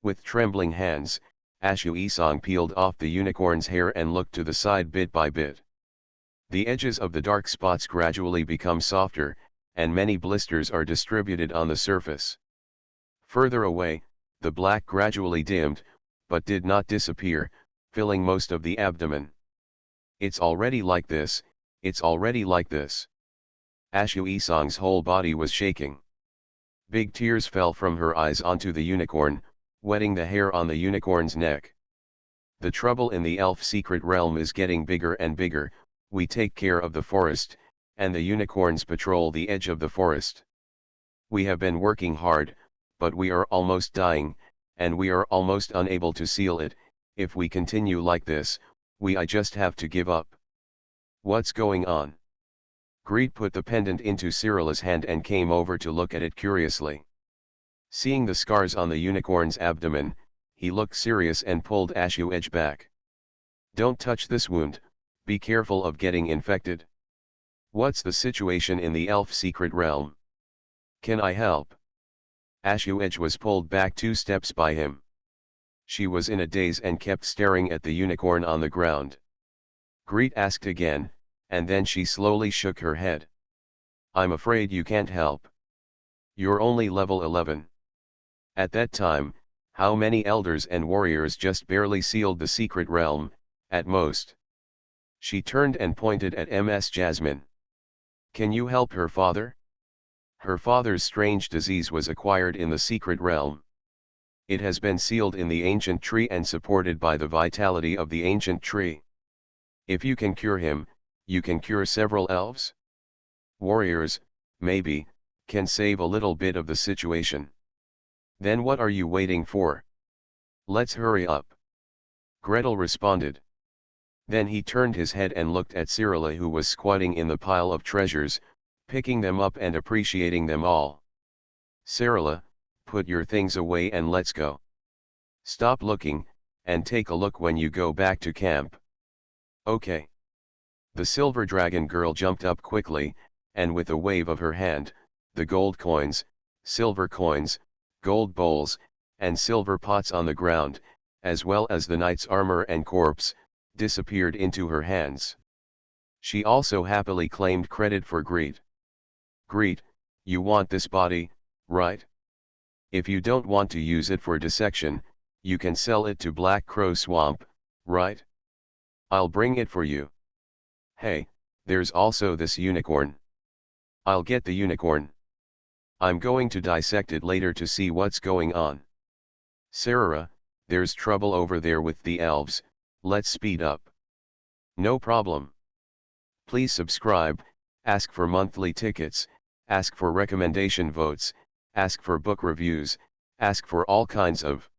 With trembling hands, Ashu Isong peeled off the unicorn's hair and looked to the side bit by bit. The edges of the dark spots gradually become softer, and many blisters are distributed on the surface. Further away, the black gradually dimmed, but did not disappear, filling most of the abdomen. It's already like this, it's already like this. Ashu Isong's whole body was shaking. Big tears fell from her eyes onto the unicorn, wetting the hair on the unicorn's neck. The trouble in the elf secret realm is getting bigger and bigger. We take care of the forest, and the unicorns patrol the edge of the forest. We have been working hard, but we are almost dying, and we are almost unable to seal it. If we continue like this, I just have to give up. What's going on? Greed put the pendant into Cyrilla's hand and came over to look at it curiously. Seeing the scars on the unicorn's abdomen, he looked serious and pulled Ashu Edge back. Don't touch this wound, be careful of getting infected. What's the situation in the elf secret realm? Can I help? Ashu Edge was pulled back 2 steps by him. She was in a daze and kept staring at the unicorn on the ground. Greet asked again, and then she slowly shook her head. I'm afraid you can't help. You're only level 11. At that time, how many elders and warriors just barely sealed the secret realm, at most? She turned and pointed at Ms. Jasmine. Can you help her father? Her father's strange disease was acquired in the secret realm. It has been sealed in the ancient tree and supported by the vitality of the ancient tree. If you can cure him, you can cure several elves. Warriors, maybe, can save a little bit of the situation. Then what are you waiting for? Let's hurry up. Gretel responded. Then he turned his head and looked at Cyrilla, who was squatting in the pile of treasures, picking them up and appreciating them all. Cyrilla, put your things away and let's go. Stop looking, and take a look when you go back to camp. Okay. The silver dragon girl jumped up quickly, and with a wave of her hand, the gold coins, silver coins, gold bowls, and silver pots on the ground, as well as the knight's armor and corpse, disappeared into her hands. She also happily claimed credit for Greet. Greet, you want this body, right? If you don't want to use it for dissection, you can sell it to Black Crow Swamp, right? I'll bring it for you. Hey, there's also this unicorn. I'll get the unicorn. I'm going to dissect it later to see what's going on. Sarah, there's trouble over there with the elves, let's speed up. No problem. Please subscribe, ask for monthly tickets, ask for recommendation votes, ask for book reviews, ask for all kinds of